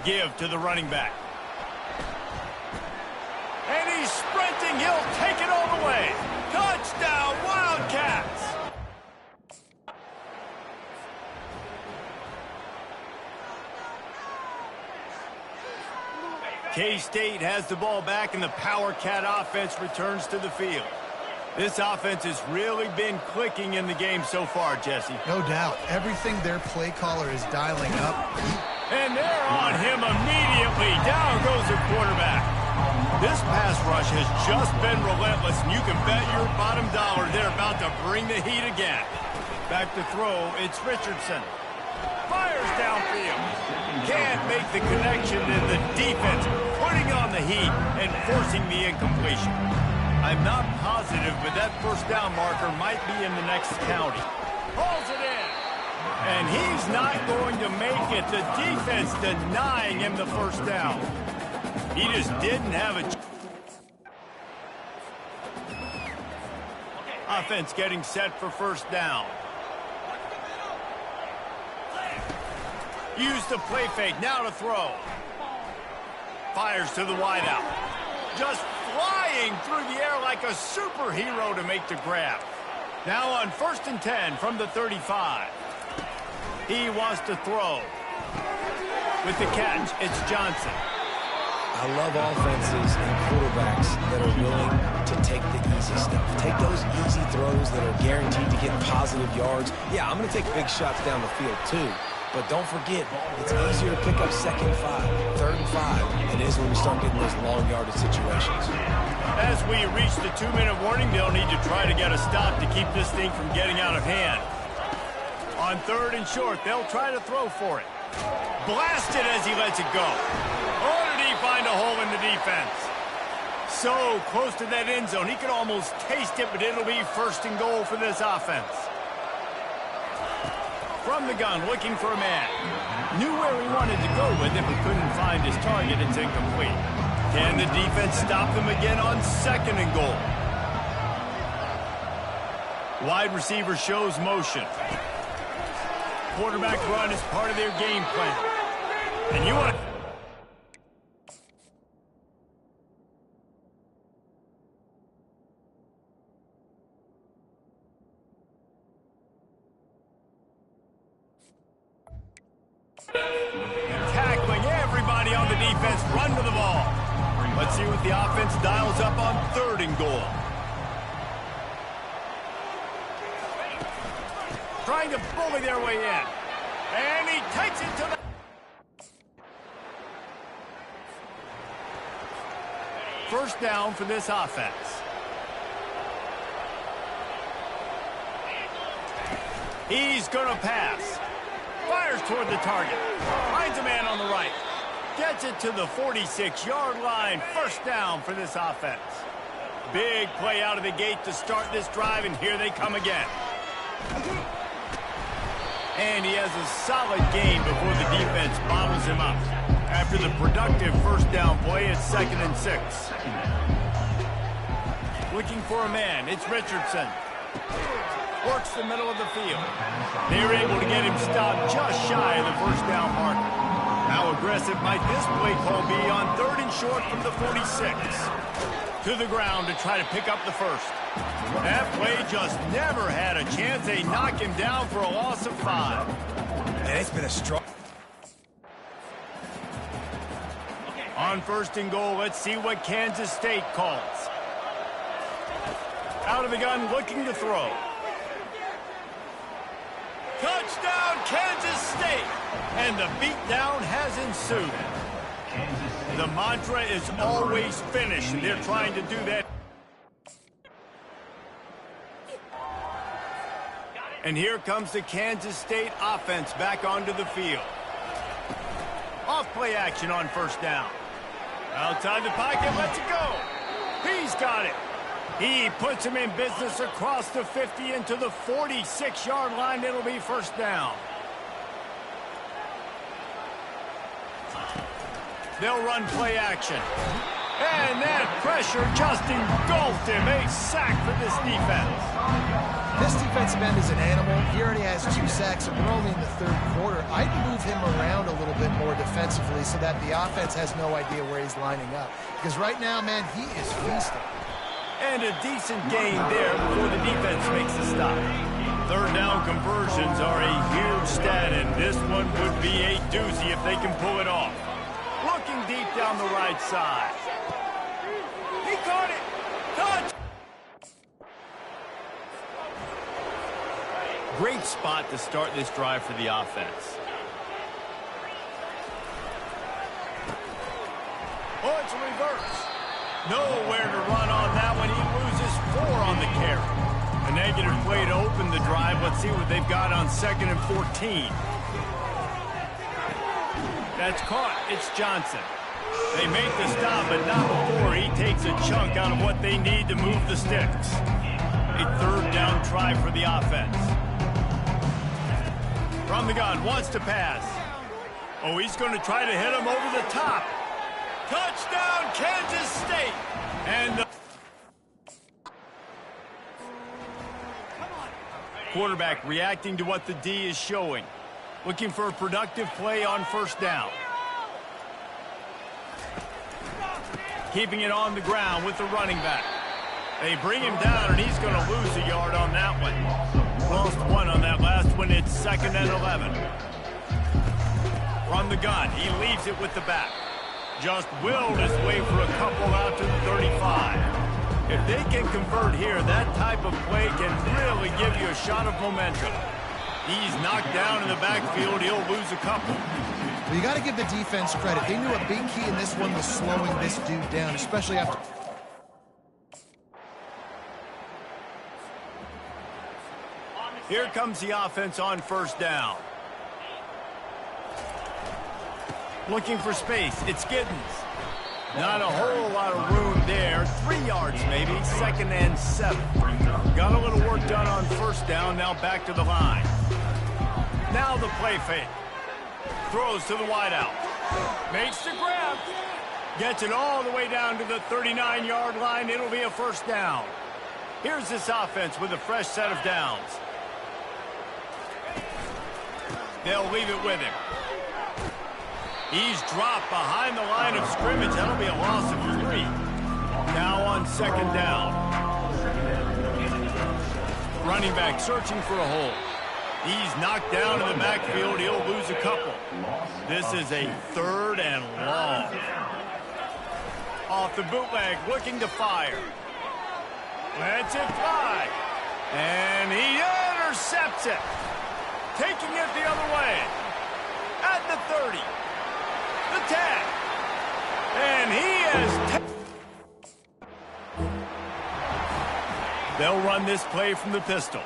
Give to the running back. And he's sprinting. He'll take it all the way. Touchdown, Wildcats! K-State has the ball back, and the Power Cat offense returns to the field. This offense has really been clicking in the game so far, Jesse. No doubt. Everything their play caller is dialing up. And they're on him immediately. Down goes the quarterback. This pass rush has just been relentless, and you can bet your bottom dollar they're about to bring the heat again. Back to throw, it's Richardson. Fires downfield. Can't make the connection, and the defense putting on the heat and forcing the incompletion. I'm not positive, but that first down marker might be in the next county. Pulls it in. And he's not going to make it. The defense denying him the first down. He just didn't have a... Offense getting set for first down. Use the play fake, now to throw. Fires to the wideout. Just flying through the air like a superhero to make the grab. Now on 1st and 10 from the 35. He wants to throw. With the catch, it's Johnson. I love offenses and quarterbacks that are willing to take the easy stuff. Take those easy throws that are guaranteed to get positive yards. Yeah, I'm going to take big shots down the field too. But don't forget, it's easier to pick up 2nd and 5, 3rd and 5 than it is when we start getting those long yardage situations. As we reach the 2-minute warning, they'll need to try to get a stop to keep this thing from getting out of hand. On 3rd and short, they'll try to throw for it. Blasted as he lets it go. Oh, did he find a hole in the defense? So close to that end zone, he could almost taste it, but it'll be 1st and goal for this offense. From the gun, looking for a man. Knew where he wanted to go with it, but couldn't find his target. It's incomplete. Can the defense stop them again on 2nd and goal? Wide receiver shows motion. Quarterback run is part of their game plan. And you want... Tackling everybody on the defense, run to the ball. Let's see what the offense dials up on 3rd and goal. Trying to bully their way in. And he takes it to the... First down for this offense. He's going to pass. Fires toward the target. Finds a man on the right. Gets it to the 46-yard line. First down for this offense. Big play out of the gate to start this drive, and here they come again. And he has a solid gain before the defense bottles him up. After the productive first down play, it's 2nd and 6. Looking for a man, it's Richardson. Works the middle of the field. They were able to get him stopped just shy of the first down marker. How aggressive might this play call be on 3rd and short from the 46? To the ground to try to pick up the first. That play just never had a chance. They knock him down for a loss of 5. And it's been a strong... On 1st and goal, let's see what Kansas State calls. Out of the gun, looking to throw. Touchdown, Kansas State! And the beatdown has ensued. The mantra is always finish, and they're trying to do that. And here comes the Kansas State offense back onto the field. Off-play action on 1st down. Outside the pocket, lets it go. He's got it. He puts him in business across the 50 into the 46-yard line. It'll be 1st down. They'll run play action. And that pressure just engulfed him. A sack for this defense. This defensive end is an animal. He already has 2 sacks, and we're only in the 3rd quarter. I'd move him around a little bit more defensively so that the offense has no idea where he's lining up. Because right now, man, he is feasting. And a decent gain there before the defense makes the stop. 3rd down conversions are a huge stat, and this one would be a doozy if they can pull it off. Looking deep down the right side. He caught it. Touch. Great spot to start this drive for the offense. Oh, it's a reverse. Nowhere to run on that one. He loses 4 on the carry. A negative play to open the drive. Let's see what they've got on 2nd and 14. That's caught. It's Johnson. They make the stop, but not before he takes a chunk out of what they need to move the sticks. A 3rd down try for the offense. From the gun, wants to pass. Oh, he's going to try to hit him over the top. Touchdown, Kansas State! And the quarterback reacting to what the D is showing. Looking for a productive play on 1st down. Keeping it on the ground with the running back. They bring him down, and he's going to lose a yard on that one. Lost 1 on that last one. It's 2nd and 11. From the gun, he leaves it with the back. Just willed his way for a couple out to the 35. If they can convert here, that type of play can really give you a shot of momentum. He's knocked down in the backfield. He'll lose a couple. Well, you got to give the defense credit. They knew a big key in this one was slowing this dude down, especially after... Here comes the offense on 1st down. Looking for space. It's Giddens. Not a whole lot of room there. 3 yards maybe. 2nd and 7. Got a little work done on 1st down. Now back to the line. Now the play fake. Throws to the wideout. Makes the grab. Gets it all the way down to the 39-yard line. It'll be a 1st down. Here's this offense with a fresh set of downs. They'll leave it with him. He's dropped behind the line of scrimmage. That'll be a loss of 3. Now on 2nd down. Running back searching for a hole. He's knocked down in the backfield. He'll lose a couple. This is a 3rd and long. Off the bootleg, looking to fire. Lets it fly. And he intercepts it. Taking it the other way. At the 30. The 10. And he is... They'll run this play from the pistol.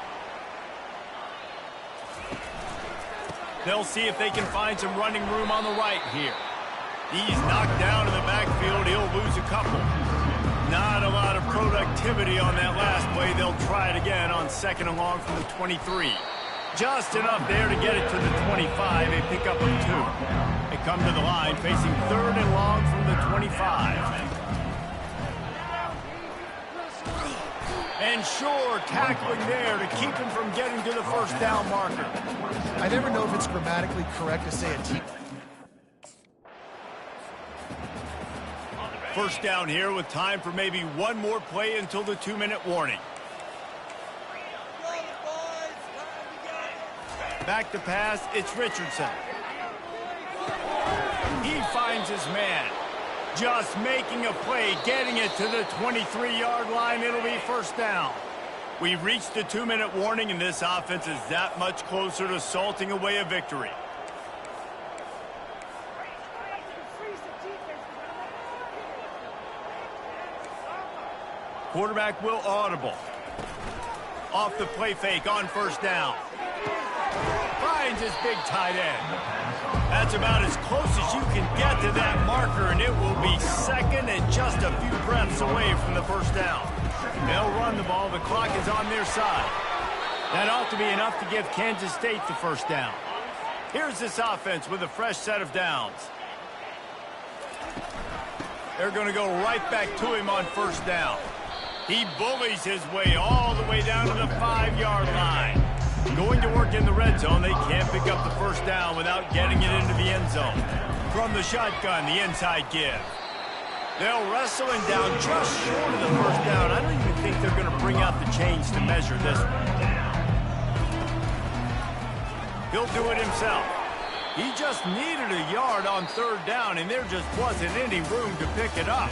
They'll see if they can find some running room on the right here. He's knocked down in the backfield. He'll lose a couple. Not a lot of productivity on that last play. They'll try it again on 2nd and long from the 23. Just enough there to get it to the 25. A pickup of 2. They come to the line facing 3rd and long from the 25. And sure, tackling there to keep him from getting to the 1st down marker. I never know if it's grammatically correct to say a team. 1st down here with time for maybe one more play until the 2-minute warning. Back to pass, it's Richardson. He finds his man. Just making a play, getting it to the 23-yard line. It'll be 1st down. We've reached the 2-minute warning, and this offense is that much closer to salting away a victory. Quarterback will audible. Off the play fake on 1st down. Finds his big tight end. That's about as close as you can get to that marker, and it will be 2nd and just a few breaths away from the 1st down. They'll run the ball. The clock is on their side. That ought to be enough to give Kansas State the 1st down. Here's this offense with a fresh set of downs. They're going to go right back to him on 1st down. He bullies his way all the way down to the 5-yard line. Going to work in the red zone. They can't pick up the 1st down without getting it into the end zone. From the shotgun, the inside give. They'll wrestle him down just short of the 1st down. I don't even think they're going to bring out the chains to measure this one. He'll do it himself. He just needed a yard on 3rd down, and there just wasn't any room to pick it up.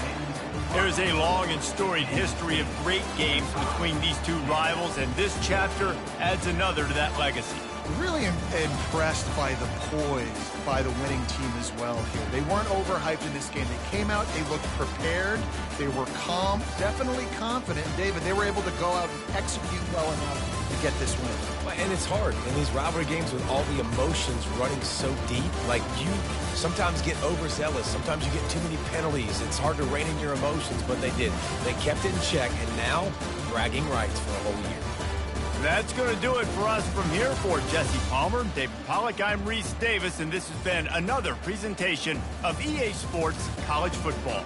There's a long and storied history of great games between these two rivals, and this chapter adds another to that legacy. Really impressed by the poise by the winning team as well here. They weren't overhyped in this game. They came out, they looked prepared, they were calm, definitely confident. And David, they were able to go out and execute well enough to get this win. And it's hard in these rivalry games with all the emotions running so deep. Like, you sometimes get overzealous. Sometimes you get too many penalties. It's hard to rein in your emotions, but they did. They kept it in check, and now bragging rights for a whole year. That's going to do it for us from here. For Jesse Palmer, David Pollack, I'm Reese Davis, and this has been another presentation of EA Sports College Football.